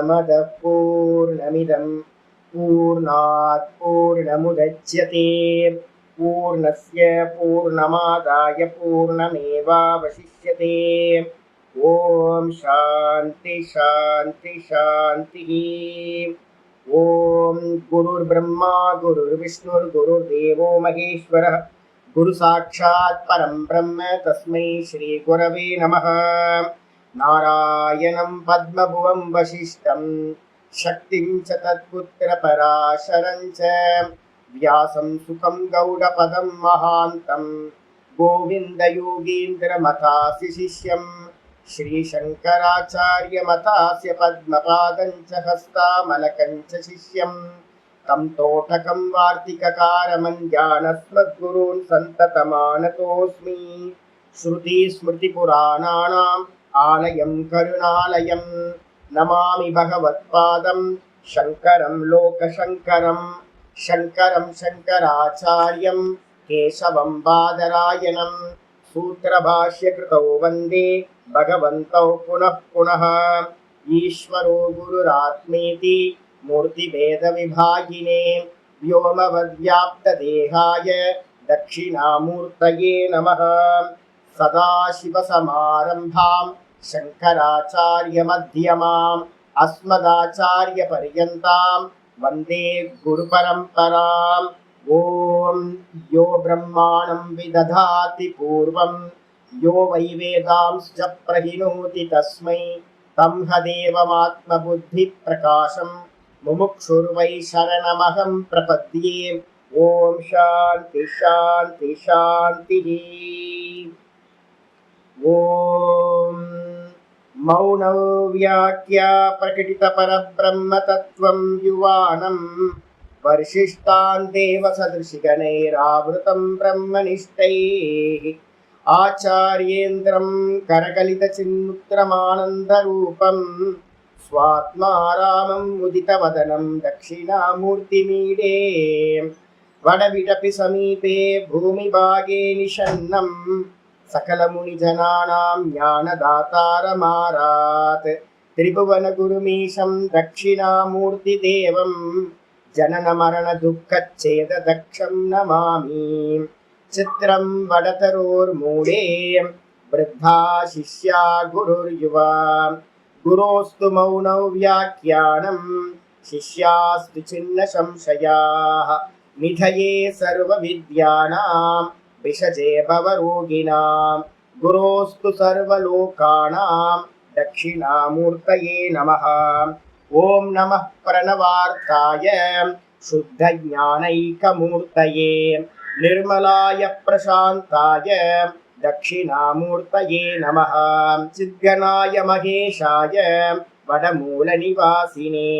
पूर्णमदः पूर्णमिदं पूर्णात् पूर्णमुदच्यते पूर्णस्य पूर्णमादाय पूर्णमेवावशिष्यते। ओम शांति शांति शांति। ओम गुरुर्ब्रह्मा गुरुर्विष्णुर्गुरुर्देवो महेश्वरः गुरु साक्षात् परं ब्रह्म तस्मै श्री गुरवे नमः। नारायणं पद्मभुवं वसिष्ठं शक्तिं च तत्पुत्रपराशरं च व्यासं सुखं गौडपदं महान्तं गोविन्दयोगीन्द्रमथास्य शिष्यं श्रीशङ्कराचार्यमथास्य पद्मपादं च हस्तामलकं च शिष्यं तं तोटकं वार्तिककारमञ्जानस्मद्गुरून् सन्ततमानतोऽस्मि। श्रुतिस्मृतिपुराणानाम् आलयं करुणालयं नमामि भगवत्पादं शङ्करं लोकशङ्करं शङ्करं शङ्कराचार्यं केशवं बादरायणं सूत्रभाष्यकृतौ वन्दे भगवन्तौ पुनः पुनः। ईश्वरो गुरुरात्मेति मूर्तिभेदविभागिने व्योमवद्व्याप्तदेहाय दक्षिणामूर्तये नमः। सदाशिवसमारम्भां शङ्कराचार्यमध्यमाम् अस्मदाचार्यपर्यन्तां वन्दे गुरुपरम्पराम्। ॐ यो ब्रह्माणं विदधाति पूर्वं यो वै वेदांश्च प्रहिणोति तस्मै तं हदेवमात्मबुद्धिप्रकाशं मुमुक्षुर्वै शरणमहं प्रपद्ये। ॐ शान्ति शान्ति शान्तिः। ॐ मौनव्याख्या प्रकटितपरब्रह्मतत्त्वं युवानं वर्षिष्टान् देवसदृशिगणैरावृतं ब्रह्मनिष्ठैः आचार्येन्द्रं करकलितचिन्मुद्रमानन्दरूपं स्वात्मा रामं मुदितवदनं दक्षिणामूर्तिमीडे वडविडपि समीपे भूमिभागे निषन्नं सकलमुनिजनानां ज्ञानदातारमारात् त्रिभुवनगुरुमीशं दक्षिणामूर्तिदेवं जननमरणदुःखच्छेददक्षं नमामि। चित्रं वडतरोर्मूले वृद्धा शिष्या गुरुर्युवा गुरोस्तु मौनौ व्याख्यानं शिष्यास्तु छिन्न संशयाः निधये सर्वविद्यानां विषजे भवरोगिणां गुरोस्तु सर्वलोकानां दक्षिणामूर्तये नमः। ॐ नमः प्रणवार्ताय शुद्धज्ञानैकमूर्तये निर्मलाय प्रशान्ताय दक्षिणामूर्तये नमः। चिद्गणाय महेशाय वडमूलनिवासिने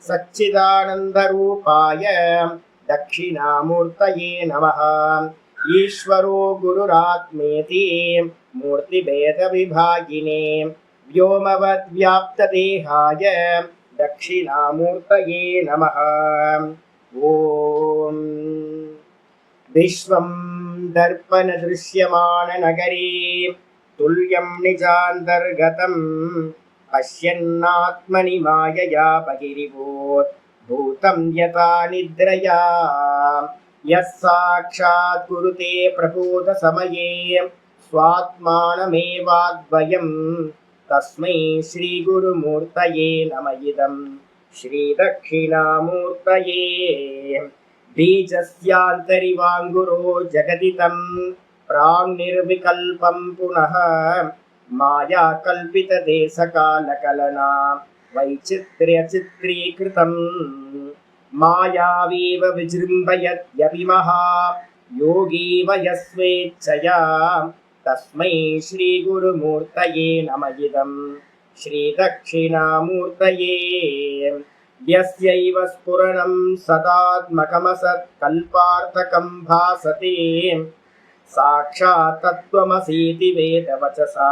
सच्चिदानन्दरूपाय दक्षिणामूर्तये नमः। ईश्वरो गुरुरात्मेति मूर्तिभेदविभागिने व्योमवद्व्याप्तदेहाय दक्षिणामूर्तये नमः। ॐ विश्वं दर्पणदृश्यमाननगरे तुल्यं निजान्तर्गतं पश्यन्नात्मनि मायया बहिरिभूत् भूतं यथा निद्रया यः साक्षात् कुरुते प्रबोधसमये स्वात्मानमेवाद्वयं तस्मै श्रीगुरुमूर्तये नम इदं श्रीदक्षिणामूर्तये। बीजस्यान्तरिवाङ्गुरो जगदिदं प्राङ्निर्विकल्पं पुनः मायाकल्पितदेशकालकलना वैचित्र्यचित्रीकृतं मायावीव विजृम्भयत्यभिमः योगी वयस्वेच्छया तस्मै श्रीगुरुमूर्तये नम इदं श्रीदक्षिणामूर्तये। यस्यैव स्फुरणं सदात्मकमसत्कल्पार्थकं भासते साक्षात् तत्त्वमसीति वेदवचसा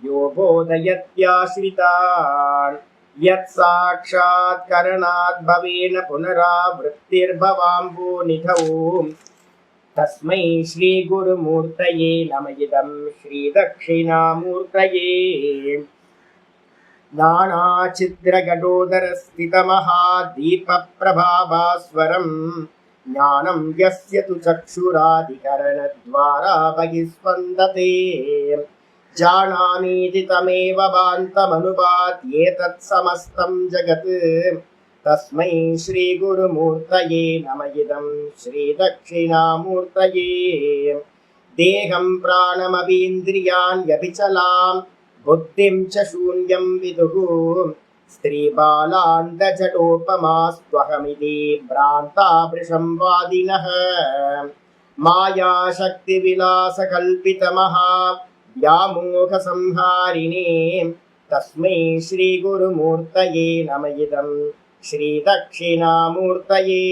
यो बोधयत्याश्रितान् यत् साक्षात् करणात् भवेन पुनरावृत्तिर्भवाम्भोनिधौ तस्मै श्रीगुरुमूर्तये नम इदं श्रीदक्षिणामूर्तये। नानाचिद्रघटोदरस्थितमहादीपप्रभाभास्वरम् ज्ञानं यस्य तु चक्षुरादिकरणद्वारा बहिस्पन्दते जानामीति तमेव भान्तमनुपात्येतत् समस्तं जगत् तस्मै श्रीगुरुमूर्तये नम इदं श्रीदक्षिणामूर्तये देहं प्राणमपीन्द्रियाण्यभिचलां बुद्धिं च शून्यं विदुः स्त्रीबालान्तजटोपमास्त्वहमिति भ्रान्ता वृषंवादिनः मायाशक्तिविलासकल्पितमहा व्यामोहसंहारिणे तस्मै श्रीगुरुमूर्तये नम इदं श्रीदक्षिणामूर्तये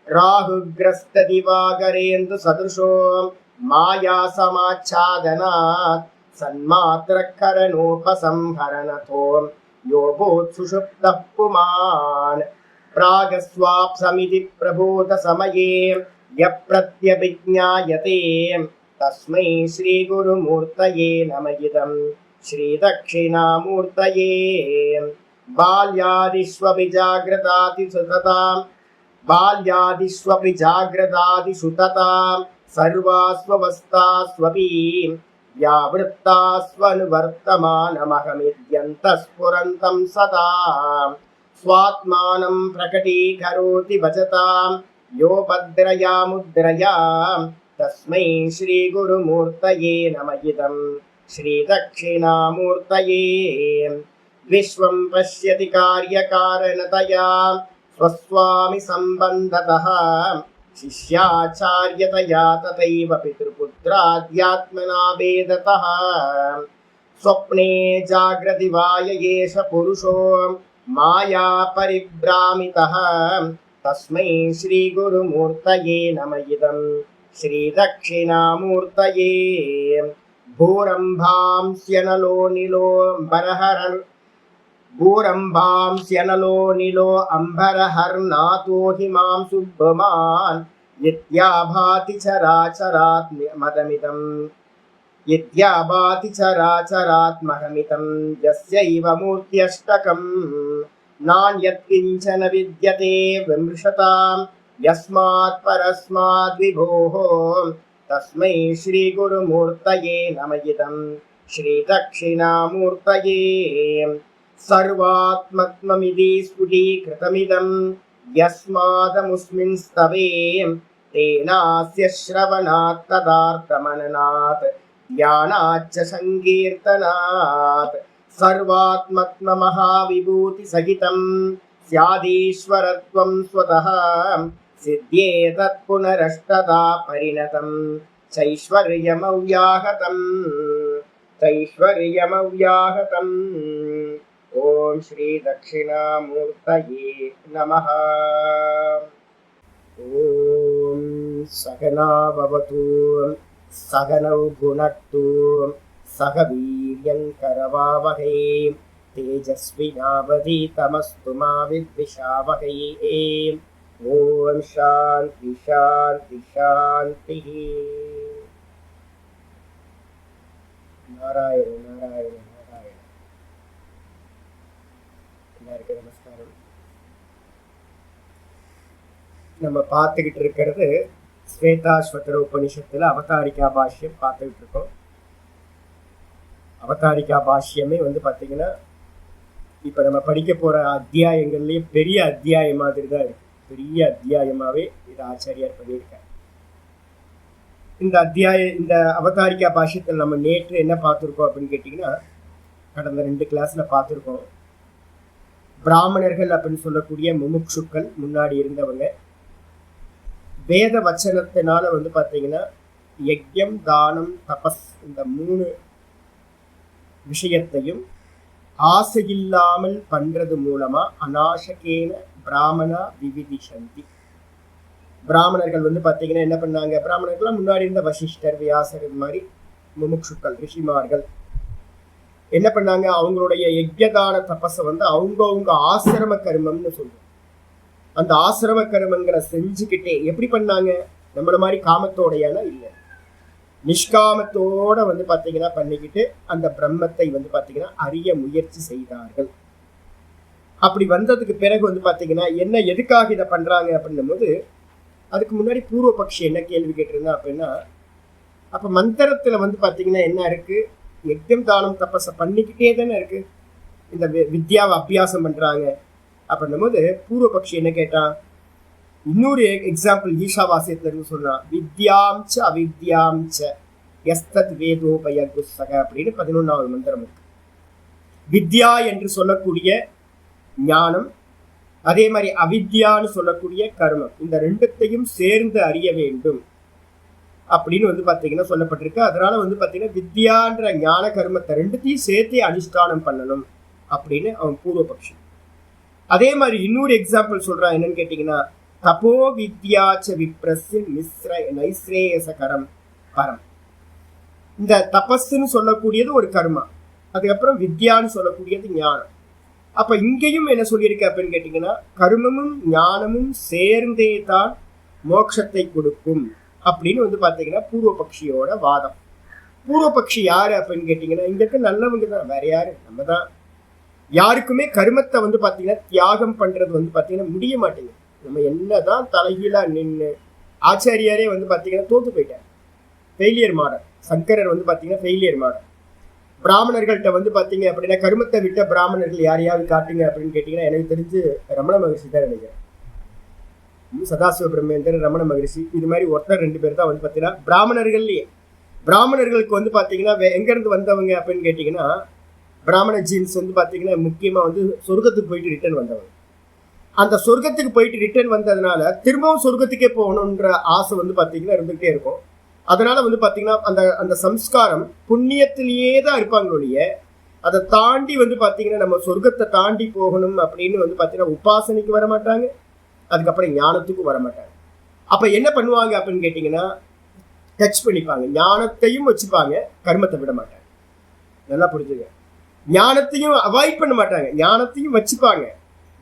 राहुग्रस्तदिवाकरेन्दुसदृशो मायासमाच्छादनात् सन्मात्रकरणोपसंहरणतो योगोत्सुषुप्तः पुमान् प्रागस्वाप्समिति प्रबोधसमये यप्रत्यभिज्ञायते तस्मै श्रीगुरुमूर्तये नम इदं श्रीदक्षिणामूर्तये बाल्यादिष्वपि जाग्रदादिषु तथा सर्वास्वस्थास्वपि व्यावृत्तास्वनुवर्तमानमहमिद्यन्तः सदा स्वात्मानं प्रकटीकरोति भजतां यो भद्रया मुद्रया तस्मै श्रीगुरुमूर्तये नम इदं श्रीदक्षिणामूर्तये विश्वं पश्यति कार्यकारणतया स्वस्वामि सम्बन्धतः शिष्याचार्यतया तथैव पितृपुत्राद्यात्मना भेदतः स्वप्ने जाग्रति वाय एष पुरुषो माया परिभ्रामितः तस्मै श्रीगुरुमूर्तये नम इदं श्रीदक्षिणामूर्तये भूरम्भांस्यनलो निलो अम्बरहर्नाथो हिमां सुब्रह्मान् यद्याभाति चराचरात् महमितं यस्यैव मूर्त्यष्टकं नान्यत्किञ्चन विद्यते विमृशतां यस्मात् परस्माद् विभोः तस्मै श्रीगुरुमूर्तये नम इदं श्रीदक्षिणामूर्तये सर्वात्मत्वमिति स्फुटीकृतमिदं यस्मादमुस्मिन् स्तवे तेनास्य श्रवणात् तदार्थमननात् ध्यानाच्च संकीर्तनात् सर्वात्मत्वमहाविभूतिसहितं स्यादीश्वरत्वं स्वतः सिद्ध्येतत् पुनरष्टदा परिणतं चैश्वर्यमव्याहतम् ॐ श्री दक्षिणामूर्तये नमः। ॐ सहना भवतु सहनौ भुनक्तु सह वीर्यं करवावहै तेजस्विनावधीतमस्तु मा विद्विषावहै। ॐ शान्ति शान्ति शान्तिः। नारायण नारायण नारायण। எல்லாருக்கும் நமஸ்காரம். நம்ம பார்த்துக்கிட்டு இருக்கிறது ஸ்வேதாஸ்வதர உபனிஷத்துல அவதாரிகா பாஷ்யம் பார்த்துக்கிட்டு இருக்கோம். அவதாரிகா பாஷ்யமே பார்த்தீங்கன்னா இப்போ நம்ம படிக்க போகிற அத்தியாயங்கள்லேயே பெரிய அத்தியாயம் மாதிரி தான் இருக்கு. பெரிய அத்தியாயமாகவே இது ஆச்சாரியார் பண்ணியிருக்கார். இந்த அவதாரிகா பாஷ்யத்தில் நம்ம நேற்று என்ன பார்த்துருக்கோம் அப்படின்னு கேட்டிங்கன்னா, கடந்த 2 கிளாஸில் பார்த்துருக்கோம். பிராமணர்கள் அப்படின்னு சொல்லக்கூடிய முமுட்சுக்கள் முன்னாடி இருந்தவங்க வேத வச்சனத்தினால பார்த்தீங்கன்னா யஜ்யம் தானம் தபஸ் இந்த 3 விஷயத்தையும் ஆசையில்லாமல் பண்றது மூலமா அநாசகேன பிராமணா விவிதிஷந்தி. பிராமணர்கள் பார்த்தீங்கன்னா என்ன பண்ணாங்க, பிராமணர்கள்லாம் முன்னாடி இருந்த வசிஷ்டர் வியாசர் இது மாதிரி முமுட்சுக்கள் ரிஷிமார்கள் என்ன பண்ணாங்க, அவங்களுடைய யஜ்யதான தபஸை அவங்கவுங்க ஆசிரம கர்மம்னு சொல்லுவோம். அந்த ஆசிரம கர்மங்களை செஞ்சுக்கிட்டே எப்படி பண்ணாங்க, நம்மள மாதிரி காமத்தோடையான இல்லை, நிஷ்காமத்தோட வந்து பார்த்தீங்கன்னா பண்ணிக்கிட்டு அந்த பிரம்மத்தை வந்து பார்த்தீங்கன்னா அறிய முயற்சி செய்தார்கள். அப்படி வந்ததுக்கு பிறகு வந்து பார்த்தீங்கன்னா என்ன எதுக்காக இதை பண்றாங்க அப்படின்னும் போது, அதுக்கு முன்னாடி பூர்வ பக்ஷி என்ன கேள்வி கேட்டிருந்தா அப்படின்னா, அப்ப மந்திரத்துல வந்து பார்த்தீங்கன்னா என்ன இருக்கு, யஜ்ஞம் தானம் தபஸை பண்ணிக்கிட்டே தானே இருக்கு, இந்த வித்யாவை அபியாசம் பண்றாங்க அப்படின்னும் போது பூர்வ பக்ஷி என்ன கேட்டான், இன்னொரு எக்ஸாம்பிள் ஈஷாவாசியத்துல இருந்து சொன்னான், வித்யாம்ச அவித்யாம்ச எஸ்தத் வேதோபயகுஸ்தக அப்படின்னு 11வது மந்திரம் இருக்கு. வித்யா என்று சொல்லக்கூடிய ஞானம், அதே மாதிரி அவித்யான்னு சொல்லக்கூடிய கர்மம், இந்த ரெண்டுத்தையும் சேர்ந்து அறிய வேண்டும் அப்படின்னு வந்து பார்த்தீங்கன்னா சொல்லப்பட்டிருக்கு. அதனால வந்து பார்த்தீங்கன்னா வித்யான்ற ஞான கர்மத்தை ரெண்டுத்தையும் சேர்த்தே அனுஷ்டானம் பண்ணணும் அப்படின்னு அவன் பூர்வபக்ஷி. அதே மாதிரி இன்னொரு எக்ஸாம்பிள் சொல்றான், என்னன்னு கேட்டீங்கன்னா, தபோ வித்யாச்ச விப்ரஸ்ய நைஸ்ரேயசகரம் பரம். இந்த தபஸ்ன்னு சொல்லக்கூடியது ஒரு கர்மா, அதுக்கப்புறம் வித்யான்னு சொல்லக்கூடியது ஞானம். அப்ப இங்கேயும் என்ன சொல்லியிருக்கு அப்படின்னு கேட்டீங்கன்னா, கர்மமும் ஞானமும் சேர்ந்தே தான் மோட்சத்தை கொடுக்கும் அப்படின்னு வந்து பாத்தீங்கன்னா பூர்வபக்ஷியோட வாதம். பூர்வபக்ஷி யாரு அப்படின்னு கேட்டீங்கன்னா, இங்க இருக்க நல்லவங்க தான், வேற யாரு, நம்ம தான். யாருக்குமே கர்மத்தை வந்து பாத்தீங்கன்னா தியாகம் பண்றது வந்து பாத்தீங்கன்னா முடிய மாட்டேங்குது. நம்ம என்னதான் தலைகீழா நின்று ஆச்சாரியாரே வந்து பாத்தீங்கன்னா தோத்து போயிட்டார், ஃபெயிலியர் மாடல். சங்கரர் வந்து பாத்தீங்கன்னா ஃபெயிலியர் மாடல். பிராமணர்கள்ட்ட வந்து பாத்தீங்க அப்படின்னா கர்மத்தை விட்ட பிராமணர்கள் யாரையாவது காட்டுங்க அப்படின்னு கேட்டீங்கன்னா எனக்கு தெரிஞ்சு ரமண மகர்ஷி தான் நினைக்கிறேன். சதாசிவ பிரம்மேந்திரன், ரமண மகரிஷி, இது மாதிரி ஒருத்தர் 2 பேர் தான் வந்து பாத்தீங்கன்னா பிராமணர்கள்லயே. பிராமணர்களுக்கு வந்து பாத்தீங்கன்னா எங்க இருந்து வந்தவங்க அப்படின்னு கேட்டீங்கன்னா, பிராமண ஜீன்ஸ் வந்து பாத்தீங்கன்னா முக்கியமா வந்து சொர்க்கத்துக்கு போயிட்டு ரிட்டர்ன் வந்தவங்க. அந்த சொர்க்கத்துக்கு போயிட்டு ரிட்டர்ன் வந்ததுனால திரும்பவும் சொர்க்கத்துக்கே போகணுன்ற ஆசை வந்து பாத்தீங்கன்னா இருந்துகிட்டே இருக்கும். அதனால வந்து பாத்தீங்கன்னா அந்த அந்த சம்ஸ்காரம் புண்ணியத்திலேயே தான் இருப்பாங்களுடைய, அதை தாண்டி வந்து பாத்தீங்கன்னா நம்ம சொர்க்கத்தை தாண்டி போகணும் அப்படின்னு வந்து பாத்தீங்கன்னா உபாசனைக்கு வர மாட்டாங்க, அதுக்கப்புறம் ஞானத்துக்கும் வர மாட்டாங்க. அப்ப என்ன பண்ணுவாங்க அப்படின்னு கேட்டீங்கன்னா, டச் பண்ணிப்பாங்க, ஞானத்தையும் வச்சுப்பாங்க, கர்மத்தை விட மாட்டாங்க. நல்லா புரிஞ்சுங்க, ஞானத்தையும் அவாய்ட் பண்ண மாட்டாங்க, ஞானத்தையும் வச்சுப்பாங்க.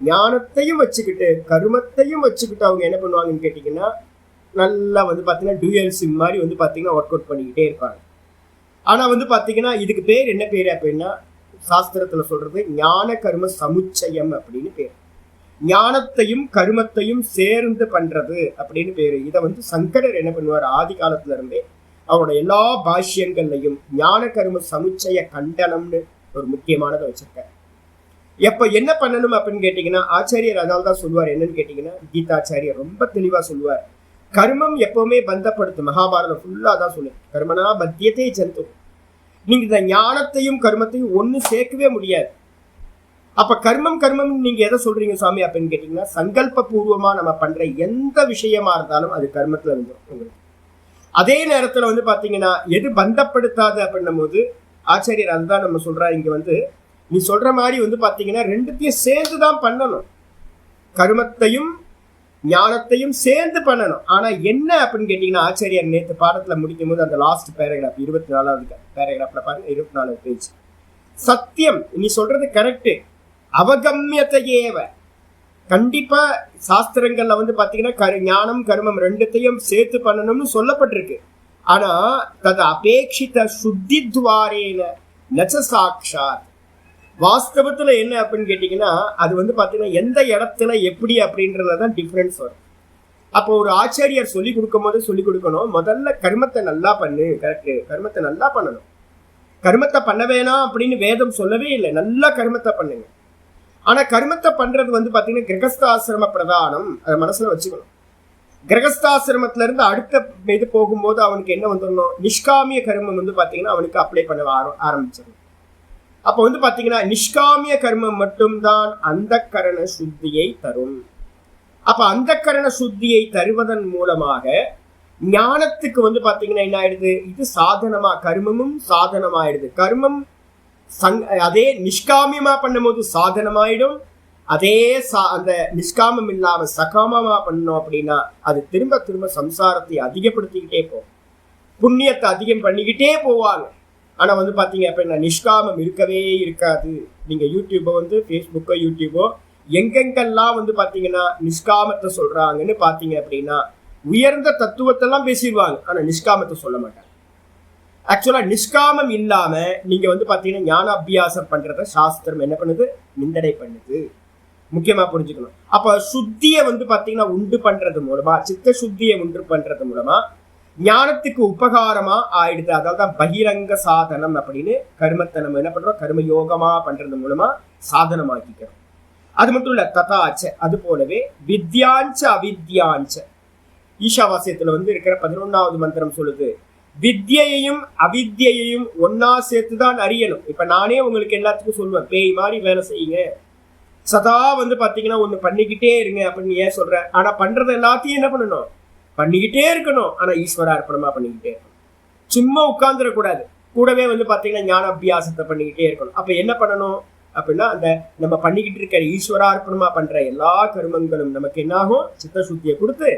ஞானத்தையும் வச்சுக்கிட்டு கர்மத்தையும் வச்சுக்கிட்டு அவங்க என்ன பண்ணுவாங்கன்னு கேட்டீங்கன்னா, நல்லா வந்து பாத்தீங்கன்னா டூயல் சிம் மாதிரி வந்து பாத்தீங்கன்னா ஒர்க் அவுட் பண்ணிக்கிட்டே இருப்பாங்க. ஆனா வந்து பாத்தீங்கன்னா இதுக்கு பேர் என்ன பேரு அப்படின்னா, சாஸ்திரத்துல சொல்றது ஞான கர்ம சமுச்சயம் அப்படின்னு பேர். ஞானத்தையும் கர்மத்தையும் சேர்ந்து பண்றது அப்படின்னு பேரு. இதை வந்து சங்கரர் என்ன பண்ணுவார், ஆதி காலத்துல இருந்தே அவரோட எல்லா பாஷ்யங்கள்லையும் ஞான கர்ம சமுச்சய கண்டனம்னு ஒரு முக்கியமானதை வச்சிருக்காரு. எப்ப என்ன பண்ணணும் அப்படின்னு கேட்டீங்கன்னா, ஆச்சாரியர் அதனால தான் சொல்லுவார், என்னன்னு கேட்டீங்கன்னா, கீதாச்சாரியர் ரொம்ப தெளிவா சொல்லுவார், கர்மம் எப்பவுமே பந்தப்படுத்தும். மகாபாரதம் ஃபுல்லா தான் சொல்லு, கர்மனா பத்தியத்தை ஜந்து. நீங்க இந்த ஞானத்தையும் கர்மத்தையும் ஒண்ணு சேர்க்கவே முடியாது. அப்ப கர்மம் கர்மம் நீங்க எதை சொல்றீங்க சுவாமி அப்படின்னு கேட்டீங்கன்னா, சங்கல்ப பூர்வமா நம்ம பண்ற எந்த விஷயமா இருந்தாலும் அது கர்மத்துல வந்துடும் உங்களுக்கு. அதே நேரத்துல வந்து பாத்தீங்கன்னா எது பந்தப்படுத்தாது அப்படின்னும் போது ஆச்சாரியர் அதுதான் நம்ம சொல்றாரு, இங்க வந்து நீ சொல்ற மாதிரி வந்து பாத்தீங்கன்னா ரெண்டுத்தையும் சேர்ந்துதான் பண்ணணும், கர்மத்தையும் ஞானத்தையும் சேர்ந்து பண்ணணும். ஆனா என்ன அப்படின்னு கேட்டீங்கன்னா, ஆச்சாரியர் நேற்று பாடத்துல முடிக்கும் போது அந்த லாஸ்ட் பேராகிராஃப் 24வது பேராகிராஃப்ல பாருங்க, 24வது பேஜ், சத்தியம் நீ சொல்றது கரெக்ட், அவகம்யத்தையேவ, கண்டிப்பா சாஸ்திரங்கள்ல வந்து பாத்தீங்கன்னா ஞானம் கர்மம் ரெண்டுத்தையும் சேர்த்து பண்ணணும்னு சொல்லப்பட்டிருக்கு. ஆனா தது அபேட்சித சுத்தி துவாரேன நச்ச சாட்சாத். வாஸ்தவத்துல என்ன அப்படின்னு கேட்டீங்கன்னா, அது வந்து பாத்தீங்கன்னா எந்த இடத்துல எப்படி அப்படின்றதுலதான் டிஃபரன்ஸ் வரும். அப்போ ஒரு ஆச்சாரியர் சொல்லி கொடுக்கும் போது சொல்லி கொடுக்கணும், முதல்ல கர்மத்தை நல்லா பண்ணு, கரெக்ட், கர்மத்தை நல்லா பண்ணணும். கர்மத்தை பண்ண வேணாம் அப்படின்னு வேதம் சொல்லவே இல்லை, நல்லா கர்மத்தை பண்ணுங்க. ஆனா கர்மத்தை பண்றது வந்து பாத்தீங்கன்னா கிரகஸ்தாசிரம பிரதானம், அதை மனசுல வச்சுக்கணும். கிரகஸ்தாசிரமத்துல இருந்து அடுத்த இது போகும்போது அவனுக்கு என்ன வந்துடணும், நிஷ்காமிய கர்மம் வந்து பாத்தீங்கன்னா அவனுக்கு அப்ளை பண்ண ஆரம்பிச்சிடணும். அப்ப வந்து பாத்தீங்கன்னா நிஷ்காமிய கர்மம் மட்டும்தான் அந்த கரண சுத்தியை தரும். அப்ப அந்த கரண சுத்தியை தருவதன் மூலமாக ஞானத்துக்கு வந்து பாத்தீங்கன்னா என்ன ஆயிடுது, இது சாதனமா, கர்மமும் சாதனமாயிடுது. கர்மம் அதே நிஷ்காமியமா பண்ணும் போது சாதனமாயிடும். அதே அந்த நிஷ்காமம் இல்லாம சகாமமா பண்ணோம் அப்படின்னா அது திரும்ப திரும்ப சம்சாரத்தை அதிகப்படுத்திக்கிட்டே போகும், புண்ணியத்தை அதிகம் பண்ணிக்கிட்டே போவாங்க. ஆனா வந்து பாத்தீங்க அப்படின்னா நிஷ்காமம் இருக்கவே இருக்காது. நீங்க யூடியூபோ வந்து ஃபேஸ்புக்கோ யூடியூபோ எங்கெங்கெல்லாம் வந்து பாத்தீங்கன்னா நிஷ்காமத்தை சொல்றாங்கன்னு பாத்தீங்க அப்படின்னா உயர்ந்த தத்துவத்தெல்லாம் பேசிடுவாங்க, ஆனா நிஷ்காமத்தை சொல்ல மாட்டாங்க. ஆக்சுவலா நிஷ்காமம் இல்லாம நீங்க வந்து பாத்தீங்கன்னா ஞான அபியாசம் பண்றத சாஸ்திரம் என்ன பண்ணுது, நிந்தனை பண்ணுது. முக்கியமா புரிஞ்சுக்கணும். அப்ப சுத்திய வந்து பாத்தீங்கன்னா உண்டு பண்றது மூலமா, சித்த சுத்தியை உண்டு பண்றது மூலமா ஞானத்துக்கு உபகாரமா ஆயிடுது. அதாவது பகிரங்க சாதனம் அப்படின்னு கர்மத்தை நம்ம என்ன பண்றோம், கர்மயோகமா பண்றது மூலமா சாதனமாக்கிக்கிறோம். அது மட்டும் இல்ல, ததாச்ச அது போலவே வித்யாஞ்ச அவித்யாஞ்ச ஈஷாவாசியத்துல வந்து இருக்கிற 11வது மந்திரம் சொல்லுது, வித்யையும் அவித்யையும் ஒன்னா சேர்த்துதான் அறியணும். இப்ப நானே உங்களுக்கு எல்லாத்துக்கும் சொல்லுவேன், பேய் மாதிரி வேலை செய்யுங்க, சதா வந்து பாத்தீங்கன்னா ஒண்ணு பண்ணிக்கிட்டே இருங்க அப்படின்னு ஏன் சொல்றேன். ஆனா பண்றது எல்லாத்தையும் என்ன பண்ணணும், பண்ணிக்கிட்டே இருக்கணும். ஆனா ஈஸ்வர அர்ப்பணமா பண்ணிக்கிட்டே இருக்கணும். சும்மா உட்கார்ந்துடக்கூடாது. கூடவே வந்து பாத்தீங்கன்னா ஞான அபியாசத்தை பண்ணிக்கிட்டே இருக்கணும். அப்ப என்ன பண்ணணும் அப்படின்னா, அந்த நம்ம பண்ணிக்கிட்டு இருக்கிற ஈஸ்வரார்ப்பணமா பண்ற எல்லா கர்மங்களும் நமக்கு என்னாகும், சித்த சுத்தியை கொடுத்து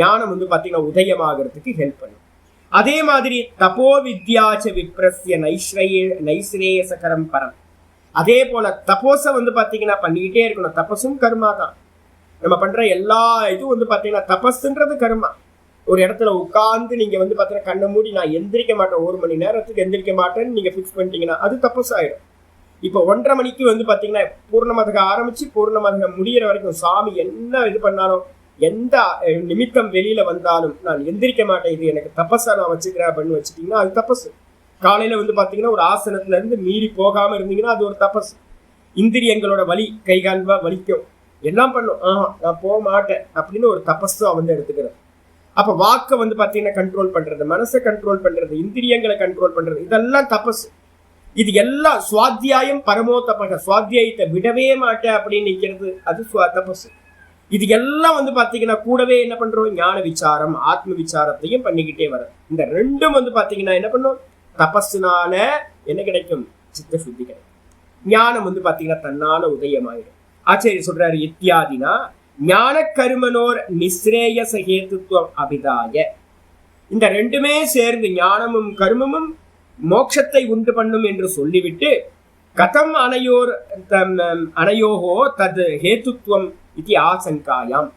ஞானம் வந்து பாத்தீங்கன்னா உதயமாகிறதுக்கு ஹெல்ப் பண்ணும். அதே மாதிரி தபோ வித்யாச்ச விப்ரஸ்ய நைஸ்ரேயசகரம் பரம். அதே போல தபோச வந்து பாத்தீங்கன்னா பண்ணிக்கிட்டே இருக்கணும். தபஸும் கர்மா தான். நம்ம பண்ற எல்லா இதுவும் வந்து பாத்தீங்கன்னா தபஸ்ன்றது கர்மா. ஒரு இடத்துல உட்கார்ந்து நீங்க வந்து பாத்தீங்கன்னா கண்ணை மூடி நான் எந்திரிக்க மாட்டேன், 1 மணி நேரத்துக்கு எந்திரிக்க மாட்டேன்னு நீங்க பிக்ஸ் பண்ணிட்டீங்கன்னா அது தபஸ் ஆயிடும். இப்போ 1:30 மணிக்கு வந்து பாத்தீங்கன்னா பூர்ணமதக ஆரம்பிச்சு பூர்ணமதக முடிகிற வரைக்கும் சாமி என்ன இது பண்ணாலும், எந்த நிமித்தம் வெளியில வந்தாலும் நான் எந்திரிக்க மாட்டேன், இது எனக்கு தபஸா நான் வச்சுக்கிறேன் அப்படின்னு வச்சுட்டீங்கன்னா அது தபஸ். காலையில வந்து பாத்தீங்கன்னா ஒரு ஆசனத்துல இருந்து மீறி போகாம இருந்தீங்கன்னா அது ஒரு தபஸ். இந்திரியங்களோட வலி, கைகால் வலிக்கும், எல்லாம் பண்ணும், நான் போக மாட்டேன் அப்படின்னு ஒரு தபஸா வந்து எடுத்துக்கிறேன். அப்ப வாக்கை வந்து பாத்தீங்கன்னா கண்ட்ரோல் பண்றது, மனசை கண்ட்ரோல் பண்றது, இந்திரியங்களை கண்ட்ரோல் பண்றது, இதெல்லாம் தபஸ். இது எல்லாம் சுவாத்தியாயம் பரமோ தபக, சுவாத்தியாயத்தை விடவே மாட்டேன் அப்படின்னு நிற்கிறது அது தபஸ். இது எல்லாம் வந்து பாத்தீங்கன்னா கூடவே என்ன பண்றோம், ஞான விசாரம் ஆத்ம விசாரத்தையும் பண்ணிக்கிட்டே வர. இந்த ரெண்டும் வந்து பாத்தீங்கன்னா என்ன பண்ணும், தபஸ்னால என்ன கிடைக்கும், சித்த சுத்தி கிடைக்கும். ஞானம் வந்து பாத்தீங்கன்னா தன்னால உதயமாயிடும். ஆச்சாரியர் சொல்றாரு, இத்தியாதினா ஞான கருமனோர் நிஸ்ரேயச ஹேதுத்வம் அபிதாய. இந்த ரெண்டுமே சேர்ந்து ஞானமும் கருமமும் மோட்சத்தை உண்டு பண்ணும் என்று சொல்லிவிட்டு, கதம் அனையோகோ தது ஹேத்துத்வம் இது ஆசங்காயாம்.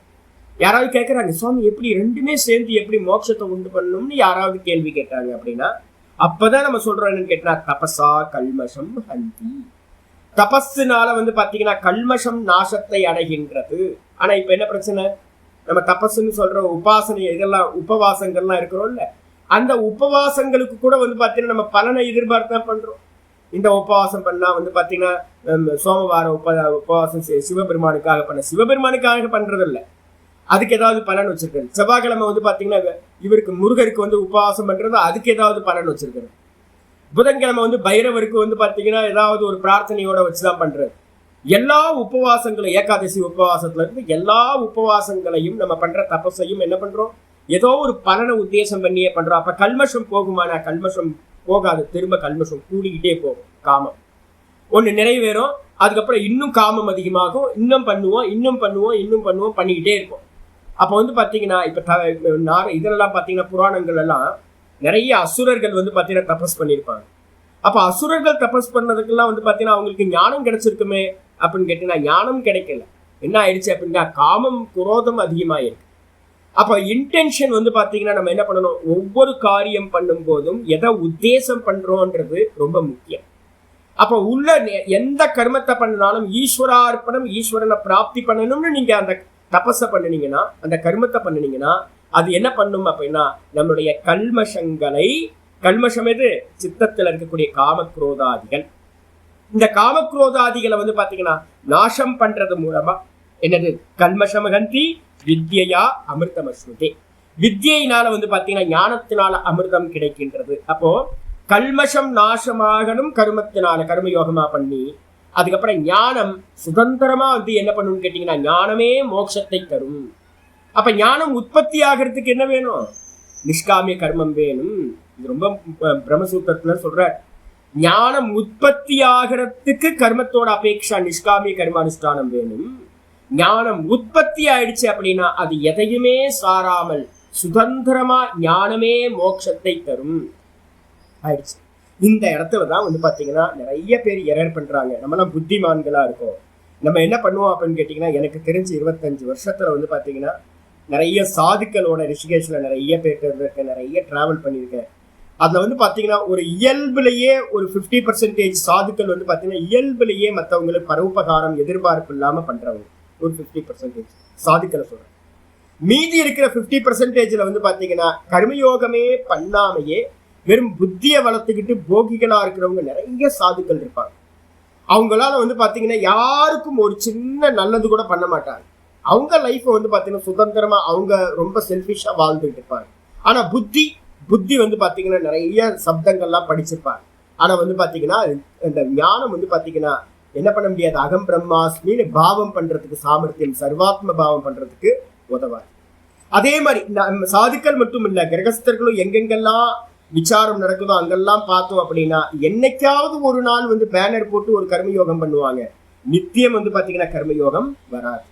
யாராவது கேட்கறாங்க, சுவாமி எப்படி ரெண்டுமே சேர்ந்து எப்படி மோட்சத்தை உண்டு பண்ணணும்னு யாராவது கேள்வி கேட்டாங்க அப்படின்னா, அப்பதான் நம்ம சொல்றோம் என்னன்னு கேட்டா, தபசா கல்மஷம் ஹந்தி. தபஸ்னால வந்து பாத்தீங்கன்னா கல்மஷம் நாசத்தை அடைகின்றது. ஆனா இப்ப என்ன பிரச்சனை, நம்ம தபஸ்ன்னு சொல்ற உபாசனை இதெல்லாம் உபவாசங்கள்லாம் இருக்கிறோம்ல, அந்த உபவாசங்களுக்கு கூட வந்து பாத்தீங்கன்னா நம்ம பலனை எதிர்பார்த்து தான் பண்றோம். இந்த உபவாசம் பண்ணா வந்து பாத்தீங்கன்னா சோமவார உபவாசம் சிவபெருமானுக்காக பண்ண, சிவபெருமானுக்காக பண்றது இல்லை, அதுக்கு ஏதாவது பலன் வச்சிருக்காரு. செவ்வாய்க்கிழமை வந்து பாத்தீங்கன்னா இவருக்கு முருகருக்கு வந்து உபவாசம் பண்றது, அதுக்கு ஏதாவது பலன் வச்சிருக்காரு. புதன்கிழமை வந்து பைரவருக்கு வந்து பாத்தீங்கன்னா ஏதாவது ஒரு பிரார்த்தனையோட வச்சுதான் பண்றது. எல்லா உபவாசங்களும், ஏகாதசி உபவாசத்துல இருந்து எல்லா உபவாசங்களையும் நம்ம பண்ற தபஸையும் என்ன பண்றோம், ஏதோ ஒரு பலனை உத்தேசம் பண்ணியே பண்றோம். அப்ப கல்மஷம் போகுமானா, கல்மஷம் போகாது, திரும்ப கல்மஷம் கூடிக்கிட்டே போகும். காமம் ஒண்ணு நிறைவேறும், அதுக்கப்புறம் இன்னும் காமம் அதிகமாகும், இன்னும் பண்ணுவோம் பண்ணிக்கிட்டே இருப்போம். அப்ப வந்து பாத்தீங்கன்னா இப்ப இதெல்லாம் பாத்தீங்கன்னா புராணங்கள் எல்லாம் நிறைய அசுரர்கள் வந்து பாத்தீங்கன்னா தபஸ் பண்ணியிருப்பாங்க. அப்ப அசுரர்கள் தபஸ் பண்ணதுக்கெல்லாம் வந்து பாத்தீங்கன்னா அவங்களுக்கு ஞானம் கிடைச்சிருக்குமே அப்படின்னு கேட்டீங்கன்னா ஞானம் கிடைக்கல. என்ன ஆயிடுச்சு அப்படின்னா, காமம் குரோதம் அதிகமாயிருக்கு. அப்ப இன்டென்ஷன் வந்து பாத்தீங்கன்னா நம்ம என்ன பண்ணணும், ஒவ்வொரு காரியம் பண்ணும் போதும் எதை உத்தேசம் பண்றோன்றது ரொம்ப முக்கியம். அப்ப உள்ள எந்த கர்மத்தை பண்ணினாலும் ஈஸ்வரார்ப்பணம், ஈஸ்வரனை பிராப்தி பண்ணணும்னு நீங்க அந்த தபஸை பண்ணினீங்கன்னா, அந்த கர்மத்தை பண்ணினீங்கன்னா அது என்ன பண்ணும் அப்படின்னா, நம்மளுடைய கல்மஷங்களை, கல்மஷம் எது, சித்தத்தில் இருக்கக்கூடிய காமக்ரோதாதிகள், இந்த காமக்ரோதாதிகளை வந்து பாத்தீங்கன்னா நாசம் பண்றது மூலமா என்னது, கல்மஷம் கந்தி வித்யா அமிர்தமஸ்ருதே. வித்யினால வந்து பாத்தீங்கன்னா ஞானத்தினால அமிர்தம் கிடைக்கின்றது. அப்போ கல்மஷம் நாசமாகணும் கர்மத்தினால, கர்மயோகமா பண்ணி அதுக்கப்புறம் ஞானம் சுதந்திரமா வந்து என்ன பண்ணணும்னு கேட்டீங்கன்னா, ஞானமே மோட்சத்தை தரும். அப்ப ஞானம் உற்பத்தி ஆகிறதுக்கு என்ன வேணும், நிஷ்காமிய கர்மம் வேணும். இது ரொம்ப பிரம்மசூத்திரத்துல சொல்ற, ஞானம் உற்பத்தி ஆகிறதுக்கு கர்மத்தோட அபேட்சா நிஷ்காமிய கர்மானுஷ்டானம் வேணும். ஞானம் உற்பத்தி ஆயிடுச்சு அப்படின்னா அது எதையுமே சாராமல் சுதந்திரமா ஞானமே மோட்சத்தை தரும் ஆயிடுச்சு. இந்த இடத்துலதான் வந்து பாத்தீங்கன்னா நிறைய பேர் எரர் பண்றாங்க. நம்மலாம் புத்திமான்களா இருக்கோம். நம்ம என்ன பண்ணுவோம் அப்படின்னு கேட்டீங்கன்னா, எனக்கு தெரிஞ்சு 25 வருஷத்துல வந்து பாத்தீங்கன்னா நிறைய சாதுக்களோட ரிஷிகேஷ்ல நிறைய பேர் இருக்கேன், நிறைய டிராவல் பண்ணியிருக்கேன். அதுல வந்து பாத்தீங்கன்னா ஒரு இயல்புலயே ஒரு 50% சாதுக்கள் வந்து பாத்தீங்கன்னா இயல்புலயே மற்றவங்களுக்கு பரோபகாரம் எதிர்பார்ப்பு இல்லாம பண்றவங்க ஒரு 50% சாதுக்களை சொல்றேன். மீதி இருக்கிற 50%ல வந்து பாத்தீங்கன்னா கர்மயோகமே பண்ணாமையே வெறும் புத்திய வளர்த்துக்கிட்டு போகிகளா இருக்கிறவங்க நிறைய சாதுக்கள் இருப்பாங்க. அவங்களால வந்து பாத்தீங்கன்னா யாருக்கும் ஒரு சின்ன நல்லது கூட பண்ண மாட்டாங்க. அவங்க லைஃப் வந்து பாத்தீங்கன்னா சுதந்திரமா அவங்க ரொம்ப செல்ஃபிஷா வாழ்ந்துட்டு இருப்பாங்க. ஆனா புத்தி வந்து பாத்தீங்கன்னா நிறைய சப்தங்கள்லாம் படிச்சிருப்பாங்க. ஆனா வந்து பாத்தீங்கன்னா இந்த ஞானம் வந்து பாத்தீங்கன்னா என்ன பண்ண முடியாது, அகம் பிரம்மாஸ்மின்னு பாவம் பண்றதுக்கு சாமர்த்தியம், சர்வாத்ம பாவம் பண்றதுக்கு உதவாது. அதே மாதிரி சாதுக்கள் மட்டும் இல்ல, கிரகஸ்தர்களும் எங்கெங்கெல்லாம் விசாரம் நடக்குதோ அங்கெல்லாம் பார்த்தோம் அப்படின்னா என்னைக்காவது ஒரு நாள் வந்து பேனர் போட்டு ஒரு கர்மயோகம் பண்ணுவாங்க. நித்தியம் வந்து பாத்தீங்கன்னா கர்மயோகம் வராது.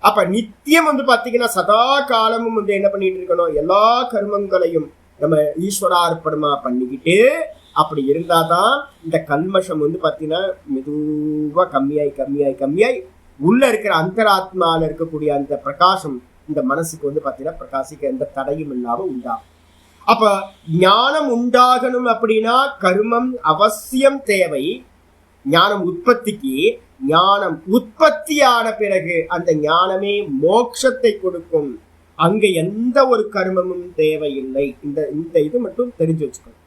அப்ப நித்தியம் வந்து பாத்தீங்கன்னா சதா காலமும் வந்து என்ன பண்ணிட்டு இருக்கணும், எல்லா கர்மங்களையும் நம்ம ஈஸ்வரார்ப்பணமா பண்ணிக்கிட்டு அப்படி இருந்தாதான் இந்த கல்மஷம் வந்து பாத்தீங்கன்னா மெதுவா கம்மியாய் உள்ள இருக்கிற அந்தராத்மால இருக்கக்கூடிய அந்த பிரகாசம் இந்த மனசுக்கு வந்து பாத்தீங்கன்னா பிரகாசிக்க எந்த தடையும் இல்லாம உண்டாகும். அப்ப ஞானம் உண்டாகணும் அப்படின்னா கர்மம் அவசியம் தேவை. ஞானம் உற்பத்திக்கு, ஞானம் உற்பத்தியான பிறகு அந்த ஞானமே மோட்சத்தை கொடுக்கும். அங்க எந்த ஒரு கர்மமும் தேவையில்லை. இந்த இது மட்டும் தெரிஞ்சு வச்சுக்கணும்.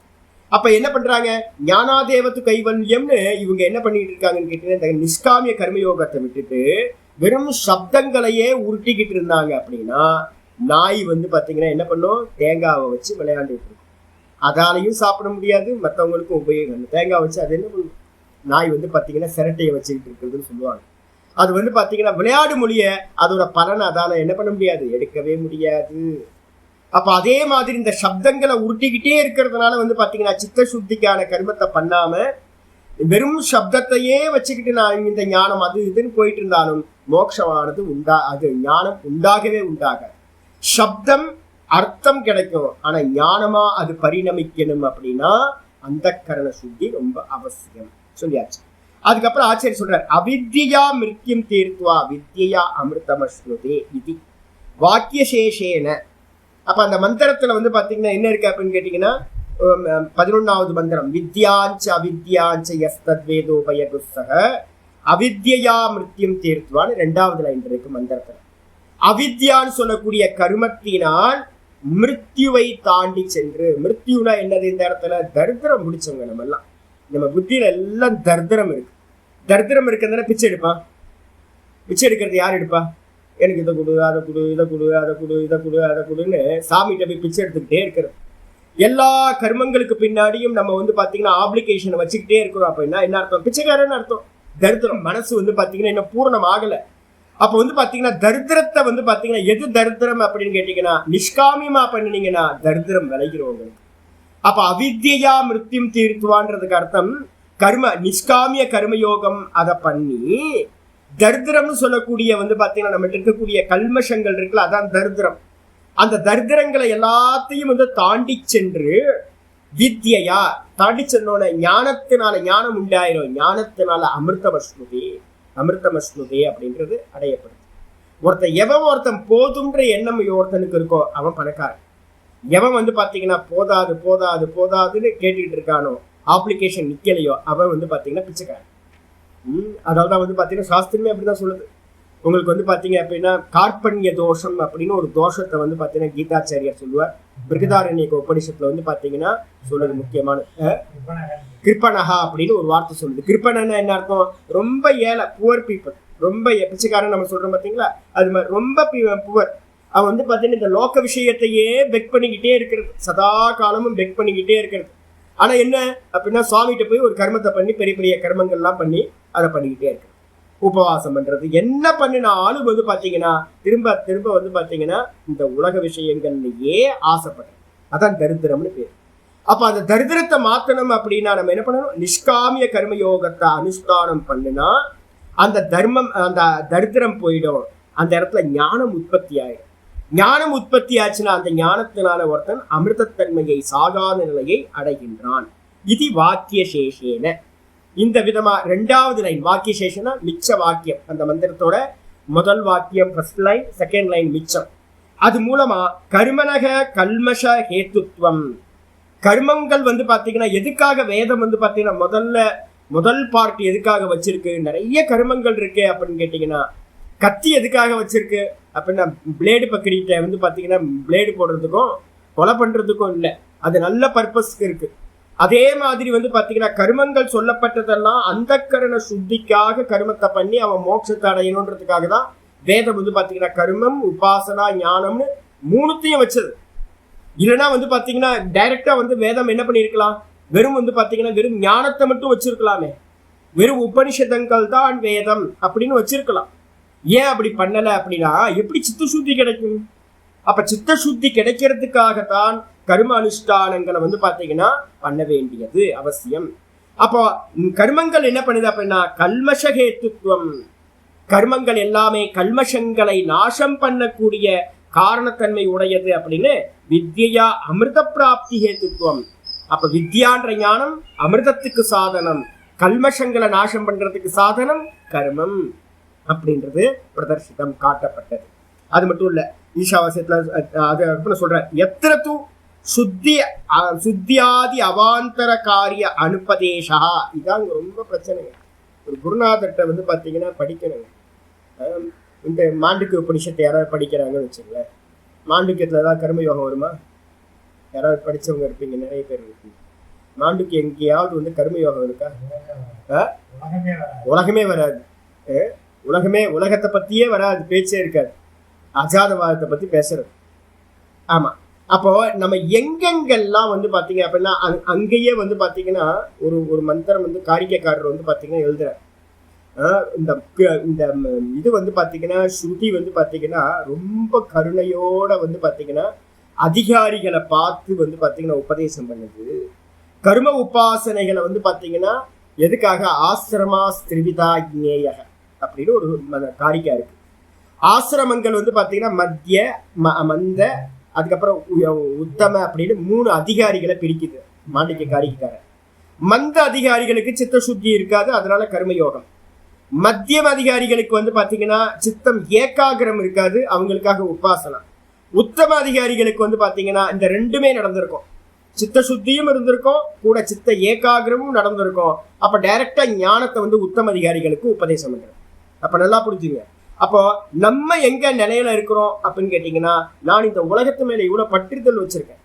அப்ப என்ன பண்றாங்க, ஞானாதேவத்து கைவல்யம்னு இவங்க என்ன பண்ணிட்டு இருக்காங்கன்னு கேட்டீங்கன்னா இந்த நிஷ்காமிய கர்மயோகத்தை விட்டுட்டு வெறும் சப்தங்களையே உருட்டிக்கிட்டு இருந்தாங்க அப்படின்னா நாய் வந்து பாத்தீங்கன்னா என்ன பண்ணும், தேங்காவை வச்சு விளையாண்டுட்டு இருக்கும். அதாலையும் சாப்பிட முடியாது, மற்றவங்களுக்கும் உபயோகம். தேங்காய் வச்சு அது என்ன பண்ணும், நாய் வந்து பாத்தீங்கன்னா சிரட்டையை வச்சுக்கிட்டு இருக்கிறதுன்னு சொல்லுவாங்க. அது வந்து பாத்தீங்கன்னா விளையாடு மொழிய அதோட பலனை அதால என்ன பண்ண முடியாது, எடுக்கவே முடியாது. அப்ப அதே மாதிரி இந்த சப்தங்களை உருட்டிக்கிட்டே இருக்கிறதுனால வந்து பாத்தீங்கன்னா சித்த சுத்திக்கான கர்மத்தை பண்ணாம வெறும் சப்தத்தையே வச்சுக்கிட்டு நான் இந்த ஞானம் அது இதுன்னு போயிட்டு இருந்தாலும் மோட்சமானது அது ஞானம் உண்டாகவே உண்டாகாது. சப்தம் அர்த்தம் கிடைக்கும், ஆனா ஞானமா அது பரிணமிக்கணும் அப்படின்னா அந்த கரண சுத்தி ரொம்ப அவசியம் சொல்லியாச்சு. அதுக்கப்புறம் ஆச்சாரியர் சொல்றார், அவித்யா மிருத்யும் தீர்த்துவா வித்யா அமிர்தமஸ்னுதே இது வாக்கியசேஷேன. அப்ப அந்த மந்திரத்துல வந்து பாத்தீங்கன்னா என்ன இருக்கு அப்படின்னு கேட்டீங்கன்னா 11வது மந்திரம், வித்யாஞ்ச அவித்யாஞ்ச யஸ்தத்வேதோபயகுஸ்ஸக அவித்யா மிருத்யும் தீர்த்துவான்னு 2வது லைன் இருக்கு மந்திரத்துல. அவித்யான்னு சொல்லக்கூடிய கர்மத்தினால் மிருத்யுவை தாண்டி சென்று, மிருத்யுனா என்னது இந்த இடத்துல, தரித்திரம் முடிச்சவங்க. நம்ம புத்தியில எல்லாம் தரித்திரம் இருக்கு. தரித்திரம் இருக்கிறதுனா பிச்சை எடுப்பான். பிச்சை எடுக்கிறது யார் எடுப்பா, எனக்கு இதை கொடு, அதை கொடு, இதை கொடு, அதை கொடு, இதை கொடு, அதை கொடுன்னு சாமிகிட்ட போய் பிச்சை எடுத்துக்கிட்டே இருக்கிறது. எல்லா கர்மங்களுக்கு பின்னாடியும் நம்ம வந்து பாத்தீங்கன்னா ஆப்ளிகேஷனை வச்சுக்கிட்டே இருக்கிறோம். அப்படின்னா என்ன அர்த்தம், பிச்சைக்காரன்னு அர்த்தம். தரித்திரம் மனசு வந்து பாத்தீங்கன்னா இன்னும் பூரணம் ஆகல. அப்ப வந்து பாத்தீங்கன்னா தரித்திரத்தை வந்து பாத்தீங்கன்னா எது தரித்திரம் அப்படின்னு கேட்டீங்கன்னா நிஷ்காமியமா பண்ணினீங்கன்னா தரித்திரம் விளைகிறோம் உங்களுக்கு. அப்ப அவித்யா மிருத்யும் தீர்த்துவான்றதுக்கு அர்த்தம் கர்ம நிஷ்காமிய கர்மயோகம் அதை பண்ணி தரித்திரம்னு சொல்லக்கூடிய வந்து பாத்தீங்கன்னா நம்ம இருக்கக்கூடிய கல்மஷங்கள் இருக்குல்ல, அதான் தரித்திரம். அந்த தரித்திரங்களை எல்லாத்தையும் வந்து தாண்டி சென்று வித்யா தாண்டி சென்னோட ஞானத்தினால ஞானம் உண்டாயிரும். ஞானத்தினால அமிர்தமஸ்னுதே அப்படின்றது அடையப்படுது. ஒருத்தன் போதுன்ற எண்ணம் ஒருத்தனுக்கு இருக்கோ அவன் பணக்காரன். எவன் வந்து பாத்தீங்கன்னா போதாதுன்னு கேட்டுக்கிட்டு இருக்கானோ, அப்ளிகேஷன் நிக்கலையோ, அவன் வந்து பாத்தீங்கன்னா பிச்சைக்காரன். அதாவது வந்து பாத்தீங்கன்னா சாஸ்திரமே அப்படிதான் சொல்லுது. உங்களுக்கு வந்து பாத்தீங்க அப்படின்னா கார்பண்ய தோஷம் அப்படின்னு ஒரு தோஷத்தை வந்து பாத்தீங்கன்னா கீதாச்சாரியார் சொல்லுவார். பிருகதாரண்யக உபனிஷத்துல வந்து பாத்தீங்கன்னா சொல்றது முக்கியமான கிருப்பனகா அப்படின்னு ஒரு வார்த்தை சொல்லுது. கிருப்பனா என்ன அர்த்தம், ரொம்ப ஏழை, புவர் பீப்புள், ரொம்ப பிச்சைக்காரன் நம்ம சொல்றோம் பாத்தீங்களா, அது மாதிரி ரொம்ப புவர். அவன் வந்து பாத்தீங்கன்னா இந்த லோக விஷயத்தையே பெக் பண்ணிக்கிட்டே இருக்கிறது, சதா காலமும் பெக் பண்ணிக்கிட்டே இருக்கிறது. ஆனா என்ன அப்படின்னா சுவாமிகிட்ட போய் ஒரு கர்மத்தை பண்ணி பெரிய பெரிய கர்மங்கள்லாம் பண்ணி அதை பண்ணிக்கிட்டே இருக்கு. உபவாசம் பண்றது என்ன பண்ணினாலும் வந்து பாத்தீங்கன்னா திரும்ப வந்து பாத்தீங்கன்னா இந்த உலக விஷயங்கள்லயே ஆசைப்படுறது. அதான் தரித்திரம்னு பேர். அப்ப அந்த தரித்திரத்தை மாத்தணும் அப்படின்னா நம்ம என்ன பண்ணணும், நிஷ்காமிய கர்மயோகத்தை அனுஷ்டானம் பண்ணினா அந்த தரித்திரம் போயிடும். அந்த இடத்துல ஞானம் உற்பத்தி ஆயிடும். ஞானம் உற்பத்தி ஆச்சுன்னா அந்த ஞானத்தினால ஒருத்தன் அமிர்தத்தன்மையை சாகாத நிலையை அடைகின்றான். இது வாக்கிய சேஷேன. இந்த விதமா 2வது லைன் வாக்கிய சேஷனா மிச்ச வாக்கியம். அந்த மந்திரத்தோட முதல் வாக்கியம் ஃபர்ஸ்ட் லைன், செகண்ட் லைன் மிச்சம். அது மூலமா கர்மனக கல்மஷ ஹேத்துத்வம், கர்மங்கள் வந்து பாத்தீங்கன்னா எதுக்காக வேதம் வந்து பாத்தீங்கன்னா முதல் பார்ட் எதுக்காக வச்சிருக்கு? நிறைய கர்மங்கள் இருக்கு அப்படின்னு கேட்டீங்கன்னா, கத்தி எதுக்காக வச்சிருக்கு அப்படின்னா பிளேடு பக்கடிட்ட வந்து பாத்தீங்கன்னா பிளேடு போடுறதுக்கும் கொலை பண்றதுக்கும் இல்லை, அது நல்ல பர்பஸ்க்கு இருக்கு. அதே மாதிரி வந்து பாத்தீங்கன்னா கர்மங்கள் சொல்லப்பட்டதெல்லாம் அந்த கரண சுத்திக்காக கர்மத்தை பண்ணி அவன் மோட்சத்தை அடையணுன்றதுக்காக தான் வேதம் வந்து பாத்தீங்கன்னா கர்மம், உபாசனா, ஞானம்னு மூணுத்தையும் வச்சது. இல்லைன்னா வந்து பாத்தீங்கன்னா டைரக்டா வந்து வேதம் என்ன பண்ணிருக்கலாம், வெறும் வந்து பாத்தீங்கன்னா வெறும் ஞானத்தை மட்டும் வச்சிருக்கலாமே, வெறும் உபனிஷதங்கள் தான் வேதம் அப்படின்னு வச்சிருக்கலாம். ஏன் அப்படி பண்ணல அப்படின்னா எப்படி சித்த சுத்தி கிடைக்கும்? அப்ப சித்த சுத்தி கிடைக்கிறதுக்காகத்தான் கர்ம அனுஷ்டானங்களை வந்து பாத்தீங்கன்னா பண்ண வேண்டியது அவசியம். அப்போ கர்மங்கள் என்ன பண்ணுது அப்படின்னா கல்மஷஹேத்துவம், கர்மங்கள் எல்லாமே கல்மஷங்களை நாசம் பண்ணக்கூடிய காரணத்தன்மை உடையது அப்படின்னு வித்யா அமிர்த பிராப்தி ஹேத்துவம். அப்ப வித்யான்ற ஞானம் அமிர்தத்துக்கு சாதனம், கல்மஷங்களை நாசம் பண்றதுக்கு சாதனம் கர்மம் அப்படின்றது பிரதர்சிதம் காட்டப்பட்டது. அது மட்டும் இல்ல, ஈஷாவாசியத்துல அது சொல்ற எத்திரத்து சுத்தியாதி அவாந்தர காரிய அனுபதேசா. இதான் ரொம்ப பிரச்சனைங்க. ஒரு குருநாதர்கிட்ட வந்து பாத்தீங்கன்னா படிக்கணுங்க. இந்த மாண்டுக்கிய உபனிஷத்தை யாராவது படிக்கிறாங்கன்னு வச்சுங்களேன், மாண்டுக்கியத்துல ஏதாவது கர்மயோகம் வருமா? யாராவது படிச்சவங்க இருப்பீங்க, நிறைய பேர் இருப்பீங்க. மாண்டுக்கு எங்கேயாவது வந்து கர்மயோகம் இருக்கா? உலகமே வராது. உலகத்தை பத்தியே வராது, பேச்சே இருக்காது. அஜாதவாதத்தை பத்தி பேசுறது. ஆமா. அப்போ நம்ம எங்கெங்கெல்லாம் வந்து பாத்தீங்க அப்படின்னா அங்கேயே வந்து பாத்தீங்கன்னா ஒரு மந்திரம் வந்து காரிக்கைக்காரர் வந்து பாத்தீங்கன்னா எழுதுறாரு. இந்த இது வந்து பாத்தீங்கன்னா ஸ்ருதி வந்து பாத்தீங்கன்னா ரொம்ப கருணையோட வந்து பாத்தீங்கன்னா அதிகாரிகளை பார்த்து வந்து பாத்தீங்கன்னா உபதேசம் பண்ணுது. கர்ம உபாசனைகளை வந்து பாத்தீங்கன்னா எதுக்காக? ஆசிரமா ஸ்திரிவிதா ஜ்ஞேய அப்படின்னு ஒரு காரிக்கை இருக்கு. ஆசிரமங்கள் வந்து பாத்தீங்கன்னா மத்திய, மந்த, அதுக்கப்புறம் உத்தம அப்படின்னு 3 அதிகாரிகளை பிரிக்குது மாண்டிக்க காரிக்கைக்காரர். மந்த அதிகாரிகளுக்கு சித்த சுத்தி இருக்காது, அதனால கர்மயோகம். மத்தியம் அதிகாரிகளுக்கு வந்து பாத்தீங்கன்னா சித்தம் ஏகாகிரம் இருக்காது, அவங்களுக்காக உபாசனா. உத்தம அதிகாரிகளுக்கு வந்து பாத்தீங்கன்னா இந்த ரெண்டுமே நடந்திருக்கும், சித்த சுத்தியும் இருந்திருக்கும், கூட சித்த ஏகாகிரமும் நடந்திருக்கும். அப்ப டைரக்டா ஞானத்தை வந்து உத்தம அதிகாரிகளுக்கு உபதேசம் பண்றேன். அப்ப நல்லா புரிஞ்சுங்க. அப்போ நம்ம எங்க நிலையில இருக்கிறோம் அப்படின்னு கேட்டீங்கன்னா, நான் இந்த உலகத்து மேல இவ்வளவு பற்றுதல் வச்சிருக்கேன்.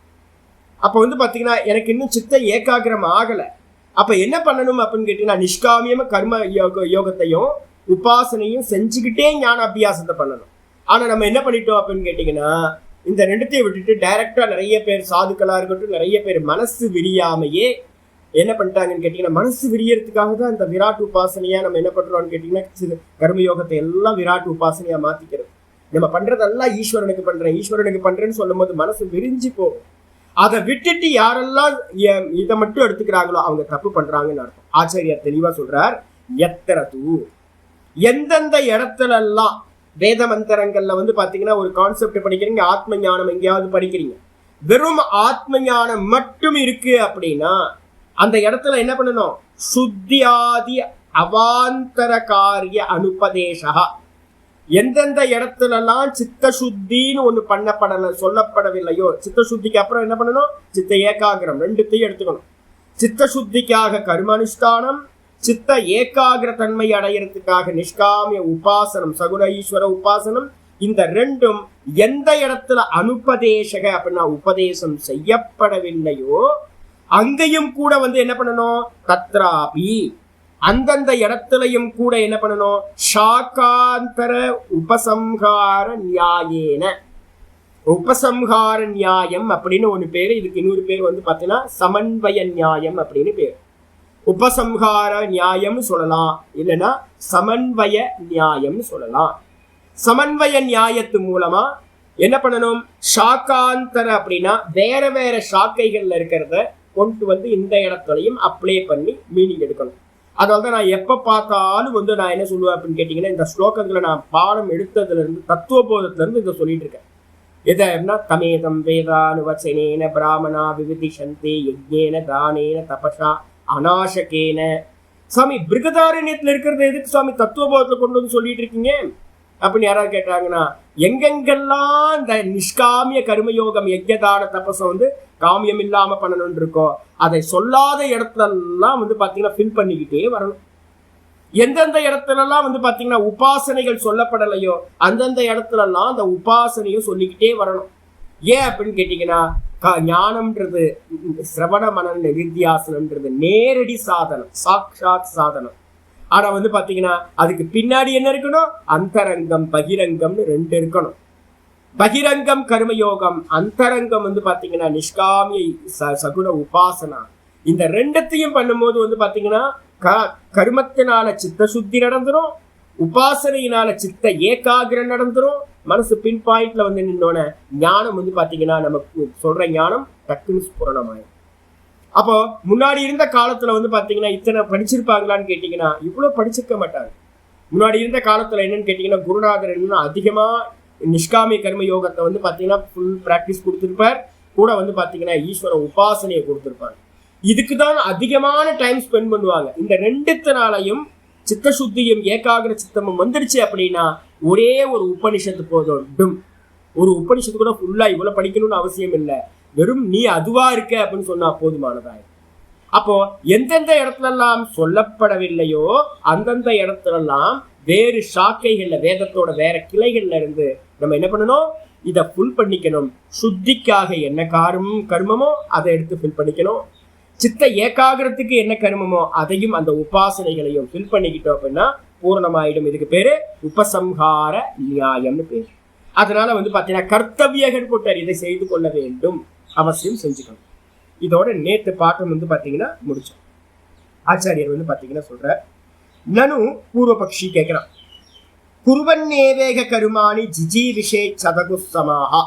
அப்ப வந்து பாத்தீங்கன்னா எனக்கு இன்னும் சித்த ஏகாகிரம் ஆகல. அப்ப என்ன பண்ணணும் அப்படின்னு கேட்டீங்கன்னா நிஷ்காமியமா கர்ம யோகத்தையும் உபாசனையும் செஞ்சுக்கிட்டே ஞான அபியாசத்தை பண்ணணும். ஆனா நம்ம என்ன பண்ணிட்டோம் அப்படின்னு கேட்டீங்கன்னா இந்த ரெண்டுத்தையும் விட்டுட்டு டைரக்டா நிறைய பேர் சாதுக்களா இருக்கட்டும், நிறைய பேர் மனசு விரியாமையே என்ன பண்ணிட்டாங்கன்னு கேட்டீங்கன்னா, மனசு விரியறதுக்காக தான் இந்த விராட் உபாசனையா நம்ம என்ன பண்றோம்னு கேட்டீங்கன்னா கர்மயோகத்தை எல்லாம் விராட் உபாசனையா மாத்திக்கிறது. நம்ம பண்றதெல்லாம் ஈஸ்வரனுக்கு பண்றேன்னு சொல்லும் போது மனசு விரிஞ்சு போகும். அதை விட்டுட்டு யாரெல்லாம் இதை மட்டும் எடுத்துக்கிறாங்களோ அவங்க தப்பு பண்றாங்கன்னு அர்த்தம். ஆச்சாரியார் தெளிவா சொல்றார், எத்தரது எந்தெந்த இடத்துல எல்லாம் வேத மந்திரங்கள்ல வந்து பாத்தீங்கன்னா ஒரு கான்செப்ட் படிக்கிறீங்க, ஆத்ம ஞானம் எங்கேயாவது படிக்கிறீங்க, வெறும் ஆத்ம ஞானம் மட்டும் இருக்கு அப்படின்னா அந்த இடத்துல என்ன பண்ணணும்? சுத்தியாதி அவாந்தர காரிய அனுபதேசா. எந்தெந்த இடத்துல எல்லாம் சித்த சுத்தின்னு ஒண்ணு சொல்லப்படவில்லையோ, சித்த சுத்திக்கு அப்புறம் என்ன பண்ணணும்? சித்த ஏகாகிரம், ரெண்டுத்தையும் எடுத்துக்கணும். சித்த சுத்திக்காக கர்மானுஷ்டானம், சித்த ஏகாகிர தன்மை அடையிறதுக்காக நிஷ்காமிய உபாசனம், சகுன ஈஸ்வர உபாசனம். இந்த ரெண்டும் எந்த இடத்துல அனுபதேசக அப்படின்னா உபதேசம் செய்யப்படவில்லையோ அங்கேயும் கூட வந்து என்ன பண்ணணும்? தத்ராபி அந்தந்த இடத்துலையும் கூட என்ன பண்ணணும்? சாகாந்தர உபசம்ஹார நியாயேன. உபசம்ஹார நியாயம் அப்படின்னு ஒண்ணு பேரு, இதுக்கு இன்னொரு பேர் வந்து பாத்தீங்கன்னா சமன்வய நியாயம் அப்படின்னு பேர். உபசம்ஹார நியாயம் சொல்லலாம், இல்லைன்னா சமன்வய நியாயம் சொல்லலாம். சமன்வய நியாயத்து மூலமா என்ன பண்ணணும்? சாகாந்தர அப்படின்னா வேற வேற சாக்கைகள்ல இருக்கிறத கொண்டு வந்து இந்த இடத்துலையும் அப்ளை பண்ணி மீனிங் எடுக்கணும். அதனால்தான் நான் எப்ப பார்த்தாலும் வந்து நான் என்ன சொல்லுவேன் அப்படின்னு கேட்டீங்கன்னா, இந்த ஸ்லோகங்களை நான் பாடம் எடுத்ததுல இருந்து தத்துவபோதத்துல இருந்து இதை சொல்லிட்டு இருக்கேன். எதா தமேதம் வேதானுவச்சனேன பிராமணா விவிதிஷந்தே யஜ்ஞேன தானேன தபசா அநாசகேன. சுவாமி பிருகதாரண்யத்துல இருக்கிறது எதுக்கு சுவாமி தத்துவபோதத்துல கொண்டு வந்து சொல்லிட்டு இருக்கீங்க? அப்படின்னு யாராவது கேட்டாங்கன்னா, எங்கெங்கெல்லாம் இந்த நிஷ்காமிய கர்மயோகம் யஜ்ஞதான தபசம் வந்து காமியம் இல்லாம பண்ணணும்னு இருக்கோ அதை சொல்லாத இடத்துல எல்லாம் வந்து பாத்தீங்கன்னா ஃபில் பண்ணிக்கிட்டே வரணும். எந்தெந்த இடத்துலலாம் வந்து பாத்தீங்கன்னா உபாசனைகள் சொல்லப்படலையோ அந்தந்த இடத்துல எல்லாம் அந்த உபாசனையும் சொல்லிக்கிட்டே வரணும். ஏன் அப்படின்னு கேட்டீங்கன்னா, ஞானம்ன்றது சிரவண மன நிதித்தியாசனம்ன்றது நேரடி சாதனம், சாட்சாத் சாதனம். ஆனா வந்து பாத்தீங்கன்னா அதுக்கு பின்னாடி என்ன இருக்கணும், அந்தரங்கம் பகிரங்கம்னு ரெண்டு இருக்கணும். பகிரங்கம் கர்மயோகம், அந்தரங்கம் வந்து பாத்தீங்கன்னா நிஷ்காமிய சகுண உபாசனா. இந்த ரெண்டத்தையும் பண்ணும்போது வந்து பாத்தீங்கன்னா கர்மத்தினால சித்த சுத்தி நடந்துரும், உபாசனையினால சித்த ஏகாகிரம் நடந்துரும். மனசு பின் பாயிண்ட்ல வந்து நின்னோட ஞானம் வந்து பாத்தீங்கன்னா நமக்கு சொல்ற ஞானம் டக்குன்னு ஸ்புரணமாயிடும். அப்போ முன்னாடி இருந்த காலத்துல வந்து பாத்தீங்கன்னா இத்தனை படிச்சிருப்பாங்களான்னு கேட்டீங்கன்னா இவ்வளவு படிச்சிருக்க மாட்டாங்க. முன்னாடி இருந்த காலத்துல என்னன்னு கேட்டீங்கன்னா குருநாதர் என்னன்னா அதிகமா நிஷ்காமிய கர்ம யோகத்தை வந்து பாத்தீங்கன்னா ஃபுல் பிராக்டிஸ் கொடுத்திருப்பார். கூட வந்து பாத்தீங்கன்னா ஈஸ்வர உபாசனையை கொடுத்திருப்பாங்க. இதுக்குதான் அதிகமான டைம் ஸ்பெண்ட் பண்ணுவாங்க. இந்த ரெண்டுத்தினாலையும் சித்த சுத்தியும் ஏகாகிர சித்தமும் வந்துடுச்சு அப்படின்னா ஒரே ஒரு உபனிஷத்து போதும். ஒரு உபனிஷத்து கூட ஃபுல்லா இவ்வளவு படிக்கணும்னு அவசியம் இல்லை. வெறும் நீ அதுவா இருக்க அப்படின்னு சொன்னா போதுமானதாய். அப்போ எந்தெந்த இடத்துல எல்லாம் சொல்லப்படவில்லையோ அந்தந்த இடத்துல எல்லாம் வேறு சாக்கைகள்ல வேதத்தோட வேற கிளைகள்ல இருந்து நம்ம என்ன பண்ணணும், இதை ஃபுல் பண்ணிக்கணும். சுத்திக்காக என்ன கர்மமோ அதை எடுத்து ஃபில் பண்ணிக்கணும். சித்த ஏகாகிரத்துக்கு என்ன கர்மமோ அதையும் அந்த உபாசனைகளையும் ஃபில் பண்ணிக்கிட்டோம் அப்படின்னா பூர்ணமாயிடும். இதுக்கு பேரு உபசம்ஹார நியாயம்னு பேரு. அதனால வந்து பாத்தீங்கன்னா கர்த்தவியகன் போட்டார், இதை செய்து கொள்ள வேண்டும், அவசியம் செஞ்சுக்கணும். இதோட நேத்து பாட்டம் வந்து பாத்தீங்கன்னா முடிச்சோம். ஆச்சாரியர் வந்து பாத்தீங்கன்னா சொல்ற, நனு பூர்வபக்ஷி கேட்கிறான், குருவன்னேவேக கருமானி ஜிஜி விஷே சதகுசமாஹா.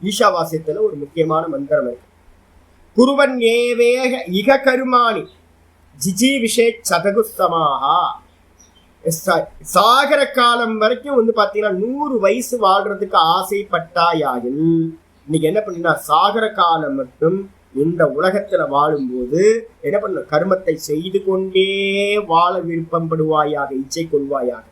ஈஷாவாசியத்துல ஒரு முக்கியமான மந்திரம் இருக்கு. குருவன் ஏவேக இக கருமானி ஜிஜி விஷே சதகுசமாஹா. சாகர காலம் வரைக்கும் வந்து பாத்தீங்கன்னா 100 வயசு வாழ்றதுக்கு ஆசைப்பட்டாயாயில் இன்னைக்கு என்ன பண்ணினா சாகர காலம் மட்டும் இந்த உலகத்துல வாழும்போது என்ன பண்ண, கர்மத்தை செய்து கொண்டே வாழ விருப்பப்படுவாயாக, இச்சை கொள்வாயாக.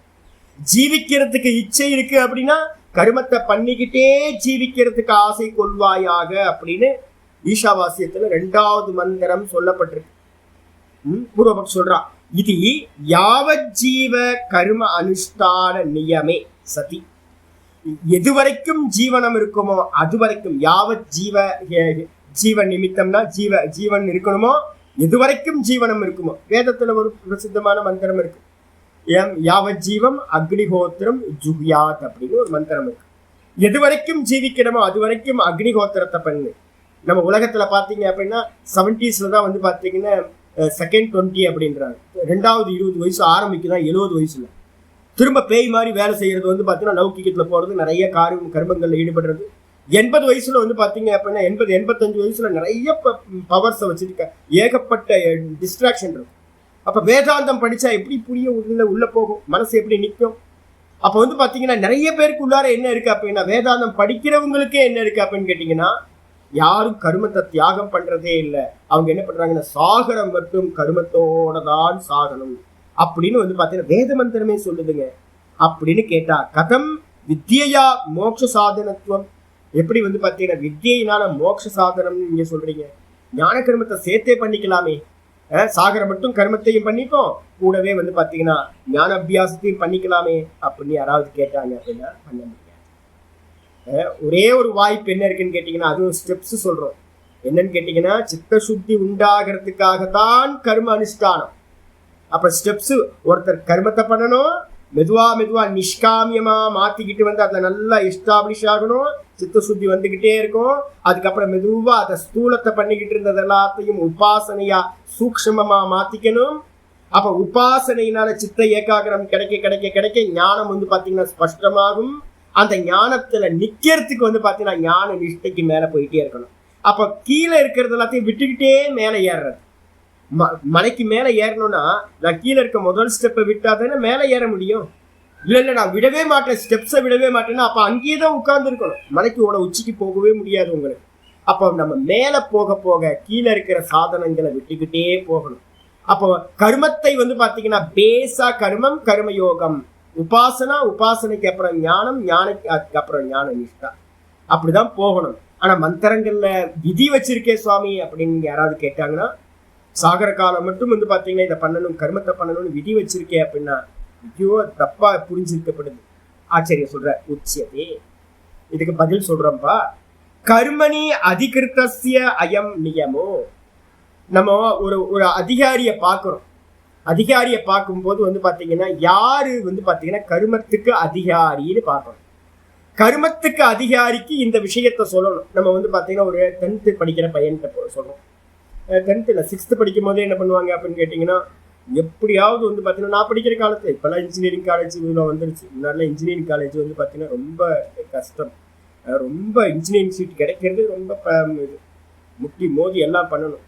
ஜீவிக்கிறதுக்கு இச்சை இருக்கு அப்படின்னா கர்மத்தை பண்ணிக்கிட்டே ஜீவிக்கிறதுக்கு ஆசை கொள்வாயாக அப்படின்னு ஈஷாவாசியத்துல 2வது மந்திரம் சொல்லப்பட்டிருக்கு. பூர்வபக்ஷி சொல்றான், இது யாவஜீவ கர்ம அனுஷ்டான நியமே சதி. எதுவரைக்கும் ஜீவனம் இருக்குமோ அது வரைக்கும், யாவத் ஜீவ நிமித்தம்னா ஜீவன் இருக்கணுமோ, எதுவரைக்கும் ஜீவனம் இருக்குமோ. வேதத்துல ஒரு பிரசித்தமான மந்திரம் இருக்கு, யாவத் ஜீவம் அக்னிஹோத்திரம் ஜுஹ்யாத் அப்படின்னு ஒரு மந்திரம் இருக்கு. எது வரைக்கும் ஜீவிக்கணுமோ அது வரைக்கும் அக்னிஹோத்திரத்தை பண்ணு. நம்ம உலகத்துல பாத்தீங்க அப்படின்னா 70s தான் வந்து பாத்தீங்கன்னா செகண்ட் 20 அப்படின்றாங்க. 2வது 20 வயசு ஆரம்பிக்குதான் 70 வயசுல திரும்ப பேய் மாதிரி வேலை செய்யறது வந்து பாத்தீங்கன்னா லௌகிக்கத்துல போறது, நிறைய கர்மங்கள்ல ஈடுபடுறது. 80 வயசுல வந்து பாத்தீங்க அப்படின்னா 80-85 வயசுல நிறைய பவர்ஸை வச்சிருக்க, ஏகப்பட்ட டிஸ்ட்ராக்ஷன் இருக்கும். அப்ப வேதாந்தம் படிச்சா எப்படி புரிய உள்ள போகும், மனசு எப்படி நிற்கும். அப்ப வந்து பாத்தீங்கன்னா நிறைய பேருக்கு உள்ளார என்ன இருக்கு அப்படின்னா, வேதாந்தம் படிக்கிறவங்களுக்கே என்ன இருக்கு அப்படின்னு கேட்டீங்கன்னா, யாரும் கருமத்தை தியாகம் பண்றதே இல்லை. அவங்க என்ன பண்றாங்கன்னா சாகரம் மட்டும் கருமத்தோட தான் சாகனம் அப்படின்னு வந்து பாத்தீங்கன்னா வேத மந்திரமே சொல்லுதுங்க. அப்படின்னு கேட்டா கதம் வித்யா மோட்ச சாதனத்துவம், எப்படி வந்து பாத்தீங்கன்னா வித்யினால மோட்ச சாதனம் நீங்க சொல்றீங்க, ஞான கர்மத்தை சேர்த்தே பண்ணிக்கலாமே. சாகரம் மட்டும் கர்மத்தையும் பண்ணிப்போம், கூடவே வந்து பாத்தீங்கன்னா ஞான அபியாசத்தையும் பண்ணிக்கலாமே அப்படின்னு யாராவது கேட்டாங்க அப்படின்னா பண்ண முடியாது. ஒரே ஒரு வாய்ப்பு என்ன இருக்குன்னு கேட்டீங்கன்னா, அது ஒரு ஸ்டெப்ஸ் சொல்றோம். என்னன்னு கேட்டீங்கன்னா, சித்த சுத்தி உண்டாகிறதுக்காகத்தான் கர்ம அனுஷ்டானம். அப்ப ஸ்டெப்ஸ், ஒருத்தர் கர்மத்தை பண்ணணும், மெதுவா நிஷ்காமியமா மாத்திக்கிட்டு வந்து அதை நல்லா எஸ்டாப்ளிஷ் ஆகணும், சித்த சுத்தி வந்துகிட்டே இருக்கும். அதுக்கப்புறம் மெதுவா அதை ஸ்தூலத்தை பண்ணிக்கிட்டு இருந்தது எல்லாத்தையும் உபாசனையா சூக்ஷ்மமா மாத்திக்கணும். அப்ப உபாசனையினால சித்த ஏகாகிரம் கிடைக்க ஞானம் வந்து பாத்தீங்கன்னா ஸ்பஷ்டமாகும். அந்த ஞானத்துல நிக்கிறதுக்கு வந்து பாத்தீங்கன்னா ஞான நிஷ்டைக்கு மேல போயிட்டே இருக்கணும். அப்ப கீழே இருக்கிறது எல்லாத்தையும் விட்டுக்கிட்டே மேல ஏறுறது. மலைக்கு மேல ஏறணும்னா நான் கீழே இருக்க முதல் ஸ்டெப்பை விட்டா தானே மேல ஏற முடியும். இல்ல நான் விடவே மாட்டேன், ஸ்டெப்ஸை விடவே மாட்டேன்னா அப்ப அங்கேயே தான் உட்கார்ந்து இருக்கணும், மலைக்கு உச்சிக்கு போகவே முடியாது உங்களுக்கு. அப்போ நம்ம மேல போக கீழே இருக்கிற சாதனங்களை விட்டுக்கிட்டே போகணும். அப்போ கர்மத்தை வந்து பாத்தீங்கன்னா பேசா கர்மம் கர்மயோகம் உபாசனா, உபாசனைக்கு அப்புறம் ஞானம், ஞானத்துக்கு அப்புறம் ஞான நிஷ்டா. அப்படிதான் போகணும். ஆனா மந்திரங்கள்ல விதி வச்சிருக்கேன் சுவாமி அப்படின்னு யாராவது கேட்டாங்கன்னா, சாகர காலம் மட்டும் வந்து பாத்தீங்கன்னா இதை பண்ணணும், கர்மத்தை பண்ணணும்னு விதி வச்சிருக்கேன் அப்படின்னா ஐயோ தப்பா புரிஞ்சிருக்கப்படுது. ஆச்சரியம் சொல்ற உச்சியதே. இதுக்கு பதில் சொல்றோம்ப்பா. கர்மணி அதிகிருத்தஸ்ய அயம் நியமோ. நம்ம ஒரு அதிகாரியை பார்க்கிறோம். அதிகாரியை பார்க்கும்போது வந்து பாத்தீங்கன்னா யாரு வந்து பாத்தீங்கன்னா கர்மத்துக்கு அதிகாரின்னு பார்க்கணும். கர்மத்துக்கு அதிகாரிக்கு இந்த விஷயத்த சொல்லணும். நம்ம வந்து பாத்தீங்கன்னா ஒரு 10th படிக்கிற பையன்கிட்ட சொல்றோம். 10th இல்ல 6th படிக்கும் போதே என்ன பண்ணுவாங்க அப்படின்னு கேட்டீங்கன்னா, எப்படியாவது வந்து பாத்தீங்கன்னா நான் படிக்கிற காலத்துல இப்பெல்லாம் இன்ஜினியரிங் காலேஜ் இவ்வளோ வந்துருச்சு. முன்னாடிலாம் இன்ஜினியரிங் காலேஜ் வந்து பாத்தீங்கன்னா ரொம்ப கஷ்டம். ரொம்ப இன்ஜினியரிங் சீட் கிடைக்கிறது ரொம்ப இது முட்டி மோதி எல்லாம் பண்ணணும்.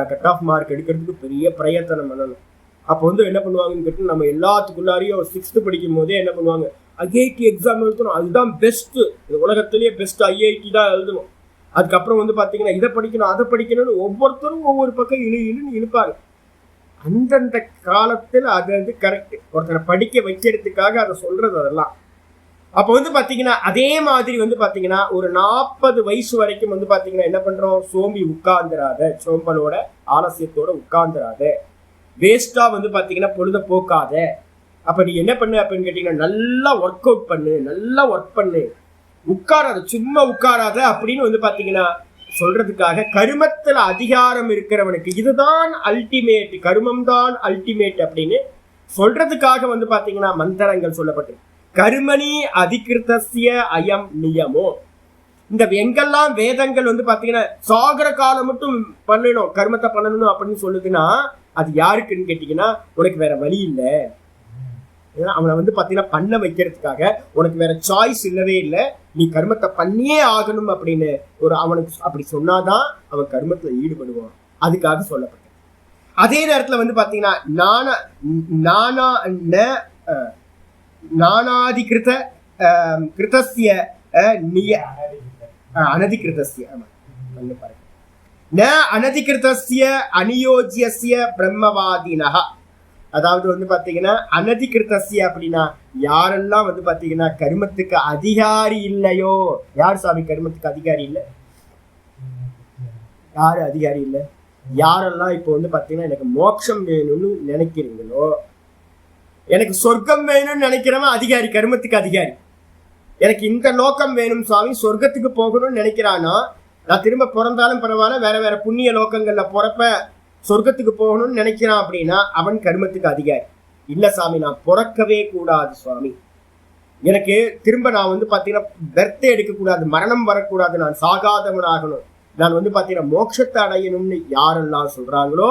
கட் ஆஃப் மார்க் எடுக்கிறதுக்கு பெரிய பிரயத்தனம் பண்ணணும். அப்போ வந்து என்ன பண்ணுவாங்கன்னு கேட்டு நம்ம எல்லாத்துக்குள்ளாரையும் 6th படிக்கும் போதே என்ன பண்ணுவாங்க, ஐஐடி எக்ஸாம் எழுதணும், அதுதான் பெஸ்ட், உலகத்திலேயே பெஸ்ட் ஐஐடி தான் எழுதணும். அதுக்கப்புறம் வந்து பார்த்தீங்கன்னா இதை படிக்கணும் அதை படிக்கணும்னு ஒவ்வொருத்தரும் ஒவ்வொரு பக்கம் இழுன்னு இழுப்பாங்க. அந்தந்த காலத்தில் அது வந்து கரெக்ட். ஒருத்தரை படிக்க வைக்கிறதுக்காக அதை சொல்றது அதெல்லாம். அப்போ வந்து பார்த்தீங்கன்னா அதே மாதிரி வந்து பார்த்தீங்கன்னா ஒரு 40 வயசு வரைக்கும் வந்து பார்த்தீங்கன்னா என்ன பண்றோம், சோம்பி உட்கார்ந்துராத, சோம்பலோட ஆலசியத்தோட உட்கார்ந்துராத, வேஸ்டா வந்து பார்த்தீங்கன்னா பொழுத போக்காத. அப்ப நீ என்ன பண்ணு அப்படின்னு கேட்டீங்கன்னா நல்லா ஒர்க் அவுட் பண்ணு, நல்லா ஒர்க் பண்ணு, உட்காராத, சும்மா உட்காராத அப்படின்னு வந்து பாத்தீங்கன்னா சொல்றதுக்காக கர்மத்துல அதிகாரம் இருக்கிறவனுக்கு இதுதான் அல்டிமேட், கர்மம் தான் அல்டிமேட் அப்படின்னு சொல்றதுக்காக வந்து பாத்தீங்கன்னா மந்திரங்கள் சொல்லப்பட்டு கர்மணி அதிகிருத்தஸ்ய அயம் நியமோ. இந்த எங்கெல்லாம் வேதங்கள் வந்து பாத்தீங்கன்னா சாகர காலம் மட்டும் பண்ணணும், கர்மத்தை பண்ணணும் அப்படின்னு சொல்லுதுன்னா அது யாருக்குன்னு கேட்டீங்கன்னா உனக்கு வேற வழி இல்லை. அவனை வந்து பாத்தீங்கன்னா பண்ண வைக்கிறதுக்காக உனக்கு வேற சாய்ஸ் இல்லவே இல்லை, நீ கர்மத்தை பண்ணியே ஆகணும் அப்படின்னு அவனுக்கு அப்படி சொன்னாதான் அவன் கர்மத்துல ஈடுபடுவான். அதுக்காக சொல்லப்பட்ட. அதே நேரத்துல வந்து பாத்தீங்கன்னா நானாதிகிருத கிருதஸ்ய அனதிகிருதஸ்ய ந அனதிகிருதஸ்ய அநியோஜ்யஸ்ய பிரம்மவாதினஹ. அதாவது வந்து பாத்தீங்கன்னா அனதிகிருதஸ்ய அப்படின்னா யாரெல்லாம் வந்து பாத்தீங்கன்னா கர்மத்துக்கு அதிகாரி இல்லையோ. யார் சாமி கர்மத்துக்கு அதிகாரி இல்லை? யாரு அதிகாரி இல்லை? யாரெல்லாம் இப்போ வந்து பாத்தீங்கன்னா எனக்கு மோட்சம் வேணும்னு நினைக்கிறீங்களோ, எனக்கு சொர்க்கம் வேணும்னு நினைக்கிறவன் அதிகாரி, கர்மத்துக்கு அதிகாரி. எனக்கு இந்த லோகம் வேணும் சாமி, சொர்க்கத்துக்கு போகணும்னு நினைக்கிறானா, நான் திரும்ப பிறந்தாலும் பரவாயில்ல, வேற வேற புண்ணிய லோகங்கள்ல பிறப்ப சொர்க்கத்துக்கு போகணும்னு நினைக்கிறான் அப்படின்னா அவன் கர்மத்துக்கு அதிகாரி. இல்ல சாமி நான் பிறக்கவே கூடாது சுவாமி, எனக்கு திரும்ப நான் வந்து பாத்தீங்கன்னா பெர்த்தே எடுக்கக்கூடாது, மரணம் வரக்கூடாது, நான் சாகாதவன் ஆகணும், நான் வந்து பாத்தீங்கன்னா மோட்சத்தை அடையணும்னு யாரெல்லாம் சொல்றாங்களோ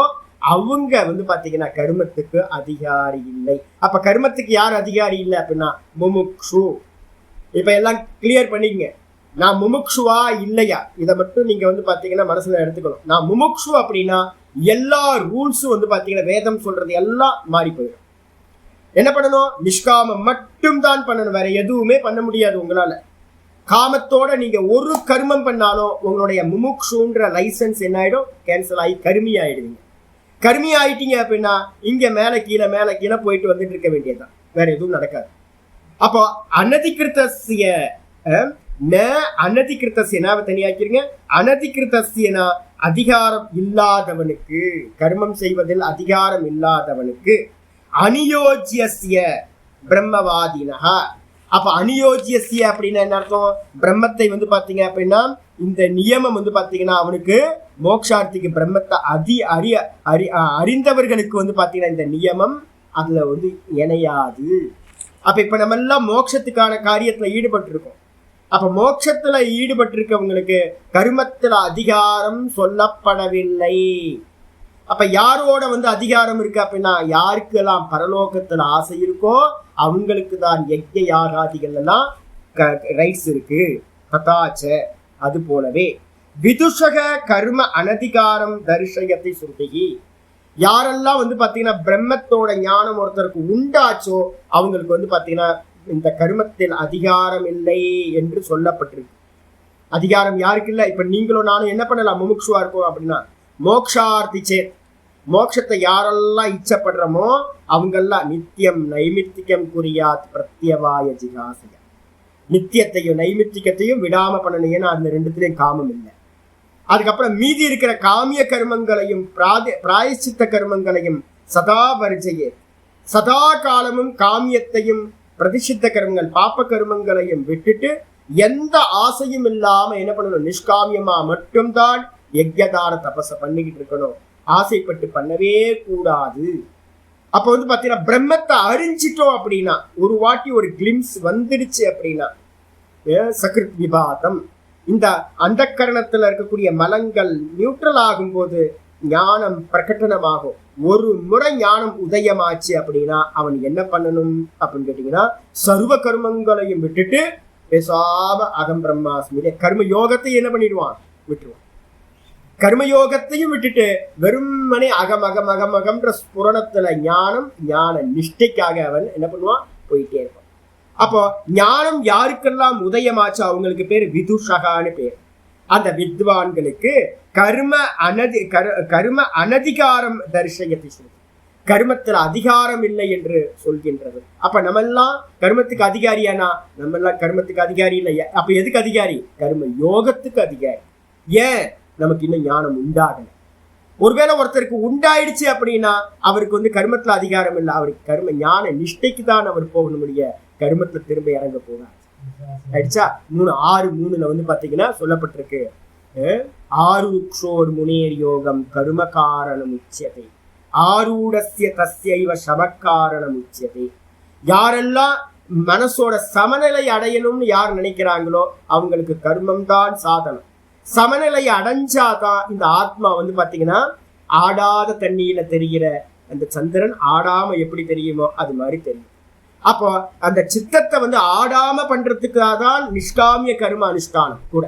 அவங்க வந்து பாத்தீங்கன்னா கர்மத்துக்கு அதிகாரி இல்லை. அப்ப கர்மத்துக்கு யார் அதிகாரி இல்லை அப்படின்னா முமுக்ஷு. இப்ப எல்லாம் கிளியர் பண்ணிக்கங்க, நான் முமுக்ஷுவா இல்லையா இதை மட்டும் நீங்க வந்து பாத்தீங்கன்னா மனசுல எடுத்துக்கணும். நான் முமுக்ஷு அப்படின்னா எல்லா ரூல்ஸும் வந்து பாத்தீங்கன்னா வேதம் சொல்றது எல்லாம் மாறி போயிடும். என்ன பண்ணணும்? நிஷ்காமம் மட்டும் தான் பண்ணணும், வேற எதுவுமே பண்ண முடியாது உங்களால. காமத்தோட நீங்க ஒரு கர்மம் பண்ணாலும் உங்களுடைய முமுக்ஷுன்ற லைசன்ஸ் என்ன ஆயிடும்? கேன்சல் ஆகி கருமி ஆயிடுவீங்க. கருமி ஆயிட்டீங்க அப்படின்னா இங்க மேல கீழே போயிட்டு வந்துட்டு இருக்க வேண்டியதுதான், வேற எதுவும் நடக்காது. அப்போ அனதிகிருத்தஸ்ய அனதிகிருத்தஸ்யனாவை தனியாக்கிறீங்க. அனதிகிருத்தஸ்யனா அதிகாரம் இல்லாதவனுக்கு, கர்மம் செய்வதில் அதிகாரம் இல்லாதவனுக்கு, அநியோஜ்யஸ்ய பிரம்மவாதினஹா. அப்ப அநியோஜ்யஸ்ய அப்படின்னா என்ன அர்த்தம்? பிரம்மத்தை வந்து பாத்தீங்க அப்படின்னா இந்த நியமம் வந்து பாத்தீங்கன்னா அவனுக்கு மோக்ஷார்த்திக்கு பிரம்மத்தை அறிந்தவர்களுக்கு வந்து பாத்தீங்கன்னா இந்த நியமம் அதுல வந்து இணையாது. அப்ப இப்ப நம்ம எல்லாம் மோட்சத்துக்கான காரியத்துல ஈடுபட்டு இருக்கோம். அப்ப மோட்சத்துல ஈடுபட்டு இருக்கவங்களுக்கு கர்மத்துல அதிகாரம் சொல்லப்படவில்லை. அப்ப யாரோட வந்து அதிகாரம் இருக்கு அப்படின்னா யாருக்கெல்லாம் பரலோகத்துல ஆசை இருக்கோ அவங்களுக்கு தான் யஜ்ஞ யாகாதிகள் எல்லாம் ரைட்ஸ் இருக்கு. கதாச்ச அது போலவே விதுஷக கர்ம அனதிகாரம் தரிசயத்தை சுருட்டி. யாரெல்லாம் வந்து பாத்தீங்கன்னா பிரம்மத்தோட ஞானம் ஒருத்தருக்கு உண்டாச்சோ அவங்களுக்கு வந்து பாத்தீங்கன்னா இந்த கர்மத்தில் அதிகாரம் இல்லை என்று சொல்லப்பட்டிருக்கு. அதிகாரம் யாருக்கு இல்லை? இப்ப நீங்களும் நானும் என்ன பண்ணலாம்? முமுக்ஷுவா இருக்கோம் அப்படின்னா மோக்ஷார்த்தி சேத் மோட்சத்தை யாரெல்லாம் இச்சப்படுறோமோ அவங்கெல்லாம் நித்தியம் நைமித்திகம் குறியாத் பிரத்யவாய ஜிகாசைய, நித்தியத்தையும் நைமித்திகத்தையும் விடாம பண்ணணும். ஏன்னா அந்த ரெண்டுத்திலையும் காமம் இல்லை. அதுக்கப்புறம் மீதி இருக்கிற காமிய கர்மங்களையும் பிராயச்சித்த கர்மங்களையும் சதா வர்ஜையே, சதா காலமும் காமியத்தையும் பிரதிஷித்த கர்மங்கள் பாப்ப கர்மங்களையும் விட்டுட்டு எந்த ஆசையும் இல்லாம என்ன பண்ணணும், நிஷ்காமியமா மட்டும்தான் யஜ்யதான தபஸ பண்ணிக்கிட்டு இருக்கணும். ஆசைப்பட்டு பண்ணவே கூடாது. அப்ப வந்து பாத்தீங்கன்னா பிரம்மத்தை அறிஞ்சிட்டோம் அப்படின்னா, ஒரு வாட்டி ஒரு கிளிம்ஸ் வந்துடுச்சு அப்படின்னா, சகிருத் விபாதம், இந்த அந்த கரணத்துல இருக்கக்கூடிய மலங்கள் நியூட்ரல் ஆகும் போது ஞானம் பிரகடனமாகும். ஒரு முறை ஞானம் உதயமாச்சு அப்படின்னா அவன் என்ன பண்ணணும் அப்படின்னு கேட்டீங்கன்னா, சர்வ கர்மங்களையும் விட்டுட்டு பேசாம அகம் பிரம்மாஸ்மி கர்ம யோகத்தை என்ன பண்ணிடுவான், விட்டுருவான். கர்மயோகத்தையும் விட்டுட்டு வெறுமனே அகம் அகம் அகம் அகம்ன்ற ஸ்புரணத்துல ஞானம் ஞான நிஷ்டைக்காக அவன் என்ன பண்ணுவான், போயிட்டே இருப்பான். அப்போ ஞானம் யாருக்கெல்லாம் உதயமாச்சோ அவங்களுக்கு பேர் விதுஷகான்னு பேர். அந்த வித்வான்களுக்கு கர்ம அனதிகாரம் தரிசயத்தை சொல்லுது, கர்மத்துல அதிகாரம் இல்லை என்று சொல்கின்றது. அப்ப நம்ம எல்லாம் கர்மத்துக்கு அதிகாரியானா, நம்ம எல்லாம் கர்மத்துக்கு அதிகாரி இல்லை. அப்ப எதுக்கு அதிகாரி? கர்ம யோகத்துக்கு அதிகாரி. ஏன்? நமக்கு இன்னும் ஞானம் உண்டாகல. ஒருவேளை ஒருத்தருக்கு உண்டாயிடுச்சு அப்படின்னா அவருக்கு வந்து கர்மத்துல அதிகாரம் இல்லை, அவருக்கு கர்ம ஞான நிஷ்டைக்கு தான் அவர் போகணும், முடிய கர்மத்துல திரும்ப இறங்க போகாது. ஆயிடுச்சா? 6:3 வந்து பாத்தீங்கன்னா சொல்லப்பட்டிருக்கு, ஆருக்ஷோர் முனேர் யோகம் கர்ம காரணம் உச்சியதை ஆரூடஸ்ய தஸ்யைவ சமக்காரணம் உச்சியதை. யாரெல்லாம் மனசோட சமநிலை அடையணும்னு யார் நினைக்கிறாங்களோ அவங்களுக்கு கர்மம் தான் சாதனம். சமநிலை அடைஞ்சாதான் இந்த ஆத்மா வந்து பாத்தீங்கன்னா ஆடாத தண்ணியில தெரிகிற அந்த சந்திரன் ஆடாம எப்படி தெரியுமோ அது மாதிரி தெரியும். அப்போ அந்த சித்தத்தை வந்து ஆடாம பண்றதுக்காக தான் நிஷ்காமிய கர்ம அனுஷ்டானம் கூட.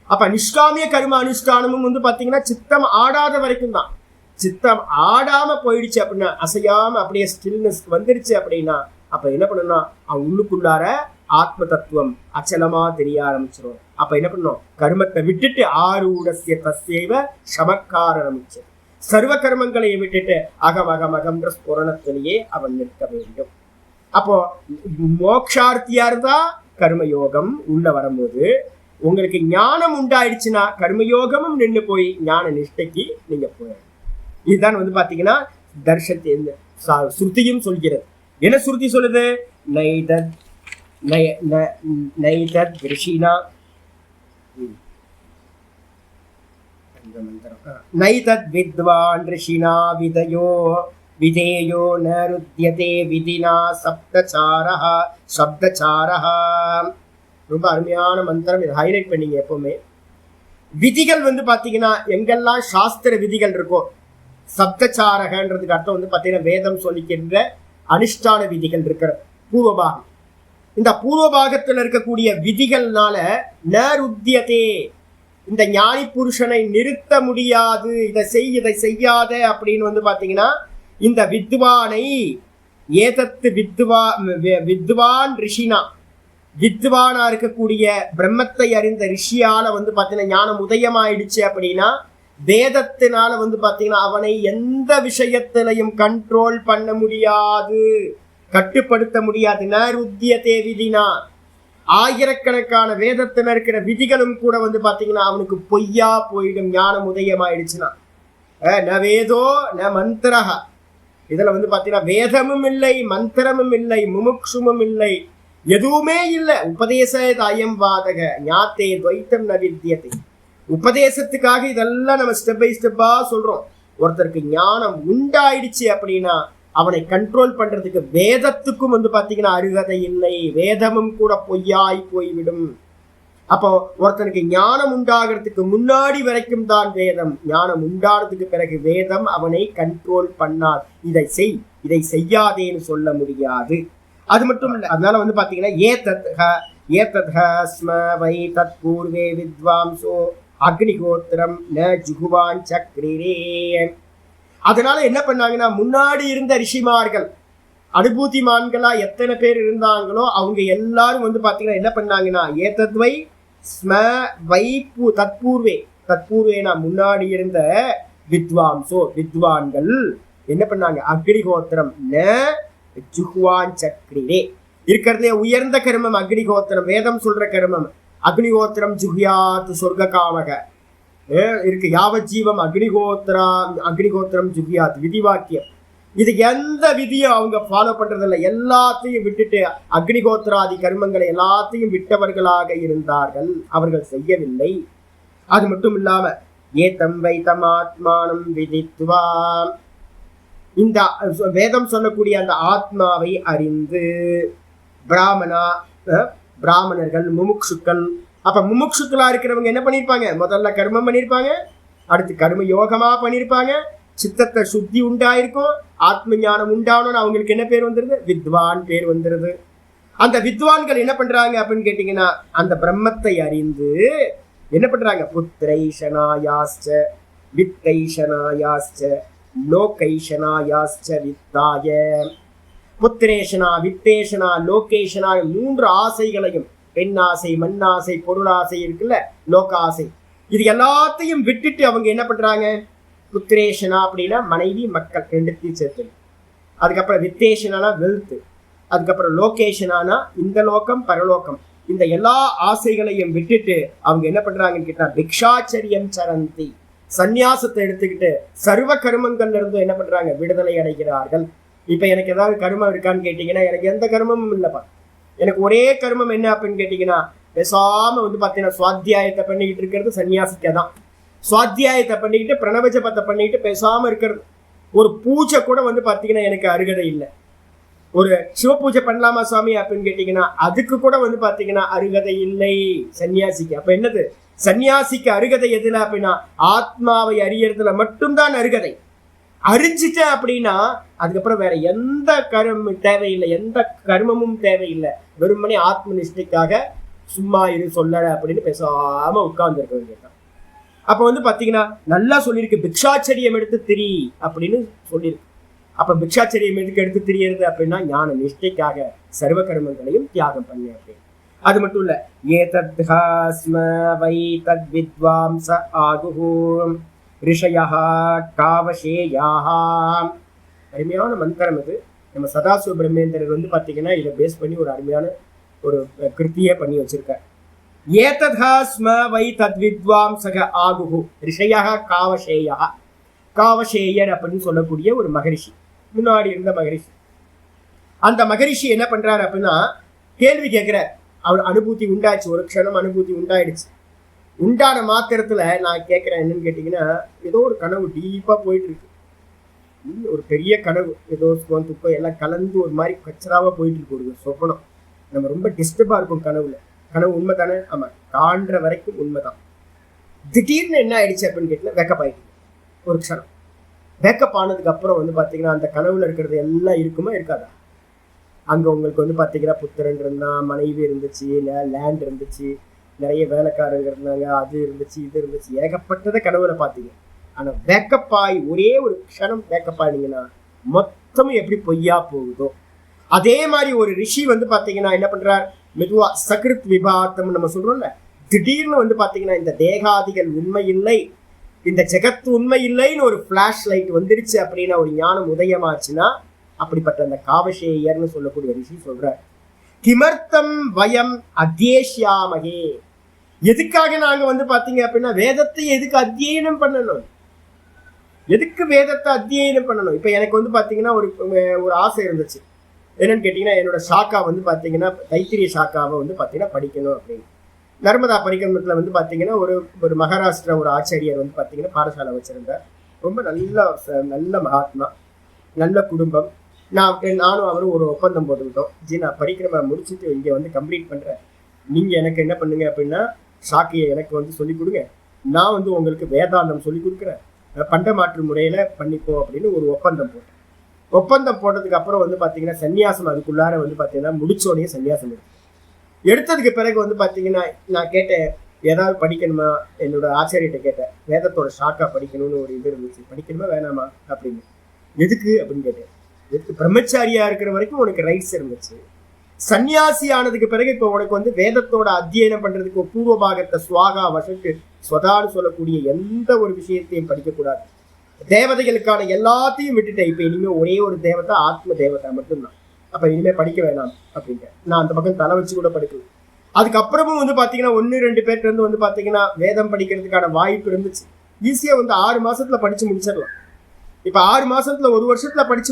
அப்ப நிஷ்காமிய கர்ம அனுஷ்டானமும் வந்து பாத்தீங்கன்னா சித்தம் ஆடாத வரைக்கும் தான். சித்தம் ஆடாம போயிடுச்சு அப்படின்னா, அசையாம அப்படியே ஸ்டில்னஸ் வந்துடுச்சு அப்படின்னா, அப்ப என்ன பண்ணணும்னா அவன் உள்ளுக்குள்ளார ஆத்ம தத்துவம் அச்சலமா தெரிய ஆரம்பிச்சிடும். அப்ப என்ன பண்ணணும், கர்மத்தை விட்டுட்டு ஆரூடஸ்ய தஸ்யைவ சமக்காரணம், சர்வ கர்மங்களை விட்டுட்டு அகம் அகம் அகம்ன்ற ஸ்புரணத்திலேயே அவன் நிற்க வேண்டும். அப்போ மோக்ஷார்த்தியா இருந்தா கர்மயோகம் உள்ள வரும்போது உங்களுக்கு ஞானம் உண்டாயிடுச்சுன்னா கர்மயோகமும் நின்று போய் ஞான நிஷ்டைக்கு நீங்க போயிடணும். இதுதான் வந்து பாத்தீங்கன்னா தர்ஷத்தின் ஸ்ருதியும் சொல்கிறது. என்ன ஸ்ருதி சொல்லுது? நைதத் ரிஷினா நைதத் வித்வான் ரிஷினா விதேயோ நருத்யதே விதினா சப்தசாரஹ சப்தசாரஹ. ரொம்ப அருமையான மந்திரம், இதை ஹைலைட் பண்ணீங்க எப்பவுமே. விதிகள் வந்து பாத்தீங்கன்னா எங்கெல்லாம் சாஸ்திர விதிகள் இருக்கோ, சப்தசாரகன்றதுக்கு அர்த்தம் வந்து பாத்தீங்கன்னா வேதம் சொல்லிக்கின்ற அனுஷ்டான விதிகள் இருக்கிற பூர்வபாகம். இந்த பூர்வபாகத்தில் இருக்கக்கூடிய விதிகள்னால நருத்யதே, இந்த ஞானி புருஷனை நிறுத்த முடியாது, இதை செய்யாத அப்படின்னு வந்து பாத்தீங்கன்னா இந்த வித்வானை ஏதத்து வித்வான் ரிஷினா, வித்வானா இருக்கக்கூடிய பிரம்மத்தை அறிந்த ரிஷியால வந்து பாத்தீங்கன்னா ஞானம் உதயமாயிடுச்சு அப்படின்னா வேதத்தினால வந்து பாத்தீங்கன்னா அவனை எந்த விஷயத்திலையும் கண்ட்ரோல் பண்ண முடியாது, கட்டுப்படுத்த முடியாது. நருத்யதே விதினா, ஆயிரக்கணக்கான வேதத்தில் இருக்கிற விதிகளும் கூட வந்து பாத்தீங்கன்னா அவனுக்கு பொய்யா போயிடும் ஞானம் உதயமாயிடுச்சுன்னா. ந வேதோ ந மந்திரஹ, இதுல வந்து பாத்தீங்கன்னா வேதமும் இல்லை, மந்திரமும் இல்லை, முமுக்ஷுமும் இல்லை, எதுவுமே இல்லை. உபதேச அயம் வாதக ஞாத்தே துவைத்தம் ந வித்யதே. உபதேசத்துக்காக இதெல்லாம் நம்ம ஸ்டெப் பை ஸ்டெப்பா சொல்றோம். ஒருத்தருக்கு ஞானம் உண்டாயிடுச்சு அப்படின்னா அவனை கண்ட்ரோல் பண்றதுக்கு வேதத்துக்கும் வந்து பாத்தீங்கன்னா அருகதை இல்லை, வேதமும் கூட பொய்யாய் போய்விடும். அப்போ ஒருத்தனுக்கு ஞானம் உண்டாகிறதுக்கு முன்னாடி வரைக்கும் தான் வேதம், ஞானம் உண்டானதுக்கு பிறகு வேதம் அவனை கண்ட்ரோல் பண்ணாது. இதை செய்யாதேன்னு சொல்ல முடியாது. அது மட்டும் இல்லை, அதனால வந்து பாத்தீங்கன்னா ஏதத்ஹ ஸ்ம வை தத் பூர்வே வித்வாம்சோ அக்னிகோத்திரம் ந ஜுகுவான் சக்ரிரே. அதனால என்ன பண்ணாங்கன்னா முன்னாடி இருந்த ரிஷிமார்கள் அனுபூதிமான்களா எத்தனை பேர் இருந்தாங்களோ அவங்க எல்லாரும் வந்து பாத்தீங்கன்னா என்ன பண்ணாங்கன்னா ஏதத்வை ஸ்ம வை தத்பூர்வேனா முன்னாடி இருந்த வித்வாம்சோ வித்வான்கள் என்ன பண்ணாங்க, அக்னிஹோத்திரம் ந ஜுஹ்வான் சக்ரிரே, இருக்கிறதுலே உயர்ந்த கர்மம் அக்னிஹோத்திரம், வேதம் சொல்ற கர்மம். அக்னிஹோத்திரம் ஜுஹ்யாத் சொர்க்க காமக இருக்கு, யாவஜீவம் அக்னிஹோத்திரம் ஜுஹ்யாத் விதி வாக்கியம். இது எந்த விதியும் அவங்க ஃபாலோ பண்றது இல்லை, எல்லாத்தையும் விட்டுட்டு அக்னிஹோத்திராதி கர்மங்களை எல்லாத்தையும் விட்டவர்களாக இருந்தார்கள், அவர்கள் செய்யவில்லை. அது மட்டும் இல்லாம ஏதம் வைத்தம் ஆத்மானம் விதித்வா, இந்த வேதம் சொல்லக்கூடிய அந்த ஆத்மாவை அறிந்து பிராமணர்கள் முமுட்சுக்கள். அப்ப முமுட்சுக்களா இருக்கிறவங்க என்ன பண்ணிருப்பாங்க, முதல்ல கர்மம் பண்ணிருப்பாங்க, அடுத்து கர்ம யோகமா பண்ணிருப்பாங்க, சித்தத்தை சுத்தி உண்டாயிருக்கும், ஆத்ம ஞானம் உண்டானோன்னு அவங்களுக்கு என்ன பேர் வந்துருது, வித்வான் பேர் வந்துருது. அந்த வித்வான்கள் என்ன பண்றாங்க அப்படின்னு கேட்டீங்கன்னா, அந்த பிரம்மத்தை அறிந்து என்ன பண்றாங்க, புத்திரைஷனாயாஸ்ச வித்தைஷனாயாஸ்ச லோகைஷனாயாஸ்ச வித்தாய. புத்திரேஷனா வித்தேஷனா லோகேஷனா, 3 ஆசைகளையும், பெண்ணாசை மண்ணாசை பொருளாசை இருக்குல்ல, லோகாசை, இது எல்லாத்தையும் விட்டுட்டு அவங்க என்ன பண்றாங்க, புத்திரேஷனா அப்படின்னா மனைவி மக்கள் ரெண்டுத்தையும் சேர்த்து, அதுக்கப்புறம் வித்தேஷனா வெல்த், அதுக்கப்புறம் லோகேஷனானா இந்த லோகம் பரலோகம், இந்த எல்லா ஆசைகளையும் விட்டுட்டு அவங்க என்ன பண்றாங்கன்னு கேட்டா பிக்ஷாச்சரியம் சரந்தி, சந்நியாசத்தை எடுத்துக்கிட்டு சர்வ கர்மங்கள்ல இருந்து என்ன பண்றாங்க, விடுதலை அடைகிறார்கள். இப்ப எனக்கு ஏதாவது கர்மம் இருக்கான்னு கேட்டீங்கன்னா, எனக்கு எந்த கர்மமும் இல்லப்பா, எனக்கு ஒரே கர்மம் என்ன அப்படின்னு கேட்டீங்கன்னா, பேசாம பாத்தீங்கன்னா சுவாத்தியாயத்தை பண்ணிக்கிட்டு இருக்கிறது சன்னியாசிக்க தான். சுவாத்தியாயத்தை பண்ணிக்கிட்டு பிரணவஜபத்தை பண்ணிக்கிட்டு பேசாம இருக்கிறது. ஒரு பூஜை கூட பாத்தீங்கன்னா எனக்கு அருகதை இல்லை. ஒரு சிவ பூஜை பண்ணலாமா சுவாமி அப்படின்னு கேட்டீங்கன்னா அதுக்கு கூட பாத்தீங்கன்னா அருகதை இல்லை சன்னியாசிக்கு. அப்ப என்னது, சன்னியாசிக்கு அருகதை எதுல அப்படின்னா ஆத்மாவை அறியறதுல மட்டும்தான் அருகதை. அறிஞ்சிட்டேன் அப்படின்னா அதுக்கப்புறம் வேற எந்த தேவையில்லை, எந்த கர்மமும் தேவையில்லை. வெறுமனே ஆத்ம நிஷ்டைக்காக சும்மா இரு சொல்லல அப்படின்னு பேசாம உட்கார்ந்து இருக்க வேண்டியதான். அப்ப பாத்தீங்கன்னா நல்லா சொல்லியிருக்கு, பிக்ஷாச்சரியம் எடுத்து திரி அப்படின்னு சொல்லியிருக்கு. அப்ப பிக்ஷாச்சரியம் எதுக்கு எடுத்து தெரியறது அப்படின்னா ஞான நிஷ்டைக்காக சர்வ கர்மங்களையும் தியாகம் பண்ணு அப்படின்னு. அது மட்டும் இல்ல, ஏதத்ஹாஸ்ம வை தத் வித்வாம்ச ஆகுஹு ரிஷயஹ காவஷேயாஹ. அருமையான மந்திரம் இது. நம்ம சதாசிவ பிரம்மேந்திரர் பாத்தீங்கன்னா இதை பேஸ் பண்ணி ஒரு அருமையான ஒரு கிருத்தியே பண்ணி வச்சிருக்கார். ஏதத்ஹாஸ்ம வை தத் வித்வாம்சக ஆகுஹு ரிஷயஹ காவஷேயஹ. காவஷேயர் அப்படின்னு சொல்லக்கூடிய ஒரு மகரிஷி, முன்னாடி இருந்த மகரிஷி. அந்த மகரிஷி என்ன பண்றாரு அப்படின்னா கேள்வி கேட்கிறார். அவர் அனுபூதி உண்டாச்சு, ஒரு க்ஷணம் அனுபூதி உண்டாயிடுச்சு. உண்டான மாத்திரத்துல நான் கேட்கிறேன் என்னன்னு கேட்டீங்கன்னா, ஏதோ ஒரு கனவு டீப்பா போயிட்டு இருக்கு, ஒரு பெரிய கனவு, ஏதோ துக்கம் எல்லாம் கலந்து ஒரு மாதிரி கச்சராவா போயிட்டு இருக்கு, ஒரு சொப்பனம். நம்ம ரொம்ப டிஸ்டர்பா இருக்கும் கனவுல. கனவு உண்மை தானே? ஆமா, காண்ற வரைக்கும் உண்மைதான். திடீர்னு என்ன ஆயிடுச்சு அப்படின்னு கேட்டீங்கன்னா வேக்கப் ஆயிடுச்சு. ஒரு க்ஷணம் வேக்கப் ஆனதுக்கு அப்புறம் பாத்தீங்கன்னா அந்த கனவுல இருக்கிறது எல்லாம் இருக்குமா இருக்காதா? அங்க உங்களுக்கு பாத்தீங்கன்னா புத்திரன் இருந்தான், மனைவி இருந்துச்சு, லேண்ட் இருந்துச்சு, நிறைய வேலைக்காரங்க இருந்தாங்க, அது இருந்துச்சு, இது இருந்துச்சு, ஏகப்பட்டதை கனவுல பாத்தீங்க. ஆனா வேக்கப் ஆகி ஒரே ஒரு க்ஷணம் வேக்கப் ஆனீங்கன்னா மொத்தமும் எப்படி பொய்யா போகுதோ அதே மாதிரி ஒரு ரிஷி பாத்தீங்கன்னா என்ன பண்றார், மெதுவா சகிருத் விபாத்தம் நம்ம சொல்றோம்ல, திடீர்னு பாத்தீங்கன்னா இந்த தேகாதிகள் உண்மை இல்லை, இந்த ஜெகத்து உண்மை இல்லைன்னு ஒரு பிளாஷ் லைட் வந்துருச்சு அப்படின்னா, ஒரு ஞானம் உதயமாச்சுன்னா, அப்படிப்பட்ட அந்த காவஷேயர்னு சொல்லக்கூடிய ரிஷி சொல்றார், கிமர்த்தம் வயம் அத்தியேஷ்யாமகே. எதுக்காக நாங்க பாத்தீங்க அப்படின்னா வேதத்தை எதுக்கு அத்தியனம் பண்ணணும், எதுக்கு வேதத்தை அத்தியனம் பண்ணணும்? இப்ப எனக்கு பாத்தீங்கன்னா ஒரு ஆசை இருந்துச்சு. என்னன்னு கேட்டீங்கன்னா, என்னோட சாக்கா பாத்தீங்கன்னா தைத்திரிய சாக்காவை பாத்தீங்கன்னா படிக்கணும் அப்படின்னு. நர்மதா பரிக்கிரமத்துல பாத்தீங்கன்னா ஒரு மகாராஷ்டிரா ஒரு ஆச்சாரியர் பாத்தீங்கன்னா பாடசாலை வச்சிருந்தார். ரொம்ப நல்ல மகாத்மா, நல்ல குடும்பம். நானும் அவரும் ஒரு ஒப்பந்தம் போட்டுக்கிட்டோம். ஜி, நான் பரிக்கிரம முடிச்சுட்டு இங்க கம்ப்ளீட் பண்றேன், நீங்க எனக்கு என்ன பண்ணுங்க அப்படின்னா சாக்கியை எனக்கு சொல்லி கொடுங்க, நான் உங்களுக்கு வேதாந்தம் சொல்லி கொடுக்குறேன், பண்ட மாற்று முறையில பண்ணிப்போம் அப்படின்னு ஒரு ஒப்பந்தம் போட்டேன். ஒப்பந்தம் போட்டதுக்கு அப்புறம் பாத்தீங்கன்னா சன்னியாசம் அதுக்குள்ளார பாத்தீங்கன்னா முடிச்சோடனே சன்னியாசம் எடுத்ததுக்கு பிறகு பாத்தீங்கன்னா நான் கேட்டேன், ஏதாவது படிக்கணுமா? என்னோட ஆச்சாரியர்கிட்ட கேட்டேன், வேதத்தோட ஷாக்கா படிக்கணும்னு ஒரு இது இருந்துச்சு, படிக்கணுமா வேணாமா அப்படின்னு. எதுக்கு அப்படின்னு கேட்டேன். எதுக்கு? பிரம்மச்சாரியா இருக்கிற வரைக்கும் உனக்கு ரைட்ஸ் இருந்துச்சு, சன்னியாசி ஆனதுக்கு பிறகு இப்போ உனக்கு வேதத்தோட அத்தியனம் பண்றதுக்கு பூர்வ பாகத்தை சுவாகா வசக்கு ஸ்வதான்னு சொல்லக்கூடிய எந்த ஒரு விஷயத்தையும் படிக்கக்கூடாது, தேவதைகளுக்கான எல்லாத்தையும் விட்டுட்டேன், இப்ப இனிமே ஒரே ஒரு தேவதை ஆத்ம தேவதை மட்டும்தான், அப்ப இனிமே படிக்க வேணாம் அப்படின்ட்டு நான் அந்த பக்கம் தலை வச்சு கூட படிக்கல. அதுக்கப்புறமும் வந்து பாத்தீங்கன்னா 1-2 பேர்ட்ட இருந்து வந்து பாத்தீங்கன்னா வேதம் படிக்கிறதுக்கான வாய்ப்பு இருந்துச்சு. ஈஸியா வந்து 6 மாசத்துல படிச்சு முடிச்சிடலாம். இப்ப 6 மாசத்துல 1 வருஷத்துல படிச்சு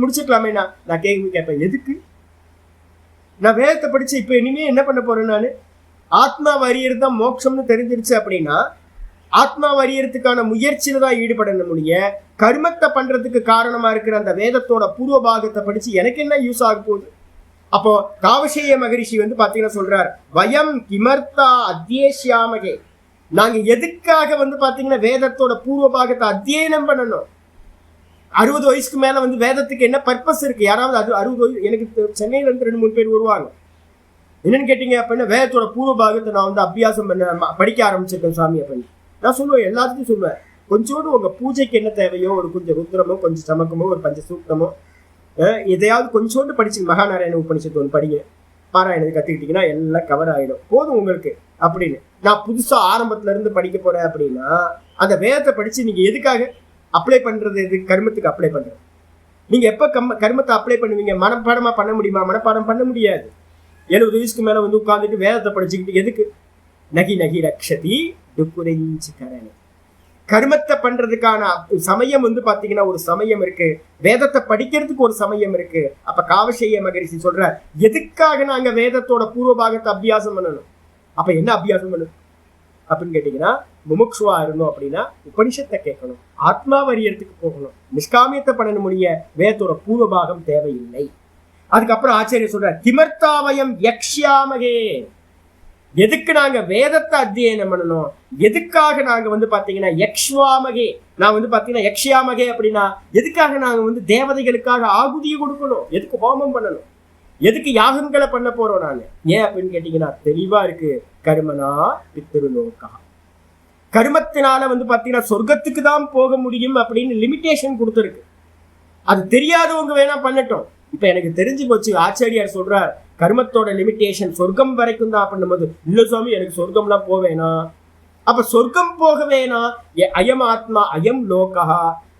முடிச்சுக்கலாமே. நான் கேட்பேன், எதுக்கு நான் வேதத்தை படிச்சு இப்ப இனிமே என்ன பண்ண போறேன்? நான் ஆத்மா அறியறது தான் மோட்சம்னு தெரிஞ்சிருச்சு அப்படின்னா ஆத்மா அறியறதுக்கான முயற்சியில தான் ஈடுபடணும் முடிய கர்மத்தை பண்றதுக்கு காரணமா இருக்கிற அந்த வேதத்தோட பூர்வ பாகத்தை படிச்சு எனக்கு என்ன யூஸ் ஆக போகுது? அப்போ காவசேய மகரிஷி வந்து பாத்தீங்கன்னா சொல்றார், வயம் கிமர்த்தா அத்தியேஷ்யாமகே, நாங்க எதுக்காக வந்து பாத்தீங்கன்னா வேதத்தோட பூர்வ பாகத்தை அத்தியனம் பண்ணணும்? 60 வயசுக்கு மேல வந்து வேதத்துக்கு என்ன பர்பஸ் இருக்கு? யாராவது 60 வயசு, எனக்கு சென்னையில இருந்து 2-3 பேர் வருவாங்க. என்னன்னு கேட்டீங்க அப்படின்னா, வேதத்தோட பூர்வ பாகத்தை நான் வந்து அபியாசம் பண்ண படிக்க ஆரம்பிச்சிருக்கேன் சாமி அப்படின்னு நான் சொல்லுவேன். எல்லாத்துக்கும் சொல்லுவேன், கொஞ்சோடு உங்க பூஜைக்கு என்ன தேவையோ ஒரு கொஞ்சம் ருத்ரமோ, கொஞ்சம் சமக்கமோ, ஒரு பஞ்ச சூக்தமோ, எதையாவது கொஞ்சோண்டு படிச்சு மகாநாராயண உபனிஷத்து ஒன்று படிங்க, பாராயணத்தை கத்துக்கிட்டீங்கன்னா எல்லாம் கவர் ஆயிடும், போதும் உங்களுக்கு அப்படின்னு. நான் புதுசா ஆரம்பத்துல இருந்து படிக்க போறேன் அப்படின்னா அந்த வேதத்தை படிச்சு நீங்க எதுக்காக அப்ளை பண்றது? எது கர்மத்துக்கு அப்ளை பண்றது? நீங்க எப்ப கர்மத்தை அப்ளை பண்ணுவீங்க? மனப்பாடமா பண்ண முடியுமா? மனப்பாடம் பண்ண முடியாது. 70 வயசுக்கு மேல வந்து உட்கார்ந்துட்டு வேதத்தை படிச்சுக்கிட்டு எதுக்கு? நகி நகி ரக்ஷதி துக்குரைஞ்சி கரணி. கர்மத்தை பண்றதுக்கான சமயம் வந்து பாத்தீங்கன்னா ஒரு சமயம் இருக்கு, வேதத்தை படிக்கிறதுக்கு ஒரு சமயம் இருக்கு. அப்ப காவசேய மகரிஷி சொல்ற, எதுக்காக நாங்க வேதத்தோட பூர்வ பாகத்தை அபியாசம் பண்ணணும்? அப்ப என்ன அபியாசம் பண்ணணும் அப்படின்னு கேட்டீங்கன்னா, முமுட்சுவா இருந்தோம் அப்படின்னா உபனிஷத்தை கேட்கணும், ஆத்மாவரியத்துக்கு போகணும், நிஷ்காமியத்தை பண்ண முடிய வேதத்தோட பூர்வ பாகம் தேவையில்லை. அதுக்கப்புறம் ஆச்சாரியர் சொல்ற, கிமர்த்தாவயம் யக்ஷ்யாமகே, எதுக்கு நாங்க வேதத்தை அத்தியனம் பண்ணணும்? எதுக்காக நாங்க வந்து பாத்தீங்கன்னா யக்ஷ்வாமகே, நான் வந்து பாத்தீங்கன்னா யக்ஷ்யாமகே அப்படின்னா எதுக்காக நாங்க வந்து தேவதைகளுக்காக ஆகுதியை கொடுக்கணும்? எதுக்கு ஹோமம் பண்ணணும்? எதுக்கு யாகங்களை பண்ண போறோம் நாங்க? ஏன் அப்படின்னு கேட்டீங்கன்னா தெளிவா இருக்கு, கர்மனா பித்ருலோகா, கர்மத்தினால வந்து பாத்தீங்கன்னா சொர்க்கத்துக்கு தான் போக முடியும் அப்படின்னு லிமிட்டேஷன் கொடுத்துருக்கு. அது தெரியாதவங்க வேணா பண்ணட்டும். இப்ப எனக்கு தெரிஞ்சு போச்சு, ஆச்சாரியார் சொல்றார் கர்மத்தோட லிமிட்டேஷன் சொர்க்கம் வரைக்கும் தான் பண்ணும்போது, இல்ல சுவாமி எனக்கு சொர்க்கம்லாம் போவேனா? அப்ப சொர்க்கம் போக வேணா, அயம் ஆத்மா அயம் லோகா,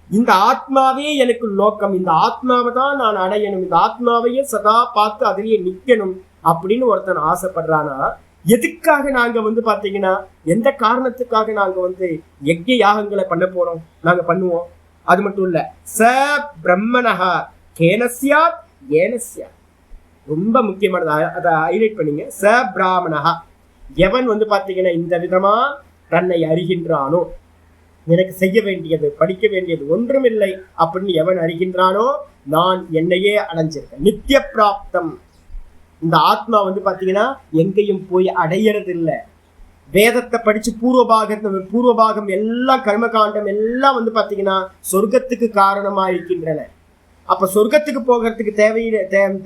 இந்த ஆத்மாவே எனக்கு லோகம், இந்த ஆத்மாவை தான் நான் அடையணும், இந்த ஆத்மாவையே சதா பார்த்து அதிலேயே நிக்கணும் அப்படின்னு ஒருத்தன் ஆசைப்படுறானா, எதுக்காக நாங்க வந்து பாத்தீங்கன்னா எந்த காரணத்துக்காக நாங்க வந்து யஜ்ய யாகங்களை பண்ண போறோம்? நாங்க பண்ணுவோம். அது மட்டும் இல்ல, ச பிரம்மணஹா கேனஸ்யாத் ஏனஸ்யாத், ரொம்ப முக்கியமானது, அதை ஹைலைட் பண்ணீங்க. ச பிராமணஹா, எவன் வந்து பாத்தீங்கன்னா இந்த விதமா தன்னை அறிகின்றானோ, எனக்கு செய்ய வேண்டியது படிக்க வேண்டியது ஒன்றுமில்லை அப்படின்னு எவன் அறிகின்றானோ, நான் என்னையே அடைஞ்சிருக்கேன், நித்திய பிராப்தம். இந்த ஆத்மா வந்து பாத்தீங்கன்னா எங்கேயும் போய் அடையறது இல்லை. வேதத்தை படிச்சு பூர்வபாகம் எல்லாம் கர்மகாண்டம் எல்லாம் வந்து பாத்தீங்கன்னா சொர்க்கத்துக்கு காரணமா இருக்கின்றன. அப்ப சொர்க்கத்துக்கு போகிறதுக்கு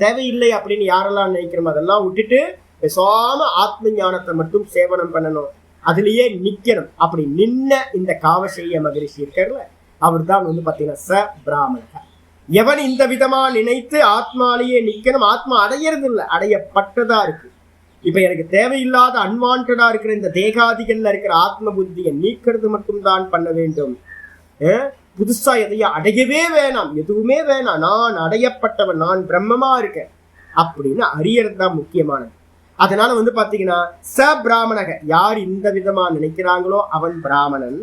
தேவையில்லை அப்படின்னு யாரெல்லாம் நினைக்கிறோம் அதெல்லாம் விட்டுட்டு பேசாம ஆத்ம ஞானத்தை மட்டும் சேவனம் பண்ணணும், அதுலயே நிக்கணும். அப்படி நின்ன இந்த காவசேய மகரிஷி இருக்கார்ல, அவர் தான் வந்து பாத்தீங்கன்னா ச பிராமண. எவன் இந்த விதமா நினைத்து ஆத்மாலேயே நிக்கணும், ஆத்மா அடையறது இல்லை, அடையப்பட்டதா இருக்கு. இப்ப எனக்கு தேவையில்லாத அன்வான்டா இருக்கிற இந்த தேகாதிகள்ல இருக்கிற ஆத்ம புத்தியை நீக்கிறது மட்டும்தான் பண்ண வேண்டும். புதுசா எதையும் அடையவே வேணாம், எதுவுமே வேணாம், நான் அடையப்பட்டவன், நான் பிரம்மமா இருக்கேன் அப்படின்னு அறியறது தான் முக்கியமானது. அதனால வந்து பாத்தீங்கன்னா ச பிராமணக, யார் இந்த விதமா நினைக்கிறாங்களோ அவன் பிராமணன்.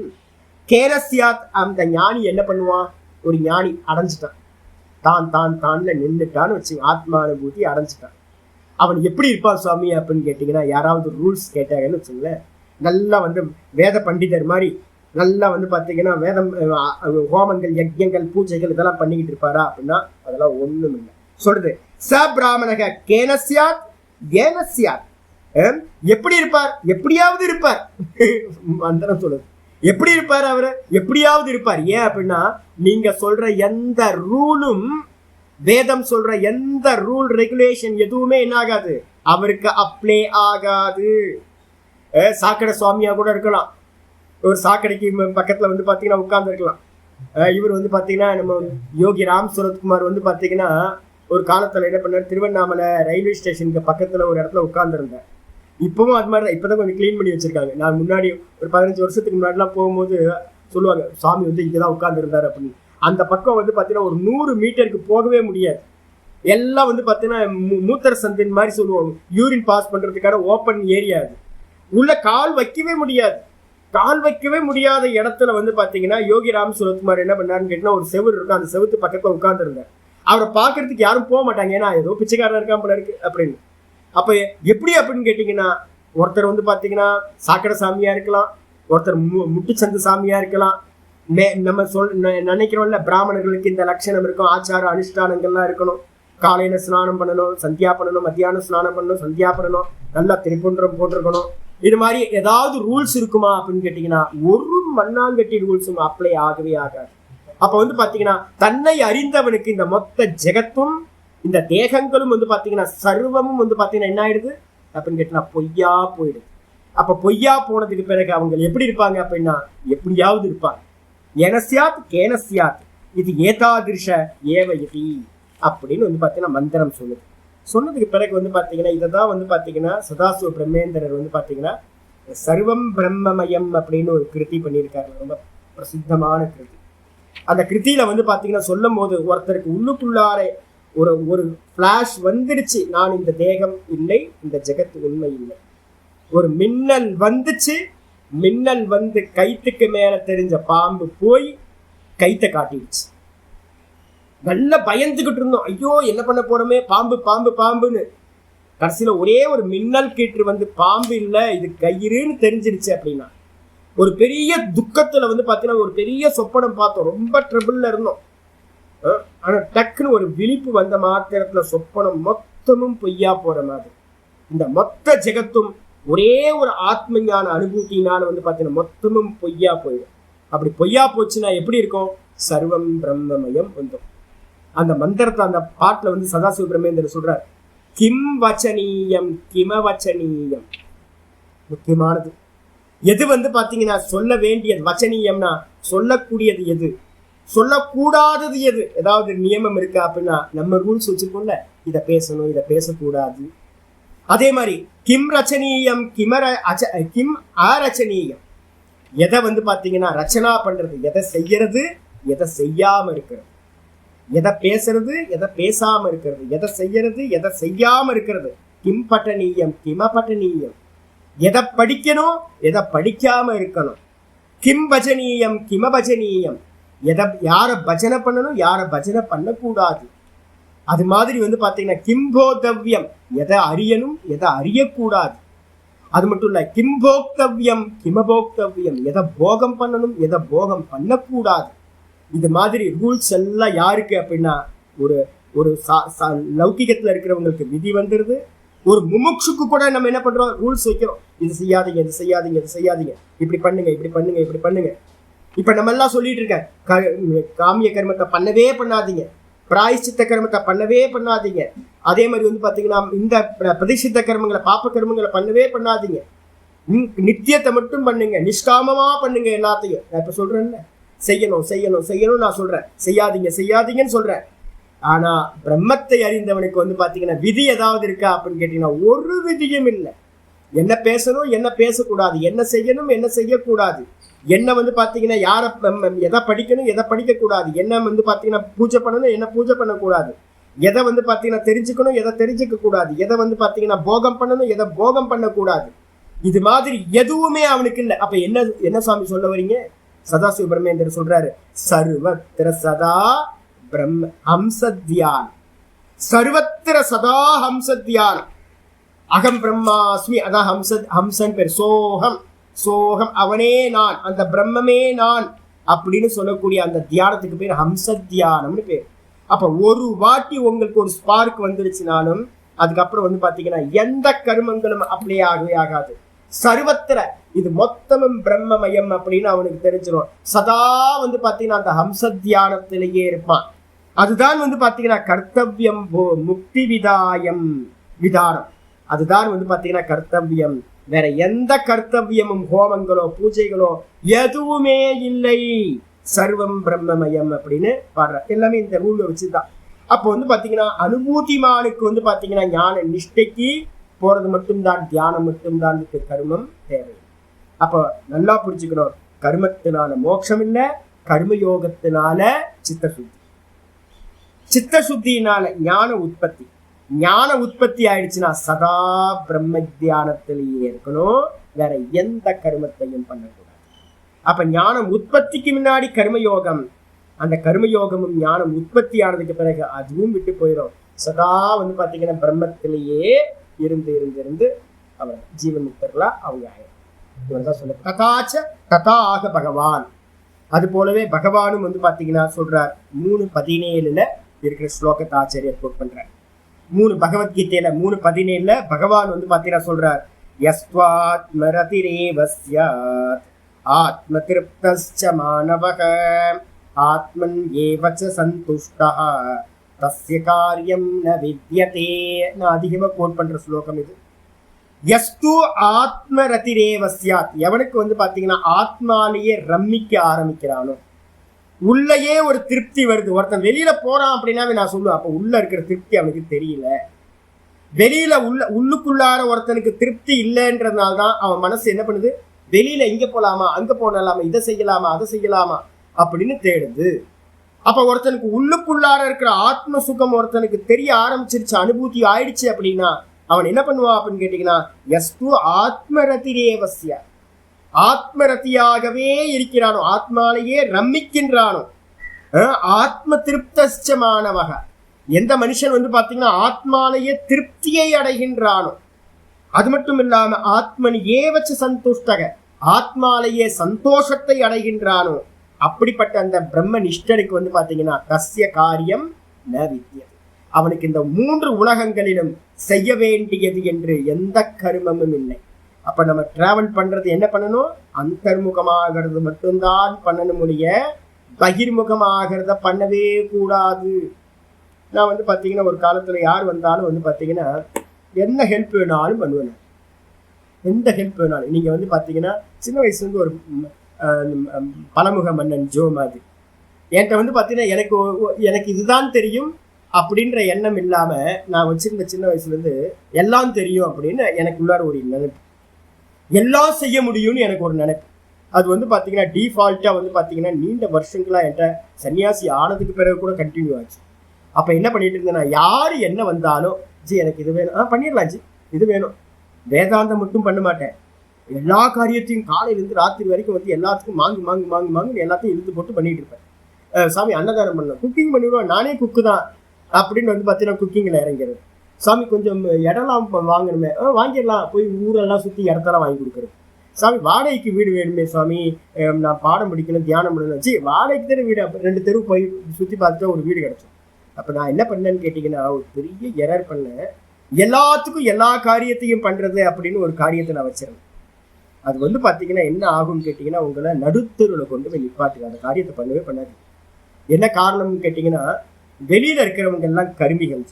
கேரஸ்யாத், அந்த ஞானி என்ன பண்ணுவான்? ஒரு ஞானி அடைஞ்சிட்டான், தான்ல நின்றுட்டான்னு வச்சு ஆத்மானுபூதி அடைஞ்சிட்டான். அவன் எப்படி இருப்பான் சுவாமி அப்படின்னு கேட்டீங்கன்னா, யாராவது ரூல்ஸ் கேட்டாங்கன்னு வச்சுங்களேன், நல்லா வந்து வேத பண்டிதர் மாதிரி நல்லா வந்து பாத்தீங்கன்னா வேதம் ஹோமங்கள் யஜ்யங்கள் பூஜைகள் இதெல்லாம் பண்ணிக்கிட்டு இருப்பாரா அப்படின்னா அதெல்லாம் ஒண்ணும் இல்லை. சொல்றது ச பிராமணக கேனஸ்யாத் ஏனஸ்யாத், எப்படி இருப்பார்? எப்படியாவது இருப்பார். மந்திரம் சொல்லுது, எப்படி இருப்பார்? அவரு எப்படியாவது இருப்பார். ஏன் அப்படின்னா நீங்க சொல்ற எந்த ரூலும், வேதம் சொல்ற எந்த ரூல் ரெகுலேஷன் எதுவுமே என்ன ஆகாது, அவருக்கு அப்ளை ஆகாது. சாக்கடை சுவாமியா கூட இருக்கலாம், ஒரு சாக்கடைக்கு பக்கத்துல வந்து பாத்தீங்கன்னா உட்கார்ந்து இருக்கலாம். இவர் வந்து பாத்தீங்கன்னா நம்ம யோகி ராம் சரத்குமார் வந்து பாத்தீங்கன்னா ஒரு காலத்துல என்ன பண்ணார், திருவண்ணாமலை ரயில்வே ஸ்டேஷனுக்கு பக்கத்துல ஒரு இடத்துல உட்கார்ந்துருந்தேன். இப்பவும் அது மாதிரி தான், இப்பதான் கொஞ்சம் கிளீன் பண்ணி வச்சிருக்காங்க. நான் முன்னாடி ஒரு 15 வருஷத்துக்கு முன்னாடிலாம் போகும்போது சொல்லுவாங்க சாமி வந்து இங்கதான் உட்கார்ந்து இருந்தாரு அப்படின்னு. அந்த பக்கம் வந்து பாத்தீங்கன்னா ஒரு 100 மீட்டருக்கு போகவே முடியாது. எல்லாம் வந்து பாத்தீங்கன்னா மூத்தர சந்தின் மாதிரி சொல்லுவாங்க, யூரின் பாஸ் பண்றதுக்கான ஓப்பன் ஏரியா. அது உள்ள கால் வைக்கவே முடியாது. கால் வைக்கவே முடியாத இடத்துல வந்து பாத்தீங்கன்னா யோகி ராம் சுரத்குமார் என்ன பண்ணாருன்னு கேட்டீங்கன்னா, ஒரு செவுரு இருக்கும், அந்த செவுத்து பக்கத்துல உட்கார்ந்து இருந்தார். அவரை பாக்குறதுக்கு யாரும் போக மாட்டாங்க, ஏன்னா ஏதோ பிச்சைக்காரன் இருக்கான் போல இருக்கு அப்படின்னு. அப்ப எப்படி அப்படின்னு கேட்டீங்கன்னா, ஒருத்தர் வந்து பாத்தீங்கன்னா சாக்கடை சாமியா இருக்கலாம், ஒருத்தர் முட்டுச்சந்து சாமியா இருக்கலாம். நம்ம நினைக்கிறோம்ல பிராமணர்களுக்கு இந்த லட்சணம் இருக்கும், ஆச்சார அனுஷ்டானங்கள்லாம் இருக்கணும். காலையில ஸ்நானம் பண்ணணும், சந்தியா பண்ணணும், மத்தியானம் ஸ்நானம் பண்ணணும், சந்தியா பண்ணணும், நல்லா திரிபுன்றம் போட்டிருக்கணும். இது மாதிரி ஏதாவது ரூல்ஸ் இருக்குமா அப்படின்னு கேட்டீங்கன்னா, ஒரு மண்ணாங்கட்டி ரூல்ஸும் அப்ளை ஆகவே ஆகாது. அப்ப வந்து பாத்தீங்கன்னா தன்னை அறிந்தவனுக்கு இந்த மொத்த ஜெகத்தும் இந்த தேகங்களும் வந்து பாத்தீங்கன்னா சர்வமும் வந்து பாத்தீங்கன்னா என்ன ஆயிடுது அப்படின்னு கேட்டீங்கன்னா பொய்யா போயிடுது. அப்ப பொய்யா போனதுக்கு பிறகு அவங்க எப்படி இருப்பாங்க அப்படின்னா, எப்படியாவது இருப்பாங்க. எனசியாத் கேனசியாத் இது ஏதாதிருஷ ஏவ இதி அப்படின்னு வந்து பாத்தீங்கன்னா மந்திரம் சொல்லுது. சொன்னதுக்கு பிறகு வந்து பாத்தீங்கன்னா இதைதான் வந்து பாத்தீங்கன்னா சதாசிவ பிரம்மேந்திரர் வந்து பாத்தீங்கன்னா சர்வம் பிரம்மமயம் அப்படின்னு ஒரு கிருதி பண்ணியிருக்காரு, ரொம்ப பிரசித்தமான கிருதி. அந்த கிருதியில வந்து பாத்தீங்கன்னா சொல்லும் போது ஒருத்தருக்கு உள்ளுக்குள்ளார ஒரு ஒரு பிளாஷ் வந்துடுச்சு, நான் இந்த தேகம் இல்லை, இந்த ஜெகத்து உண்மை இல்லை. ஒரு மின்னல் வந்துச்சு, மின்னல் வந்து கைத்துக்கு மேல தெரிஞ்ச பாம்பு போய் கைத்தை காட்டிடுச்சு. நல்ல பயந்துகிட்டு இருந்தோம், ஐயோ என்ன பண்ண போறோமே, பாம்பு பாம்பு பாம்புன்னு. கடைசியில ஒரே ஒரு மின்னல் கீற்று வந்து பாம்பு இல்லை இது கயிறுன்னு தெரிஞ்சிருச்சு அப்படின்னா. ஒரு பெரிய துக்கத்துல வந்து பாத்தீங்கன்னா ஒரு பெரிய சொப்பனம் பார்த்தோம், ரொம்ப ட்ரபிள்ல இருந்தோம். ஆனா டக்குன்னு ஒரு விழிப்பு வந்த மாத்திரத்துல சொப்பனம் மொத்தமும் பொய்யா போற மாதிரி. இந்த மொத்த ஜெகத்தும் ஒரே ஒரு ஆத்ம ஞான அனுபூத்தினால வந்து பாத்தீங்கன்னா மொத்தமும் பொய்யா போயிடும். அப்படி பொய்யா போச்சுன்னா எப்படி இருக்கும், சர்வம் பிரம்மமயம் வந்துடும். அந்த மந்திரத்தை அந்த பாட்டுல வந்து சதாசிவ பிரம்மேந்திரர் சொல்றார், கிம் வச்சனீயம் கிம வச்சனீயம். முக்கியமானது எது வந்து பாத்தீங்கன்னா சொல்ல வேண்டியது, வச்சனீயம்னா சொல்லக்கூடியது எது, சொல்லக்கூடாதது எது. ஏதாவது நியமம் இருக்கா அப்படின்னா நம்ம ரூல்ஸ் வச்சிருக்கோம்ல, இதை பேசணும் இதை பேசக்கூடாது. அதே மாதிரி கிம் ரச்சனீயம் கிம் அரச்சனீயம், எதை வந்து பாத்தீங்கன்னா ரச்சனா பண்றது, எதை செய்யறது எதை செய்யாம இருக்கிறது, எதை பேசுறது எதை பேசாம இருக்கிறது, எதை செய்யறது எதை செய்யாம இருக்கிறது. கிம் பட்டனீயம் கிம பட்டனீயம், எதை படிக்கணும் எதை படிக்காம இருக்கணும். கிம் பஜனீயம் கிம பஜனீயம், எதை யாரை பஜனை பண்ணணும் யாரை பஜனை பண்ணக்கூடாது. அது மாதிரி வந்து பாத்தீங்கன்னா கிம்போதவ்யம், எதை அறியணும் எதை அறியக்கூடாது. அது மட்டும் இல்ல கிம்போக்தவ்யம் கிமபோக்தவ்யம், எதை போகம் பண்ணணும் எதை போகம் பண்ணக்கூடாது. இது மாதிரி ரூல்ஸ் எல்லாம் யாருக்கு அப்படின்னா ஒரு ஒரு லௌகிகத்துல இருக்கிறவங்களுக்கு விதி வந்துருது. ஒரு முமுட்சுக்கு கூட நம்ம என்ன பண்றோம், ரூல்ஸ் வைக்கிறோம், இது செய்யாதீங்க இது செய்யாதீங்க இது செய்யாதீங்க, இப்படி பண்ணுங்க இப்படி பண்ணுங்க இப்படி பண்ணுங்க. இப்ப நம்ம எல்லாம் சொல்லிட்டு இருக்கேன், காமிய கர்மத்தை பண்ணவே பண்ணாதீங்க, பிராயச்சித்த கர்மத்தை பண்ணவே பண்ணாதீங்க. அதே மாதிரி வந்து பாத்தீங்கன்னா இந்த பிரதிஷ்டித்த கர்மங்களை பாப்ப கர்மங்களை பண்ணவே பண்ணாதீங்க. நித்தியத்தை மட்டும் பண்ணுங்க, நிஷ்காமமா பண்ணுங்க எல்லாத்தையும். நான் இப்ப சொல்றேன்ல, செய்யணும் செய்யணும் செய்யணும் நான் சொல்றேன், செய்யாதீங்க செய்யாதீங்கன்னு சொல்றேன். ஆனா பிரம்மத்தை அறிந்தவனுக்கு வந்து பாத்தீங்கன்னா விதி ஏதாவது இருக்கா அப்படின்னு கேட்டீங்கன்னா ஒரு விதியும் இல்லை. என்ன பேசணும் என்ன பேசக்கூடாது, என்ன செய்யணும் என்ன செய்யக்கூடாது, என்ன வந்து பாத்தீங்கன்னா யார எதை படிக்கணும் எதை படிக்க கூடாது, என்ன வந்து பாத்தீங்கன்னா பூஜை பண்ணணும் என்ன பூஜை பண்ணக்கூடாது, எதை வந்து பாத்தீங்கன்னா தெரிஞ்சுக்கணும் எதை தெரிஞ்சுக்க கூடாது, எதை வந்து பாத்தீங்கன்னா போகம் பண்ணணும் எதை போகம் பண்ணக்கூடாது. இது மாதிரி எதுவுமே அவனுக்கு இல்லை. அப்ப என்ன என்ன சுவாமி சொல்ல வரீங்க, சதாசிவ பிரம்மேந்திரர் சொல்றாரு, சர்வத்திர சதா பிரம்ம ஹம்சத்யான், சர்வத்திர சதா ஹம்சத்யானம். அகம் பிரம்மாஸ்மி, அதான் ஹம்சன் பேர், சோகம் சோகம் அவனே நான், அந்த பிரம்மமே நான் அப்படின்னு சொல்லக்கூடிய அந்த தியானத்துக்கு பேர் ஹம்சத்யானம்னு பேர். அப்ப ஒரு வாட்டி உங்களுக்கு ஒரு ஸ்பார்க் வந்துடுச்சுனாலும் அதுக்கப்புறம் வந்து பாத்தீங்கன்னா எந்த கர்மங்களும் அப்படியே ஆகவே ஆகாது. சர்வத்திர இது மொத்தமும் பிரம்மமயம் அப்படின்னு அவனுக்கு தெரிஞ்சிடும். சதா வந்து பாத்தீங்கன்னா அந்த ஹம்ச தியானத்திலேயே இருப்பான். அதுதான் வந்து பாத்தீங்கன்னா கர்த்தவியம் முக்தி விதாயம் விதானம், அதுதான் வந்து பாத்தீங்கன்னா கர்த்தவியம். வேற எந்த கர்த்தவியமும் ஹோமங்களோ பூஜைகளோ எதுவுமே இல்லை, சர்வம் பிரம்மமயம் அப்படின்னு பாடுற எல்லாமே இந்த ரூல் வச்சுதான். அப்போ வந்து பாத்தீங்கன்னா அனுபூதிமானுக்கு வந்து பாத்தீங்கன்னா ஞான நிஷ்டைக்கு போறது மட்டும்தான், தியானம் மட்டும்தான் கர்மம் தேவை. அப்போ நல்லா புரிஞ்சுக்கணும், கர்மத்தினால மோட்சம் இல்லை, கர்மயோகத்தினால சித்தசுத்தி. சித்தசுத்தினால ஞான உற்பத்தி. ஞான உற்பத்தி ஆயிடுச்சுன்னா சதா பிரம்ம தியானத்திலேயே இருக்கணும், வேற எந்த கர்மத்தையும் பண்ணக்கூடாது. அப்ப ஞானம் உற்பத்திக்கு முன்னாடி கர்மயோகம், அந்த கர்மயோகமும் ஞானம் உற்பத்தி ஆனதுக்கு பிறகு அதுவும் விட்டு போயிடும். சதா வந்து பாத்தீங்கன்னா பிரம்மத்திலேயே இருந்து இருந்து இருந்து அவர் ஜீவன்முக்தர்களா அவங்க ஆயிடும். இவர்தான் சொல்ல ததாச்ச ததா ஆக பகவான். அது போலவே பகவானும் வந்து பாத்தீங்கன்னா சொல்றார். 3:17 இருக்கிற ஸ்லோகத்தை ஆச்சாரியர் கோட் பண்றார். 3 பகவத்கீதையில 3:17 பகவான் வந்து பாத்தீங்கன்னா சொல்றார், யஸ்வாத்மரதிரேவ ஸ்யாத் ஆத்ம திருப்தஸ்ச மானவக ஆத்மன் ஏவச்ச சந்துஷ்டஹ தஸ்ய காரியம் ந வித்யதே. நான் அதிகமா கோட் பண்ற ஸ்லோகம் இது. யஸ்து ஆத்மரதிரேவ ஸ்யாத், எவனுக்கு வந்து பாத்தீங்கன்னா ஆத்மாலேயே ரம்மிக்க ஆரம்பிக்கிறானோ, உள்ளேயே ஒரு திருப்தி வருது. ஒருத்தன் வெளியில போறான் அப்படின்னாவே நான் சொல்லுவேன், அப்ப உள்ள இருக்கிற திருப்தி அவனுக்கு தெரியல. வெளியில உள்ளுக்குள்ளார ஒருத்தனுக்கு திருப்தி இல்லைன்றதுனால்தான் அவன் மனசு என்ன பண்ணுது, வெளியில இங்க போலாமா அங்க போனலாமா இதை செய்யலாமா அதை செய்யலாமா அப்படின்னு தேடுது. அப்ப ஒருத்தனுக்கு உள்ளுக்குள்ளார இருக்கிற ஆத்ம சுகம் ஒருத்தனுக்கு தெரிய ஆரம்பிச்சிருச்சு, அனுபூதி ஆயிடுச்சு அப்படின்னா அவன் என்ன பண்ணுவான் அப்படின்னு கேட்டீங்கன்னா, யஸ்து ஆத்மரதிரேவஸ்ய, ஆத்மரதியாகவே இருக்கிறானோ, ஆத்மாலேயே ரம்மிக்கின்றானோ, ஆத்ம திருப்தமானவக, எந்த மனுஷன் வந்து பாத்தீங்கன்னா ஆத்மாலேயே திருப்தியை அடைகின்றானோ, அது மட்டும் இல்லாம ஆத்மன் ஏவச்ச சந்துஷ்டக, ஆத்மாலேயே சந்தோஷத்தை அடைகின்றானோ, அப்படிப்பட்ட அந்த பிரம்ம நிஷ்டனுக்கு வந்து பாத்தீங்கன்னா தஸ்ய காரியம் ந வித்யதே, அவனுக்கு இந்த 3 உலகங்களிலும் செய்ய வேண்டியது என்று எந்த கர்மமும் இல்லை. அப்ப நம்ம டிராவல் பண்றது என்ன பண்ணணும், அந்தர்முகமாகிறது மட்டும்தான் பண்ணணும், முடிய பகிர்முகமாகிறத பண்ணவே கூடாது. நான் வந்து பாத்தீங்கன்னா ஒரு காலத்துல யார் வந்தாலும் வந்து பாத்தீங்கன்னா என்ன ஹெல்ப் வேணாலும் பண்ணுவேன், எந்த ஹெல்ப் வேணாலும். நீங்க வந்து பாத்தீங்கன்னா சின்ன வயசுல இருந்து ஒரு பலமுக மன்னன் ஜோ மாதிரி என்கிட்ட வந்து பாத்தீங்கன்னா எனக்கு இதுதான் தெரியும் அப்படின்ற எண்ணம் இல்லாம நான் வச்சிருந்த சின்ன வயசுல இருந்து எல்லாம் தெரியும் அப்படின்னு எனக்கு உள்ளார ஒரு நினைப்பு, எல்லாம் செய்ய முடியும்னு எனக்கு ஒரு நினைப்பு. அது வந்து பாத்தீங்கன்னா டிஃபால்ட்டா வந்து பாத்தீங்கன்னா நீண்ட வருஷங்களா என்கிட்ட சன்னியாசி ஆனதுக்கு பிறகு கூட கண்டினியூ ஆச்சு. அப்ப என்ன பண்ணிட்டு இருந்தேன்னா, யாரு என்ன வந்தாலும் ஜி எனக்கு இது வேணும், பண்ணிடலாம் ஜி, இது வேணும். வேதாந்தம் மட்டும் பண்ண மாட்டேன், எல்லா காரியத்தையும் காலையிலேருந்து ராத்திரி வரைக்கும் வந்து எல்லாத்துக்கும் மாங்கு மாங்கு மாங்கு மாங்கு எல்லாத்தையும் இழுத்து போட்டு பண்ணிட்டு இருப்பேன். சாமி அன்னதானம் பண்ணலாம், குக்கிங் பண்ணிவிடுவேன், நானே குக்கு தான் அப்படின்னு வந்து பார்த்தீங்கன்னா குக்கிங்கில் இறங்கிறது. சாமி கொஞ்சம் இடம்லாம் வாங்கணுமே, வாங்கிடலாம், போய் ஊரெல்லாம் சுற்றி இடத்தெல்லாம் வாங்கி கொடுக்குறது. சாமி வாடகைக்கு வீடு வேணுமே சாமி, நான் பாடம் படிக்கணும் தியானம் பண்ணணும், ஜி வாடகைக்கு தானே வீடு, 2 தெரு போய் சுற்றி பார்த்துட்டா ஒரு வீடு கிடச்சோம். அப்போ நான் என்ன பண்ணேன்னு கேட்டிங்கன்னா ஒரு பெரிய எரர் பண்ணேன், எல்லாத்துக்கும் எல்லா காரியத்தையும் பண்ணுறது அப்படின்னு ஒரு காரியத்தை நான் வச்சிருந்தேன். அது வந்து பார்த்தீங்கன்னா என்ன ஆகும்னு கேட்டிங்கன்னா உங்களை நடுத்தருவில் கொண்டு போய் நிப்பாட்டுங்க, அந்த காரியத்தை பண்ணவே பண்ணாது. என்ன காரணம்னு கேட்டிங்கன்னா வெளியில் இருக்கிறவங்க எல்லாம் கருமிகள்.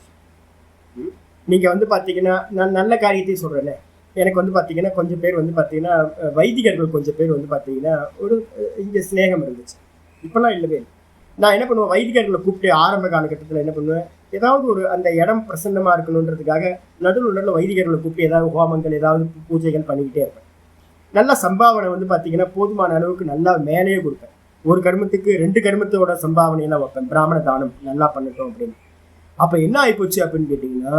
நீங்கள் வந்து பார்த்தீங்கன்னா நான் நல்ல காரியத்தையும் சொல்கிறேன்னே, எனக்கு வந்து பார்த்தீங்கன்னா கொஞ்சம் பேர் வந்து பார்த்தீங்கன்னா வைதிகர்கள் கொஞ்சம் பேர் வந்து பார்த்தீங்கன்னா ஒரு இங்கே ஸ்நேகம் இருந்துச்சு, இப்போல்லாம் இல்லவே இல்லை. நான் என்ன பண்ணுவேன், வைதிகர்களை கூப்பிட்டு ஆரம்ப காலகட்டத்தில் என்ன பண்ணுவேன், ஏதாவது ஒரு அந்த இடம் பிரசன்னமாக இருக்கணுன்றதுக்காக நடுவில் வைதிகர்களை கூப்பிட்டு ஏதாவது ஹோமங்கள் ஏதாவது பூஜைகள் பண்ணிக்கிட்டே இருப்பேன். நல்ல சம்பாவனை வந்து பார்த்தீங்கன்னா போதுமான அளவுக்கு நல்லா மேலேயே கொடுப்பேன். ஒரு கர்மத்துக்கு 2 கர்மத்தோட சம்பாவனையெல்லாம் வைப்பேன், பிராமண தானம் நல்லா பண்ணட்டும் அப்படின்னு. அப்போ என்ன ஆகிப்போச்சு அப்படின்னு கேட்டிங்கன்னா,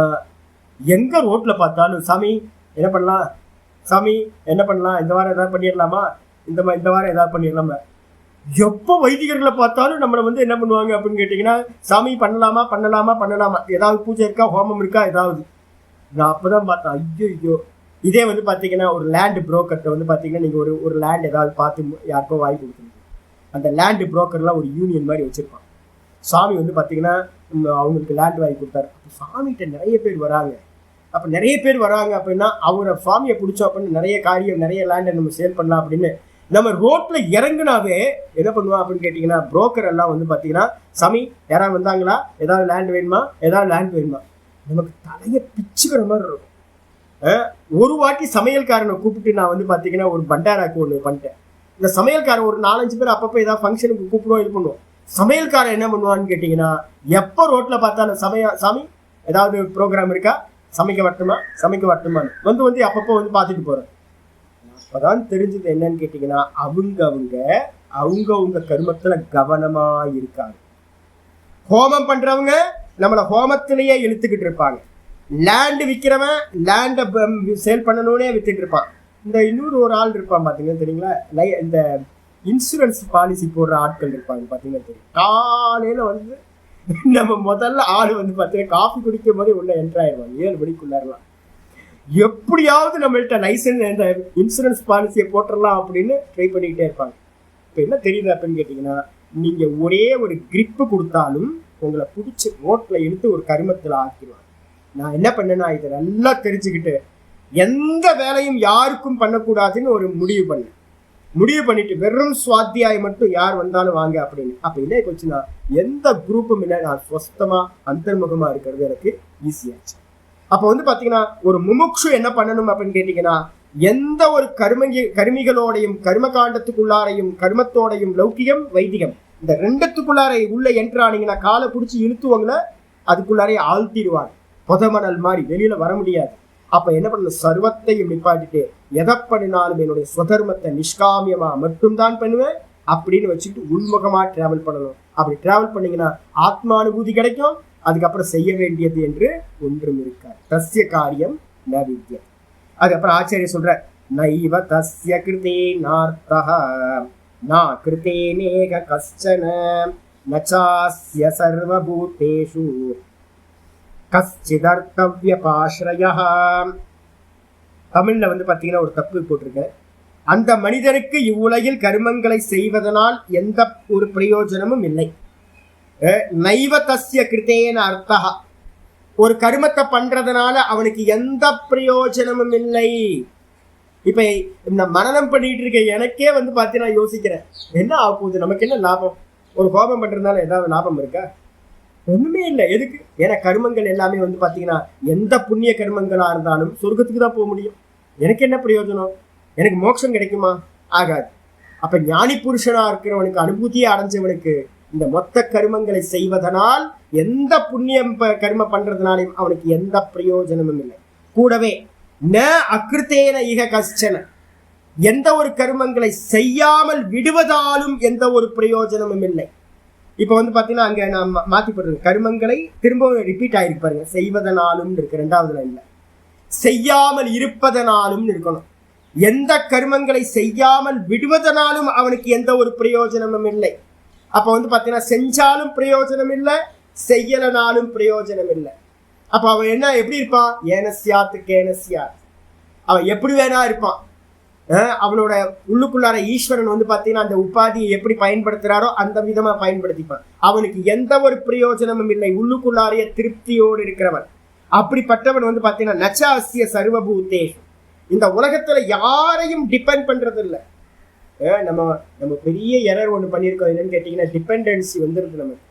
எங்கே ரோட்டில் பார்த்தாலும் சாமி என்ன பண்ணலாம், சாமி என்ன பண்ணலாம், இந்த வாரம் ஏதாவது பண்ணிடலாமா, இந்த வாரம் ஏதாவது பண்ணிடலாமா. எப்போ வைதிகர்களை பார்த்தாலும் நம்மளை வந்து என்ன பண்ணுவாங்க அப்படின்னு கேட்டிங்கன்னா, சாமி பண்ணலாமா பண்ணலாமா பண்ணலாமா, ஏதாவது பூஜை இருக்கா ஹோமம் இருக்கா ஏதாவது. நான் அப்போ தான் பார்த்தேன், ஐயோ இதே வந்து பார்த்தீங்கன்னா ஒரு லேண்டு புரோக்கர்கிட்ட வந்து பார்த்தீங்கன்னா நீங்கள் ஒரு லேண்ட் ஏதாவது பார்த்து யாருக்கோ வாங்கி கொடுத்துருங்க, அந்த லேண்டு புரோக்கர்லாம் ஒரு யூனியன் மாதிரி வச்சுருப்பான். சாமி வந்து பார்த்தீங்கன்னா அவங்களுக்கு லேண்ட் வாங்கி கொடுத்தாரு. அப்போ சாமிகிட்ட நிறைய பேர் வராங்க. அப்போ நிறைய பேர் வராங்க அப்படின்னா அவரை சுவாமியை பிடிச்சோம் அப்படின்னு நிறைய காரியம் நிறைய லேண்டை நம்ம சேல் பண்ணலாம் அப்படின்னு நம்ம ரோட்டில் இறங்குனாவே என்ன பண்ணுவோம் அப்படின்னு கேட்டிங்கன்னா, புரோக்கர் எல்லாம் வந்து பார்த்தீங்கன்னா சாமி யாராவது வந்தாங்களா, ஏதாவது லேண்ட் வேணுமா, ஏதாவது லேண்ட் வேணுமா, நமக்கு தலையை பிச்சுக்கிற மாதிரி இருக்கும். ஒரு வாட்டி சமையல்காரனை கூப்பிட்டு நான் வந்து பார்த்தீங்கன்னா ஒரு பண்டாராக்கு ஒன்று பண்ணிட்டேன். இந்த சமையல்காரன் ஒரு 4-5 பேர் அப்பப்போ ஏதாவது ஃபங்க்ஷனுக்கு கூப்பிடுவோம் இது பண்ணுவோம். சமையல்காரன் என்ன பண்ணுவான்னு கேட்டிங்கன்னா, எப்போ ரோட்டில் பார்த்தாலும் சாமி ஏதாவது ப்ரோக்ராம் இருக்கா, சமைக்க வரட்டுமான்னு வந்து அப்பப்போ வந்து பார்த்துட்டு போகிறேன். அப்பதான் தெரிஞ்சது என்னன்னு கேட்டீங்கன்னா, அவங்க கர்மத்துல கவனமா இருக்காங்க. ஹோமம் பண்றவங்க நம்மள ஹோமத்திலேயே இழுத்துக்கிட்டு இருப்பாங்க. லேண்ட் விற்கிறவன் லேண்டை சேல் பண்ணணும்னே வித்துட்டு இருப்பான். இந்த இன்னொரு ஒரு ஆள் இருப்பான் பாத்தீங்கன்னா தெரியுங்களா, இந்த இன்சூரன்ஸ் பாலிசி போடுற ஆட்கள் இருப்பாங்க பாத்தீங்கன்னா தெரியும். காலையில வந்து நம்ம முதல்ல ஆள் வந்து பாத்தீங்கன்னா காஃபி குடிக்கும் போதே உள்ள என்ட்ரு ஆயிடுவாங்க. 7 மணிக்குள்ளாரலாம் எப்படியாவது நம்மள்ட்ட லைசன்ஸ் இந்த இன்சூரன்ஸ் பாலிசியை போட்டுடலாம் அப்படின்னு ட்ரை பண்ணிக்கிட்டே இருப்பாங்க. இப்போ என்ன தெரியுது அப்படின்னு கேட்டிங்கன்னா, நீங்கள் ஒரே ஒரு கிரிப்பு கொடுத்தாலும் உங்களை பிடிச்சி ரோட்டில் இழுத்து ஒரு கருமத்தில் ஆக்கிடுவாங்க. நான் என்ன பண்ணேன்னா, இதை நல்லா தெரிஞ்சுக்கிட்டு எந்த வேலையும் யாருக்கும் பண்ணக்கூடாதுன்னு ஒரு முடிவு பண்ணிட்டு வெறும் சுவாத்தியாயம் மட்டும் யார் வந்தாலும் வாங்க அப்படின்னு. அப்போ என்ன போச்சுன்னா, எந்த குரூப்பும் இல்லை, நான் சொஸ்தமாக அந்தர்முகமாக இருக்கிறது எனக்கு ஈஸியாச்சு. அப்போ வந்து பார்த்தீங்கன்னா, ஒரு முமுட்சு என்ன பண்ணணும் அப்படின்னு கேட்டிங்கன்னா, எந்த ஒரு கருமிகளோடையும் கர்மகாண்டத்துக்குள்ளாரையும் கர்மத்தோடையும் லௌகிகம் வைதிகம் இந்த ரெண்டுத்துக்குள்ளாரை உள்ள என்ட்ரானீங்கன்னா காலை பிடிச்சி இழுத்துவங்களை அதுக்குள்ளாரே ஆழ்த்திடுவாங்க. பொதமணல் மாதிரி வெளியில வர முடியாது. அப்ப என்ன பண்ணணும், சர்வத்தையும் நிப்பாட்டிட்டு எதை பண்ணினாலும் என்னுடைய ஸ்வதர்மத்தை நிஷ்காமியமா மட்டும்தான் பண்ணுவேன் அப்படின்னு வச்சுட்டு உள்முகமா டிராவல் பண்ணணும். அப்படி டிராவல் பண்ணீங்கன்னா ஆத்மானுபூதி கிடைக்கும். அதுக்கப்புறம் செய்ய வேண்டியது என்று ஒன்றும் இருக்காது. தஸ்ய காரியம் ந வித்யம். அதுக்கப்புறம் ஆச்சாரிய சொல்ற, நைவ தஸ்ய கிருதே நார்த்தஹ நா கிருதேனேக கஷ்சன நசாஸ்ய சர்வபூதேஷு கஷ்சிதர்த்தவ்யபாஸ்ரயஹ. தமிழ்ல வந்து பாத்தீங்கன்னா ஒரு தப்பு போட்டிருக்கேன். அந்த மனிதனுக்கு இவ்வுலகில் கர்மங்களை செய்வதனால் எந்த ஒரு பிரயோஜனமும் இல்லை. நைவ தஸ்ய கிருதேன அர்த்தஹ, ஒரு கர்மத்தை பண்றதுனால அவனுக்கு எந்த பிரயோஜனமும் இல்லை. இப்ப நான் மனனம் பண்ணிட்டு இருக்க எனக்கே வந்து பார்த்தீங்கன்னா யோசிக்கிறேன், என்ன ஆக போகுது, நமக்கு என்ன லாபம்? ஒரு கோபம் பண்றதுனால ஏதாவது லாபம் இருக்கா? ஒண்ணுமே இல்லை. எதுக்கு? ஏன்னா கர்மங்கள் எல்லாமே வந்து பார்த்தீங்கன்னா எந்த புண்ணிய கர்மங்களா இருந்தாலும் சொர்க்கத்துக்கு தான் போக முடியும். எனக்கு என்ன பிரயோஜனம்? எனக்கு மோட்சம் கிடைக்குமா? ஆகாது. அப்ப ஞானி புருஷனா இருக்கிறவனுக்கு, அனுபூதியை அடைஞ்சவனுக்கு இந்த மொத்த கர்மங்களை செய்வதனால் எந்த புண்ணியம் கர்ம பண்றதுனாலையும் அவனுக்கு எந்த பிரயோஜனமும் இல்லை. கூடவே ந அகிருத்தேன இக கஷ்டன, எந்த ஒரு கர்மங்களை செய்யாமல் விடுவதாலும் எந்த ஒரு பிரயோஜனமும் இல்லை. இப்ப வந்து பாத்தீங்கன்னா அங்க நான் மாத்தி போடுறது, கர்மங்களை திரும்பவும் ரிப்பீட் ஆயிருக்கு பாருங்க. செய்வதனாலும் இருக்கு, 2வது லைன்ல செய்யாமல் இருப்பதனாலும் இருக்கணும். எந்த கர்மங்களை செய்யாமல் விடுவதனாலும் அவனுக்கு எந்த ஒரு பிரயோஜனமும் இல்லை. அப்ப வந்து பாத்தீங்கன்னா செஞ்சாலும் பிரயோஜனம் இல்லை, செய்யலனாலும் பிரயோஜனம் இல்லை. அப்ப அவன் என்ன எப்படி இருப்பான்? ஏனசியாத்து கேனசியாத், அவன் எப்படி வேணா இருப்பான். அவனோட உள்ளுக்குள்ளார ஈஸ்வரன் வந்து பாத்தீங்கன்னா அந்த உபாதியை எப்படி பயன்படுத்துறாரோ அந்த விதமா பயன்படுத்திப்பான். அவனுக்கு எந்த ஒரு பிரயோஜனமும் இல்லை, உள்ளுக்குள்ளாரைய திருப்தியோடு இருக்கிறவன். அப்படிப்பட்டவன் வந்து பாத்தீங்கன்னா நச்சாசிய சர்வபூதேஷு, இந்த உலகத்துல யாரையும் டிபெண்ட் பண்றது இல்லை. நம்ம பெரிய எரர் ஒன்று பண்ணியிருக்கோம். என்னன்னு கேட்டிங்கன்னா, டிபெண்டன்சி வந்துடுது நமக்கு.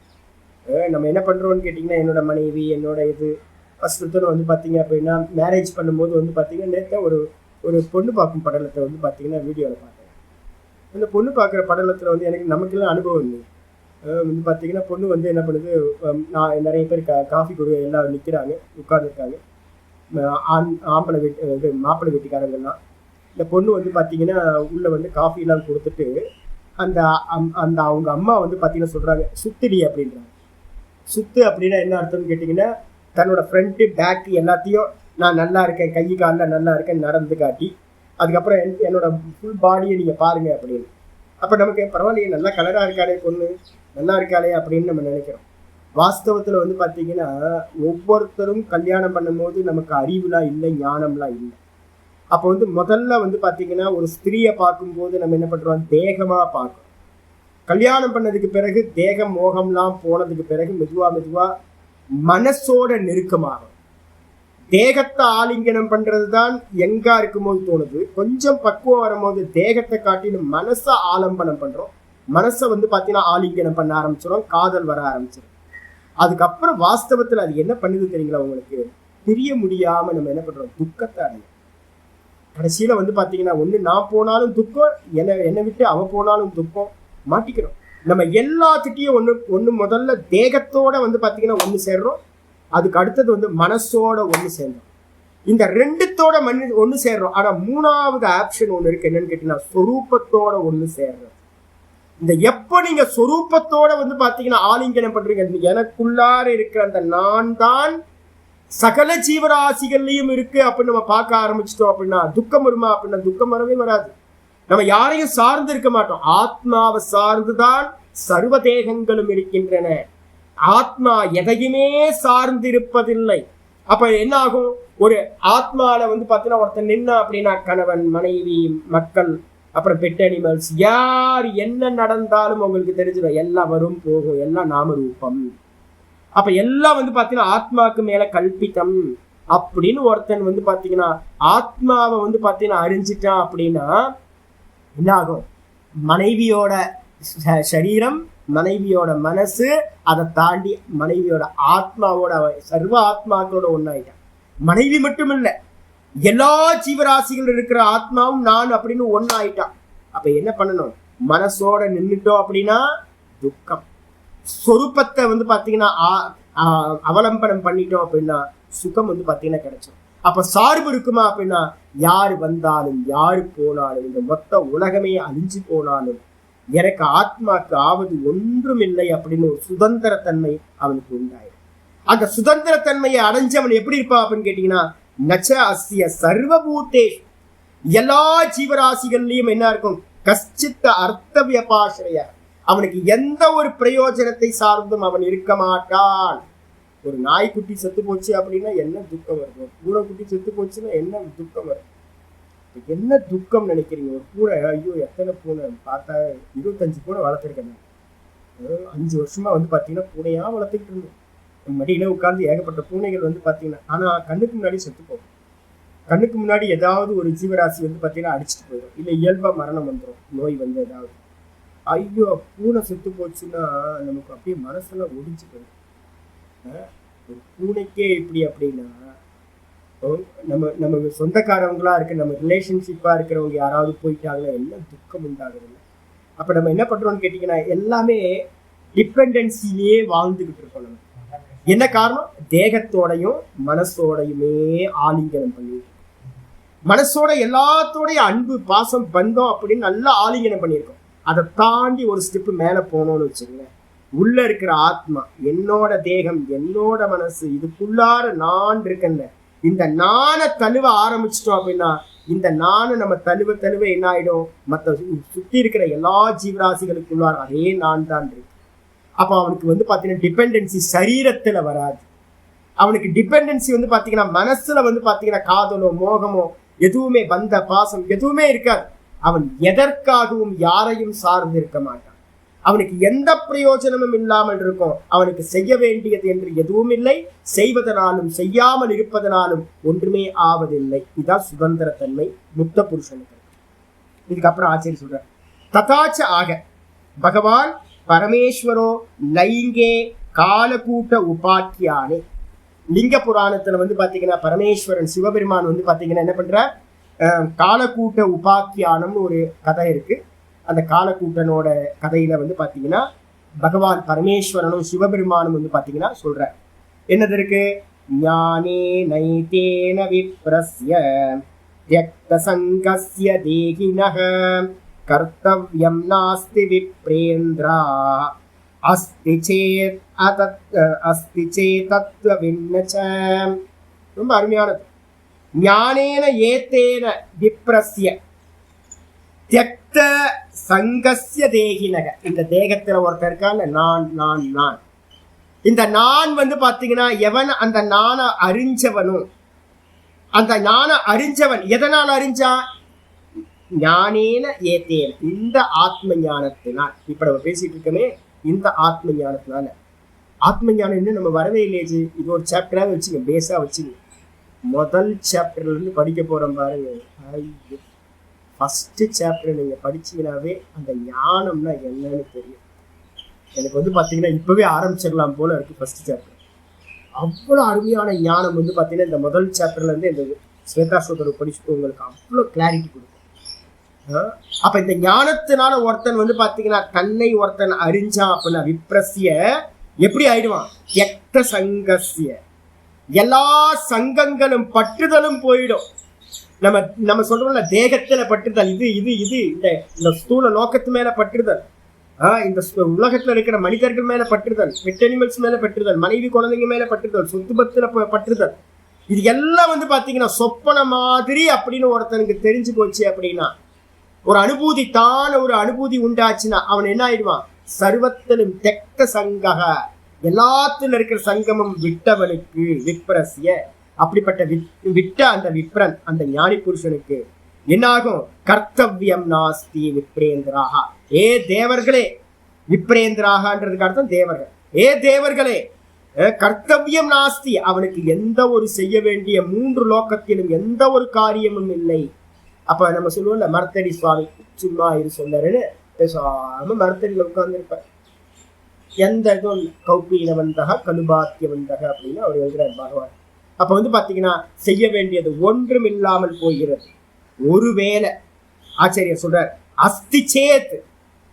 நம்ம என்ன பண்ணுறோம்னு கேட்டிங்கன்னா, என்னோட மனைவி, என்னோட இது ஃபஸ்ட்டு வந்து பார்த்தீங்க அப்படின்னா மேரேஜ் பண்ணும்போது வந்து பார்த்தீங்கன்னா, நேற்று ஒரு பொண்ணு பார்க்கும் படலத்தை வந்து பார்த்தீங்கன்னா வீடியோவில் பார்த்தேன். அந்த பொண்ணு பார்க்குற படலத்தில் வந்து எனக்கு நமக்கெல்லாம் அனுபவம் இல்லை. வந்து பார்த்தீங்கன்னா பொண்ணு வந்து என்ன பண்ணுது, நான் நிறைய பேர் காஃபி கொடுக்க எல்லாம் நிற்கிறாங்க, உட்காந்துருக்காங்க. ஆம்பளை வீட்டு இது மாப்பிள்ளை வீட்டுக்காரங்கெல்லாம். இந்த பொண்ணு வந்து பார்த்தீங்கன்னா உள்ளே வந்து காஃபிலாம் கொடுத்துட்டு அந்த அவங்க அம்மா வந்து பார்த்தீங்கன்னா சொல்கிறாங்க, சுத்துடி அப்படின்றாங்க. சுத்து அப்படின்னா என்ன அர்த்தம்னு கேட்டிங்கன்னா, தன்னோட ஃப்ரண்ட்டு பேக்கு எல்லாத்தையும் நான் நல்லா இருக்கேன், கை காலில் நல்லா இருக்கேன் நடந்து காட்டி, அதுக்கப்புறம் என்னோட ஃபுல் பாடியை நீங்கள் பாருங்கள் அப்படின்னு. அப்போ நமக்கு பரவாயில்லையே, நல்லா கலராக இருக்காளே பொண்ணு, நல்லா இருக்காளே அப்படின்னு நம்ம நினைக்கிறோம். வாஸ்தவத்தில் வந்து பார்த்தீங்கன்னா ஒவ்வொருத்தரும் கல்யாணம் பண்ணும்போது நமக்கு அறிவுலாம் இல்லை, ஞானம்லாம் இல்லை. அப்போ வந்து முதல்ல வந்து பார்த்தீங்கன்னா ஒரு ஸ்திரீயை பார்க்கும்போது நம்ம என்ன பண்ணுறோம், தேகமாக பார்க்கணும். கல்யாணம் பண்ணதுக்கு பிறகு தேகம் மோகம்லாம் போனதுக்கு பிறகு மெதுவாக மனசோட நெருக்கமாகும். தேகத்தை ஆலிங்கனம் பண்ணுறது தான் எங்கா இருக்கும்போது தோணுது. கொஞ்சம் பக்குவம் வரும்போது தேகத்தை காட்டிலும் மனசை ஆலம்பனம் பண்ணுறோம். மனசை வந்து பார்த்தீங்கன்னா ஆலிங்கனம் பண்ண ஆரம்பிச்சிடும், காதல் வர ஆரம்பிச்சிடும். அதுக்கப்புறம் வாஸ்தவத்தில் அது என்ன பண்ணுது தெரியுங்களா உங்களுக்கு, பிரிய முடியாமல் நம்ம என்ன பண்ணுறோம், துக்கத்தை அடையும். கடைசியில் வந்து பார்த்தீங்கன்னா ஒன்று நான் போனாலும் துக்கம், என்னை விட்டு அவன் போனாலும் துக்கம், மாட்டிக்கிறோம். நம்ம எல்லாத்துட்டையும் ஒன்று முதல்ல தேகத்தோட வந்து பார்த்தீங்கன்னா ஒன்று சேர்றோம், அதுக்கு அடுத்தது வந்து மனசோட ஒன்று சேர்ந்தோம். இந்த ரெண்டுத்தோட ஒண்ணு சேர்றோம். ஆனா மூணாவது ஆப்ஷன் ஒண்ணு இருக்கு. என்னன்னு கேட்டீங்கன்னா சொரூபத்தோட ஒண்ணு சேர்றோம். இந்த எப்ப நீங்க சொரூபத்தோட வந்து பாத்தீங்கன்னா ஆலிங்கனம் பண்றீங்க, எனக்குள்ளார இருக்கிற அந்த நான் தான் சகல ஜீவராசிகள்லயும் இருக்கு அப்படின்னு நம்ம பார்க்க ஆரம்பிச்சிட்டோம் அப்படின்னா துக்கம் வருமா அப்படின்னா துக்கம் வரவே வராது. நம்ம யாரையும் சார்ந்து இருக்க மாட்டோம். ஆத்மாவை சார்ந்துதான் சர்வ தேகங்களும் இருக்கின்றன. ஆத்மா எதையுமே சார்ந்திருப்பதில்லை. அப்ப என்ன ஆகும்? ஒரு ஆத்மால வந்து பாத்தீங்கன்னா ஒருத்தர் நின்னா அப்படின்னா கணவன், மனைவி, மக்கள், அப்புறம் பெட் அனிமல்ஸ், யார் என்ன நடந்தாலும் உங்களுக்கு தெரிஞ்சிடும். எல்லாம் வரும் போகும், எல்லாம் நாமரூபம். அப்ப எல்லாம் வந்து பாத்தீங்கன்னா ஆத்மாவுக்கு மேல கல்பித்தம் அப்படின்னு ஒருத்தன் வந்து பாத்தீங்கன்னா ஆத்மாவை வந்து பாத்தீங்கன்னா அறிஞ்சிட்டான் அப்படின்னா என்ன ஆகும்? மனைவியோட சரீரம், மனைவியோட மனசு, அதை தாண்டி மனைவியோட ஆத்மாவோட சர்வ ஆத்மாக்களோட ஒன்னாயிட்டான். மனைவி மட்டும் இல்ல, எல்லா ஜீவராசிகள் இருக்கிற ஆத்மாவும் நான் அப்படின்னு ஒன்னாயிட்டான். அப்ப என்ன பண்ணணும்? மனசோட நின்றுட்டோம் அப்படின்னா துக்கம். சொரூபத்தை வந்து பாத்தீங்கன்னா அவலம்பனம் பண்ணிட்டோம் அப்படின்னா சுகம் வந்து பாத்தீங்கன்னா கிடைச்சிடும். அப்ப சார்பு இருக்குமா அப்படின்னா யாரு வந்தாலும் யாரு போனாலும் இந்த மொத்த உலகமே அழிஞ்சு போனாலும் எனக்கு ஆத்மாக்கு ஆவது ஒன்றும் இல்லை அப்படின்னு ஒரு சுதந்திரத்தன்மை அவனுக்கு உண்டாயிடும். அந்த சுதந்திரத்தன்மையை அடைஞ்சவன் எப்படி இருப்பான் அப்படின்னு கேட்டீங்கன்னா நச்ச அஸ்ய சர்வபூதேஷ், எல்லா ஜீவராசிகள்லயும் என்ன இருக்கும்? கஷ்டித்த அர்த்த வியபாசிரிய, அவனுக்கு எந்த ஒரு பிரயோஜனத்தை சார்ந்தும் அவன் இருக்க மாட்டான். ஒரு நாய்க்குட்டி செத்து போச்சு அப்படின்னா என்ன துக்கம் வரும்? பூனைக்குட்டி செத்து போச்சுன்னா என்ன துக்கம் வரும்? என்ன துக்கம் நினைக்கிறீங்க? ஒரு பூனை, ஐயோ எத்தனை பூனை பார்த்தா 25 பூனை வளர்த்துருக்கேன். 5 வருஷமா வந்து பாத்தீங்கன்னா பூனையா வளர்த்துக்கிட்டு இருந்தோம். மடியில உட்கார்ந்து ஏகப்பட்ட பூனைகள் வந்து பாத்தீங்கன்னா, ஆனா கண்ணுக்கு முன்னாடி செத்து போகும். கண்ணுக்கு முன்னாடி ஏதாவது ஒரு ஜீவராசி வந்து பாத்தீங்கன்னா அடிச்சுட்டு போயிடும், இல்ல இயல்பா மரணம் வந்துடும், நோய் வந்து ஏதாவது. ஐயோ பூனை செத்து போச்சுன்னா நமக்கு அப்படியே மனசெல்லாம் ஒடிஞ்சு போயிடும். ஒரு பூனைக்கே இப்படி அப்படின்னா நம்ம சொந்தக்காரவங்களா இருக்க, நம்ம ரிலேஷன்ஷிப்பா இருக்கிறவங்க யாராவது போயிட்டாங்கன்னா என்ன துக்கம் உண்டாகுது. அப்ப நம்ம என்ன பண்றோம்னு கேட்டீங்கன்னா எல்லாமே டிபெண்டன்சிலேயே வாழ்ந்துகிட்டு இருக்கோம். நம்ம என்ன காரணம்? தேகத்தோடையும் மனசோடையுமே ஆலிங்கனம் பண்ணிட்டு, மனசோட எல்லாத்தோடைய அன்பு, பாசம், பந்தம் அப்படின்னு நல்லா ஆலிங்கனம் பண்ணியிருக்கோம். அதை தாண்டி ஒரு ஸ்டெப்பு மேல போனோம்னு வச்சுக்கோங்க, உள்ள இருக்கிற ஆத்மா, என்னோட தேகம், என்னோட மனசு, இதுக்குள்ளார நான் இருக்கேன்ல, இந்த நானை தழுவ ஆரம்பிச்சிட்டோம் அப்படின்னா இந்த நானை நம்ம தழுவ தழுவ என்ன ஆயிடும்? மற்ற சுத்தி இருக்கிற எல்லா ஜீவராசிகளுக்குள்ளார அதே நான் தான் இருக்கு. அப்ப அவனுக்கு வந்து பாத்தீங்கன்னா டிபெண்டன்சி சரீரத்துல வராது. அவனுக்கு டிபெண்டன்சி வந்து பாத்தீங்கன்னா மனசுல வந்து பாத்தீங்கன்னா காதலோ மோகமோ எதுவுமே, பந்த பாசம் எதுவுமே இருக்காது. அவன் எதற்காகவும் யாரையும் சார்ந்து இருக்க மாட்டான். அவனுக்கு எந்த பிரயோஜனமும் இல்லாமல் இருக்கும். அவனுக்கு செய்ய வேண்டியது என்று எதுவும் இல்லை, செய்வதனாலும் செய்யாமல் இருப்பதனாலும் ஒன்றுமே ஆவதில்லை. இதுதான் சுதந்திரத்தன்மை முக்த புருஷனுக்கு. இதுக்கப்புறம் ஆச்சரிய சொல்ற ததாச்ச ஆக பகவான் பரமேஸ்வரோ லைங்கே காலகூட்ட உபாக்கியானே. லிங்க புராணத்துல வந்து பாத்தீங்கன்னா பரமேஸ்வரன் சிவபெருமான் வந்து பாத்தீங்கன்னா என்ன பண்ற, காலகூட்ட உபாக்கியானம்னு ஒரு கதை இருக்கு. அந்த காலக்கூட்டனோட கதையில வந்து பாத்தீங்கன்னா பகவான் பரமேஸ்வரனும் சிவபெருமானும் வந்து பாத்தீங்கன்னா சொல்ற என்னது இருக்கு? ஞானே நைதேன விப்ரஸ்ய த்யக்த சங்கஸ்ய தேகினஹ கர்த்தவ்யம் நாஸ்தி விப்ரேந்திரா அஸ்தி சேதத்வ விண்ணச்ச. ரொம்ப அருமையானது. ஞானேன ஏத்தேன விப்ரஸ்ய த்யக்த சங்கஸ்ய தேகினக. இந்த தேகத்துல ஒருத்தர் இருக்காங்க, நான் நான் நான். இந்த நான் வந்து பாத்தீங்கன்னா எவன் அந்த நானை அறிஞ்சவனும், அந்த ஞான அறிஞ்சவன் எதனால் அறிஞ்சான்? ஞானேன ஏத்தேன, இந்த ஆத்ம ஞானத்தினால். இப்ப நம்ம பேசிட்டு இருக்கமே இந்த ஆத்ம ஞானத்தினால. ஆத்ம ஞானம் இன்னும் நம்ம வரவே இல்லையே. இது ஒரு சாப்டராக வச்சுங்க, பேஸா வச்சுங்க. முதல் சாப்டர்ல இருந்து படிக்க போறோம் பாருங்க. ஃபர்ஸ்ட் சாப்டர் நீங்க படிச்சீங்கன்னாவே அந்த ஞானம்னா என்னன்னு தெரியும். எனக்கு வந்து பாத்தீங்கன்னா இப்பவே ஆரம்பிச்சிடலாம் போல இருக்கு ஃபர்ஸ்ட் சாப்டர். அவ்வளோ அருமையான ஞானம் வந்து பாத்தீங்கன்னா இந்த முதல் சாப்டர்ல இருந்து இந்த ஸ்வேதாஸ்வதர் படிச்சுட்டு உங்களுக்கு அவ்வளோ கிளாரிட்டி கொடுக்கும். அப்ப இந்த ஞானத்தினால ஒருத்தன் வந்து பாத்தீங்கன்னா தன்னை ஒருத்தன் அறிஞ்சான் அப்படின்னா விப்ரஸ்ய எப்படி ஆயிடுவான்? த்யக்த சங்கஸ்ய, எல்லா சங்கங்களும் பற்றுதலும் போயிடும். நம்ம சொல்றோம்ல, தேகத்துல பற்றுதல், இந்த ஸ்தூல லோகத்து மேல பற்றுதல், இந்த உலகத்துல இருக்கிற மனிதர்கள் மேல பற்றுதல், பெட் அனிமல்ஸ் மேல பற்றுதல், மனைவி குழந்தைங்க மேல பற்றுதல், சொத்து பத்துல பற்றுதல், இது எல்லாம் பாத்தீங்கன்னா சொப்பன மாதிரி அப்படின்னு ஒருத்தனுக்கு தெரிஞ்சு போச்சு அப்படின்னா, ஒரு அனுபூதி ஒரு அனுபூதி உண்டாச்சுன்னா அவன் என்ன ஆயிடுவான்? சர்வத்திலும் தெக்க சங்கக, எல்லாத்துல இருக்கிற சங்கமம் விட்டவனுக்கு விப்ரஸ்ய, அப்படிப்பட்ட விட்ட அந்த விப்ரன், அந்த ஞானி புருஷனுக்கு என்னாகும்? கர்த்தவியம் நாஸ்தி விப்ரேந்திராக. ஏ தேவர்களே, விப்ரேந்திராகன்றதுக்கு அர்த்தம் தேவர்கள். ஏ தேவர்களே, கர்த்தவியம் நாஸ்தி, அவனுக்கு எந்த ஒரு செய்ய வேண்டிய 3 லோகத்திலும் எந்த ஒரு காரியமும் இல்லை. அப்ப நம்ம சொல்லுவோம்ல, மரத்தடி சுவாமி சும்மா இரு சொன்னாருன்னு பேசாம மரத்தடியில உட்கார்ந்துருப்பார். எந்த இதுவும் கௌபீனவந்தக கனுபாத்தியவந்தக அப்படின்னு அவர் எழுதுறார் பகவான். அப்ப பாத்தீங்கன்னா செய்ய வேண்டியது ஒன்றும் இல்லாமல் போகிறது. ஒருவேளை ஆச்சரியர் சொல்றார், அஸ்தி சேத்,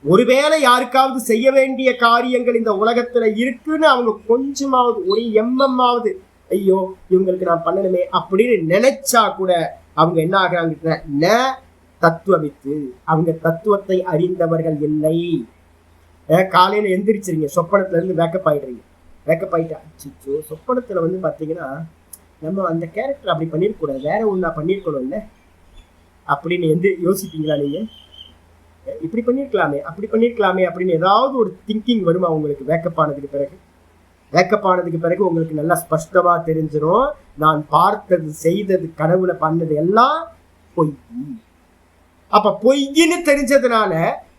ஒருவேளை யாருக்காவது செய்ய வேண்டிய காரியங்கள் இந்த உலகத்துல இருக்குன்னு அவங்க கொஞ்சமாவது ஒரு எம்எம்மாவது ஐயோ இவங்களுக்கு நான் பண்ணணுமே அப்படின்னு நினைச்சா கூட அவங்க என்ன ஆகுறாங்க? ந தத்துவவித்து, அவங்க தத்துவத்தை அறிந்தவர்கள் இல்லை. காலையில எந்திரிச்சிருங்க, சொப்பனத்துல இருந்து வேக்கப் ஆயிடுறீங்க. வேக்கப் ஆயிட்டா அச்சோ, சொப்பனத்துல பாத்தீங்கன்னா நம்ம அந்த கேரக்டர் அப்படி பண்ணிருக்கூடாது, வேற ஒண்ணா பண்ணிருக்கணும் இல்ல அப்படின்னு யோசிப்பீங்களா நீங்க? இப்படி பண்ணிருக்கலாமே, அப்படி பண்ணிருக்கலாமே அப்படின்னு ஏதாவது ஒரு திங்கிங் வருமா உங்களுக்கு? வேக்கப் ஆனதுக்கு பிறகு, வேக்கப் ஆனதுக்கு பிறகு உங்களுக்கு நல்லா ஸ்பஷ்டமா தெரிஞ்சிடும், நான் பார்த்தது செய்தது கனவுல பண்ணது எல்லாம் பொய். அப்ப பொய்ன்னு தெரிஞ்சதுனால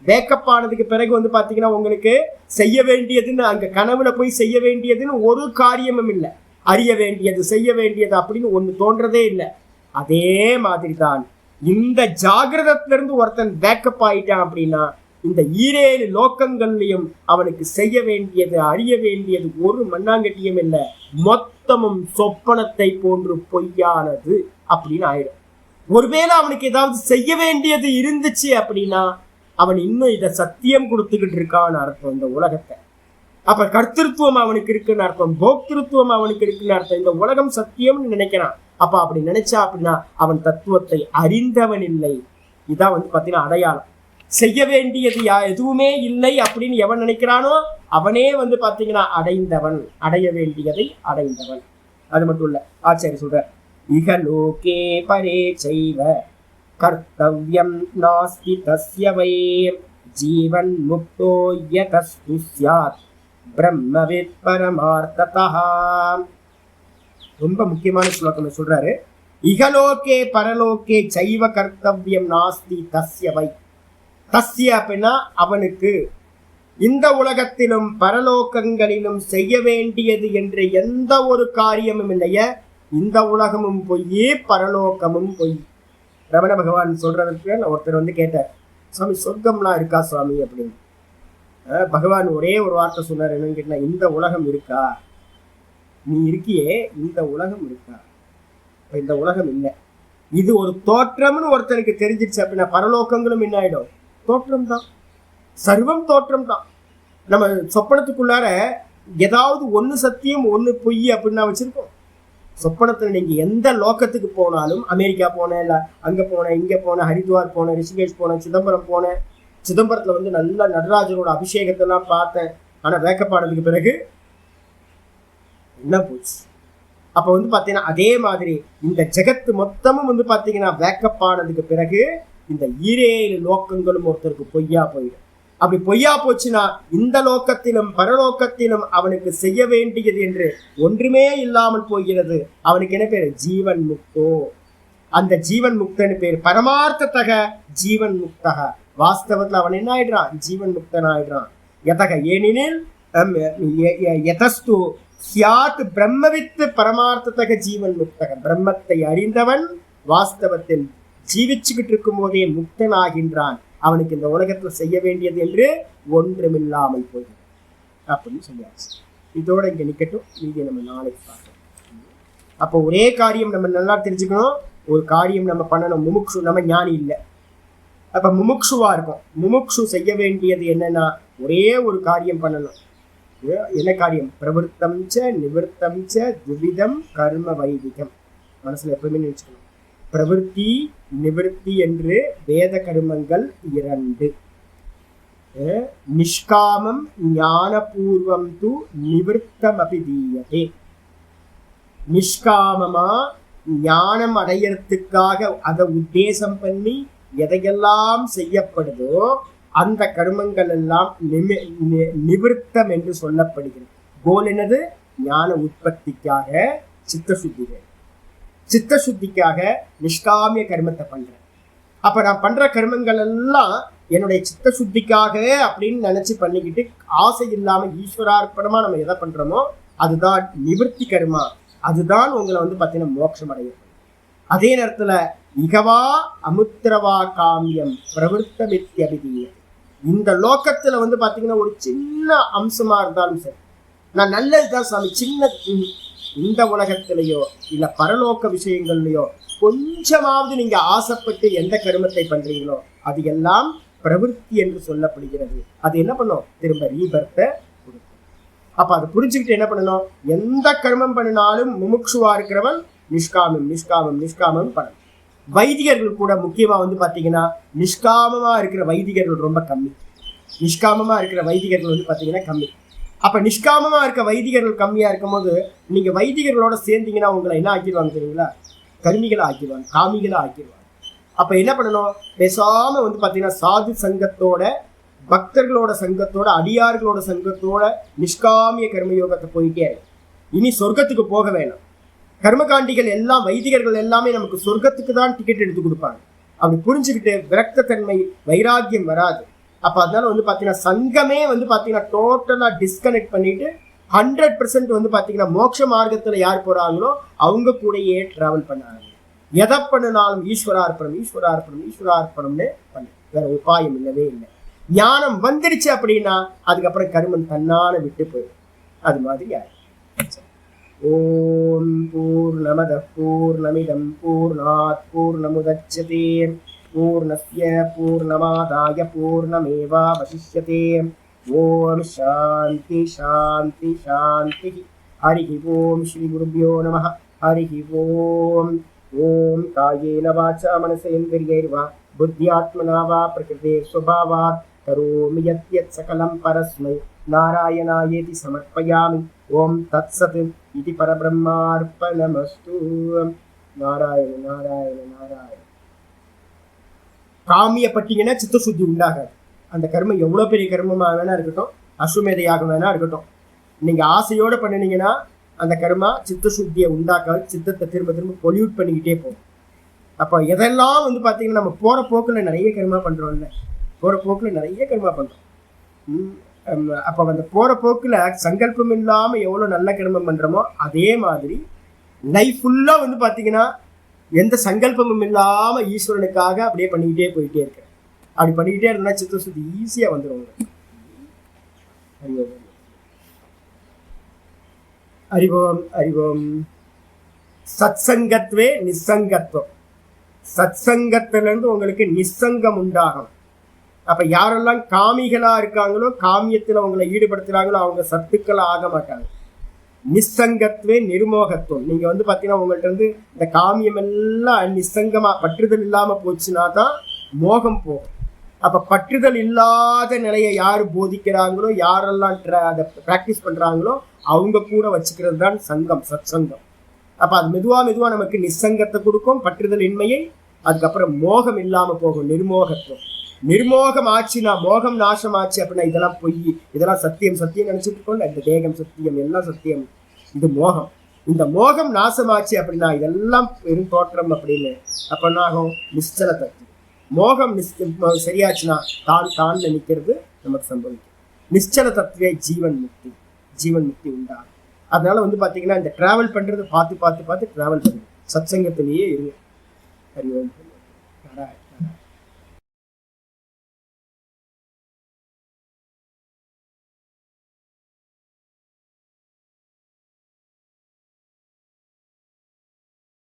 வேக்கப் ஆனதுக்கு பிறகு பாத்தீங்கன்னா உங்களுக்கு செய்ய வேண்டியதுன்னு, அங்க கனவுல போய் செய்ய வேண்டியதுன்னு ஒரு காரியமும் இல்லை, அறிய வேண்டியது செய்ய வேண்டியது அப்படின்னு ஒண்ணு தோன்றதே இல்லை. அதே மாதிரிதான் இந்த ஜாகிரதத்திலிருந்து ஒருத்தன் வேக்கப் ஆயிட்டான் அப்படின்னா இந்த 7 லோக்கங்கள்லயும் அவனுக்கு செய்ய வேண்டியது அறிய வேண்டியது ஒரு மண்ணாங்கட்டியும் இல்லை, மொத்தமும் சொப்பனத்தை போன்று பொய்யானது அப்படின்னு ஆயிடும். ஒருவேளை அவனுக்கு ஏதாவது செய்ய வேண்டியது இருந்துச்சு அப்படின்னா அவன் இன்னும் இதை சத்தியம் கொடுத்துக்கிட்டு இருக்கான்னு அர்த்தம் இந்த உலகத்தை. அப்ப கர்த்திருவம் அவனுக்கு இருக்குன்னு அர்த்தம், போக்திருத்துவம் அவனுக்கு இருக்குன்னு அர்த்தம். இந்த உலகம் சத்தியம்னு நினைக்கிறான். அப்ப அப்படி நினைச்சா அப்படின்னா அவன் தத்துவத்தை அறிந்தவன் இல்லை. இதான் பாத்தீங்கன்னா அடையாளம். செய்ய வேண்டியது எதுவுமே இல்லை அப்படின்னு எவன் நினைக்கிறானோ அவனே பாத்தீங்கன்னா அடைந்தவன், அடைய வேண்டியதை அடைந்தவன். அது மட்டும் இல்ல, ஆச்சாரி சொல்ற, இகலோகே பரே சைவ கர்த்தவ்யம் நாஸ்தி தஸ்ய வை ஜீவன் முக்தோ யதஸ்து ஸ்யாத் பிரம்மவித் பரமார்த்ததஹ. ரொம்ப முக்கியமான ஸ்லோகம் சொல்றாரு. இகலோகே பரலோகே சைவ கர்த்தவ்யம் நாஸ்தி தஸ்ய வை. தஸ்ய அப்படின்னா அவனுக்கு, இந்த உலகத்திலும் பரலோகங்களிலும் செய்ய வேண்டியது என்று எந்த ஒரு காரியமும் இல்லைய. இந்த உலகமும் பொய், பரலோகமும் பொய். ரமண பகவான் சொல்றதுக்கு ஒருத்தர் கேட்டார், சுவாமி சொர்க்கம்லாம் இருக்கா சுவாமி அப்படின்னு. பகவான் ஒரே ஒரு வார்த்தை சொன்னார், என்னன்னு கேட்டா, இந்த உலகம் இருக்கா, நீ இருக்கியே இந்த உலகம் இருக்கா? இந்த உலகம் இல்லை, இது ஒரு தோற்றம்னு ஒருத்தனுக்கு தெரிஞ்சிருச்சு அப்படின்னா பரலோகங்களும் என்ன ஆயிடும்? தோற்றம் தான், சர்வம் தோற்றம் தான். நம்ம சொப்பனத்துக்குள்ளார ஏதாவது ஒண்ணு சத்தியம் ஒண்ணு பொய் அப்படின்னு வச்சிருக்கோம். சொப்பனத்துல நீங்க எந்த லோகத்துக்கு போனாலும், அமெரிக்கா போனேன், இல்ல அங்க போனேன், இங்க போனேன், ஹரித்வார் போனேன், ரிஷிகேஷ் போனேன், சிதம்பரம் போனேன். சிதம்பரத்துல நல்ல நடராஜரோட அபிஷேகத்தை எல்லாம் பார்த்தேன். ஆனா வேக்கப்பானதுக்கு பிறகு என்ன போச்சு? அப்ப பாத்தீங்கன்னா அதே மாதிரி இந்த ஜெகத்து மொத்தமும் பாத்தீங்கன்னா வேக்கப்பானதுக்கு பிறகு இந்த 7 லோக்கங்களும் ஒருத்தருக்கு பொய்யா போயிடும். அப்படி பொய்யா போச்சுன்னா இந்த லோக்கத்திலும் பரலோகத்திலும் அவனுக்கு செய்ய வேண்டியது என்று ஒன்றுமே இல்லாமல் போகிறது. அவனுக்கு என்ன பேரு? ஜீவன் முக்தோ. அந்த ஜீவன் முக்தன்னு பேரு. பரமார்த்தத்தக ஜீவன் முக்தக. வாஸ்தவத்துல அவன் என்ன ஆயிடுறான்? ஜீவன் முக்தன் ஆயிடுறான். எதக ஏனெனில் யதஸ்து ஸ்யாத் பிரம்மவித்து பரமார்த்தத்தக ஜீவன் முக்தக. பிரம்மத்தை அறிந்தவன் வாஸ்தவத்தில் ஜீவிச்சுக்கிட்டு இருக்கும் போதே முக்தன் ஆகின்றான். அவனுக்கு இந்த உலகத்துல செய்ய வேண்டியது என்று ஒன்றுமில்லாமல் போகிறது அப்படின்னு சொல்லியாச்சு. இதோட இங்க நிக்கட்டும், மீதி நம்ம நாளைக்கு பார்க்கணும். அப்போ ஒரே காரியம் நம்ம நல்லா தெரிஞ்சுக்கணும். ஒரு காரியம் நம்ம பண்ணணும். முமுக்ஷு, நம்ம ஞானி இல்லை. அப்ப முமுக்ஷுவா இருக்கும். முமுக்ஷு செய்ய வேண்டியது என்னன்னா ஒரே ஒரு காரியம் பண்ணணும். என்ன காரியம்? பிரவருத்தம் ச நிவர்த்தம் ச துவிதம் கர்ம வைதிகம். மனசுல எப்பவுமே நினைச்சுக்கணும். பிரவருத்தி நிவர்த்தி என்று வேத கர்மங்கள் 2. நிஷ்காமம் ஞானபூர்வம் து நிவர்த்தம் அபிதீயதே. நிஷ்காமமா ஞானம் அடையறதுக்காக அதை உத்தேசம் பண்ணி எதையெல்லாம் செய்யப்படுதோ அந்த கர்மங்கள் எல்லாம் நிவர்த்தம் என்று சொல்லப்படுகிறது. கோல் என்னது? ஞான உற்பத்திக்காக சித்தசுத்திகள். சித்தசுத்திக்காக நிஷ்காமிய கர்மத்தை பண்றேன். அப்ப நான் பண்ற கர்மங்கள் எல்லாம் என்னுடைய சித்தசுத்திக்காக அப்படின்னு நினைச்சு பண்ணிக்கிட்டு ஆசை இல்லாம ஈஸ்வரார்ப்பணமா நம்ம எதை பண்றோமோ அதுதான் நிவர்த்தி கர்மா. அதுதான் உங்களை பாத்தீங்கன்னா மோட்சம் அடையும். அதே நேரத்துல மிகவா அமுத்திரவா காமியம் பிரவருத்தமித்யபிதீய. இந்த லோகத்துல பாத்தீங்கன்னா ஒரு சின்ன அம்சமா இருந்தாலும் சரி, நான் நல்லதுதான் சாமி, சின்ன இந்த உலகத்திலேயோ இல்ல பரலோக விஷயங்கள்லயோ கொஞ்சமாவது நீங்க ஆசைப்பட்டு எந்த கர்மத்தை பண்றீங்களோ அது எல்லாம் பிரவருத்தி என்று சொல்லப்படுகிறது. அது என்ன பண்ணும்? திரும்ப ரீபர்த்தை கொடுக்கும். அப்ப அதை புரிஞ்சுக்கிட்டு என்ன பண்ணணும்? எந்த கர்மம் பண்ணினாலும் முமுட்சுவா இருக்கிறவன் நிஷ்காமம் நிஷ்காமம் நிஷ்காமம் பண்ணணும். வைதிகர்கள் கூட முக்கியமா பாத்தீங்கன்னா நிஷ்காமமா இருக்கிற வைதிகர்கள் ரொம்ப கம்மி. நிஷ்காமமா இருக்கிற வைதிகர்கள் பாத்தீங்கன்னா கம்மி. அப்ப நிஷ்காமமா இருக்க வைதிகர்கள் கம்மியா இருக்கும் போது நீங்க வைதிகர்களோட சேர்ந்தீங்கன்னா உங்களை என்ன ஆக்கிடுவாங்க தெரியுங்களா? கர்மிகளை ஆக்கிடுவாங்க, காமிகளை ஆக்கிடுவாங்க. அப்ப என்ன பண்ணணும்? பேசாம பாத்தீங்கன்னா சாது சங்கத்தோட, பக்தர்களோட சங்கத்தோட, அடியார்களோட சங்கத்தோட நிஷ்காமிய கர்மயோகத்தை போயிட்டே இருக்கு. இனி சொர்க்கத்துக்கு போக வேணாம். கர்மகாண்டிகள் எல்லாம், வைதிகர்கள் எல்லாமே நமக்கு சொர்க்கத்துக்கு தான் டிக்கெட் எடுத்து கொடுப்பாங்க. அப்படி புரிஞ்சுக்கிட்டு விரக்த தன்மை வைராக்கியம் வராது. அப்ப அதனால பாத்தீங்கன்னா சங்கமே பாத்தீங்கன்னா டோட்டலா டிஸ்கனெக்ட் பண்ணிட்டு 100% பாத்தீங்கன்னா மோட்ச மார்க்கத்துல யார் போறாங்களோ அவங்க கூடயே டிராவல் பண்ணாங்க. எதை பண்ணினாலும் ஈஸ்வரார்ப்பணம் ஈஸ்வரார்ப்பணம் ஈஸ்வரார்ப்பணம்னு பண்ணு. வேற உபாயம் இல்லவே இல்லை. ஞானம் வந்துருச்சு அப்படின்னா அதுக்கப்புறம் கர்மம் தன்னால விட்டு போயிடும். அது மாதிரி யாரு? ஓம் பூர்ணமத பூர்ணமிதம் பூர்ணாத் பூர்ணமுதச்யதே பூர்ணஸ்ய பூர்ணமாதாய பூர்ணமேவாவசிஷ்யதே. ஓம் சாந்தி சாந்தி சாந்தி. ஹரி ஓம் ஸ்ரீ குருப்யோ நமः. ஹரி ஓம். ஓம் காயேன வாசா மனசேந்திரியைர்வா புத்தியாத்மனா வா பிரகிருதே ஸ்வபாவாத் கரோமி யத்யத் சகலம் பரஸ்மை நாராயணாயேதி சமர்ப்பயாமி. ஓம் தத்சத் இது பரபிரம்மார்ப்பணமஸ்து. நாராயண நாராயண நாராயண. காமியப்பட்டீங்கன்னா சித்தசுத்தி உண்டாகாது. அந்த கர்மம் எவ்வளவு பெரிய கர்மமா வேணா இருக்கட்டும், அஸ்வமேதையாக வேணா இருக்கட்டும், நீங்க ஆசையோட பண்ணினீங்கன்னா அந்த கர்மா சித்தசுத்தியை உண்டாக்காது. சித்தத்தை திரும்ப திரும்ப பொல்யூட் பண்ணிக்கிட்டே போகும். அப்போ எதெல்லாம் பாத்தீங்கன்னா நம்ம போற போக்குல நிறைய கர்மா பண்றோம்ல, போற போக்குல நிறைய கர்மா பண்றோம். அப்போ அந்த போற போக்குல சங்கல்பம் இல்லாம எவ்வளவு நல்ல கர்மம் பண்றோமோ அதே மாதிரி லைஃப் ஃபுல்லா பாத்தீங்கன்னா எந்த சங்கல்பமும் இல்லாம ஈஸ்வரனுக்காக அப்படியே பண்ணிக்கிட்டே போயிட்டே இருக்கு. அப்படி பண்ணிக்கிட்டே இருந்தா சித்தசுத்தி ஈஸியா வந்துடும். அறிவோம் அறிவோம். சத் சங்கத்வே நிசங்கத்துவம். சத் சங்கத்துல இருந்து உங்களுக்கு நிசங்கம் உண்டாகும். அப்ப யாரெல்லாம் காமிகளா இருக்காங்களோ, காமியத்துல உங்களை ஈடுபடுத்துறாங்களோ அவங்க சத்துக்களா ஆக மாட்டாங்க. நிசங்கத்வே நிர்மோகத்துவம். நீங்க பாத்தீங்கன்னா உங்கள்ட்ட இந்த காமியம் எல்லாம் நிசங்கமா பற்றுதல் இல்லாம போச்சுன்னா தான் மோகம் போகும். அப்ப பற்றுதல் இல்லாத நிலையை யாரு போதிக்கிறாங்களோ, யாரெல்லாம் அதை பிராக்டிஸ் பண்றாங்களோ அவங்க கூட வச்சுக்கிறது தான் சங்கம், சத் சங்கம். அப்ப அது மெதுவா மெதுவா நமக்கு நிசங்கத்தை கொடுக்கும், பற்றுதல் இன்மையை. அதுக்கப்புறம் மோகம் இல்லாம போகும், நிர்மோகத்துவம். நிர்மோகம் ஆச்சுன்னா, மோகம் நாசம் ஆச்சு அப்படின்னா இதெல்லாம் பொய், இதெல்லாம் சத்தியம் சத்தியம் நினைச்சிட்டு இருக்கோம். இந்த தேகம் சத்தியம், எல்லாம் சத்தியம், இது மோகம். இந்த மோகம் நாசமாச்சு அப்படின்னா இதெல்லாம் பெரும் தோற்றம் அப்படின்னு. அப்ப என்ன ஆகும்? நிச்சல தத்துவம். மோகம் சரியாச்சுன்னா தான் தான்ல நிற்கிறது நமக்கு சம்பவிக்கும். நிச்சல தத்துவே ஜீவன் முக்தி, ஜீவன் முக்தி உண்டாகும். அதனால பாத்தீங்கன்னா இந்த டிராவல் பண்றது பார்த்து பார்த்து பார்த்து டிராவல் பண்ணுங்க. சத்சங்கத்திலேயே இருங்க. ஹரி ஓம்.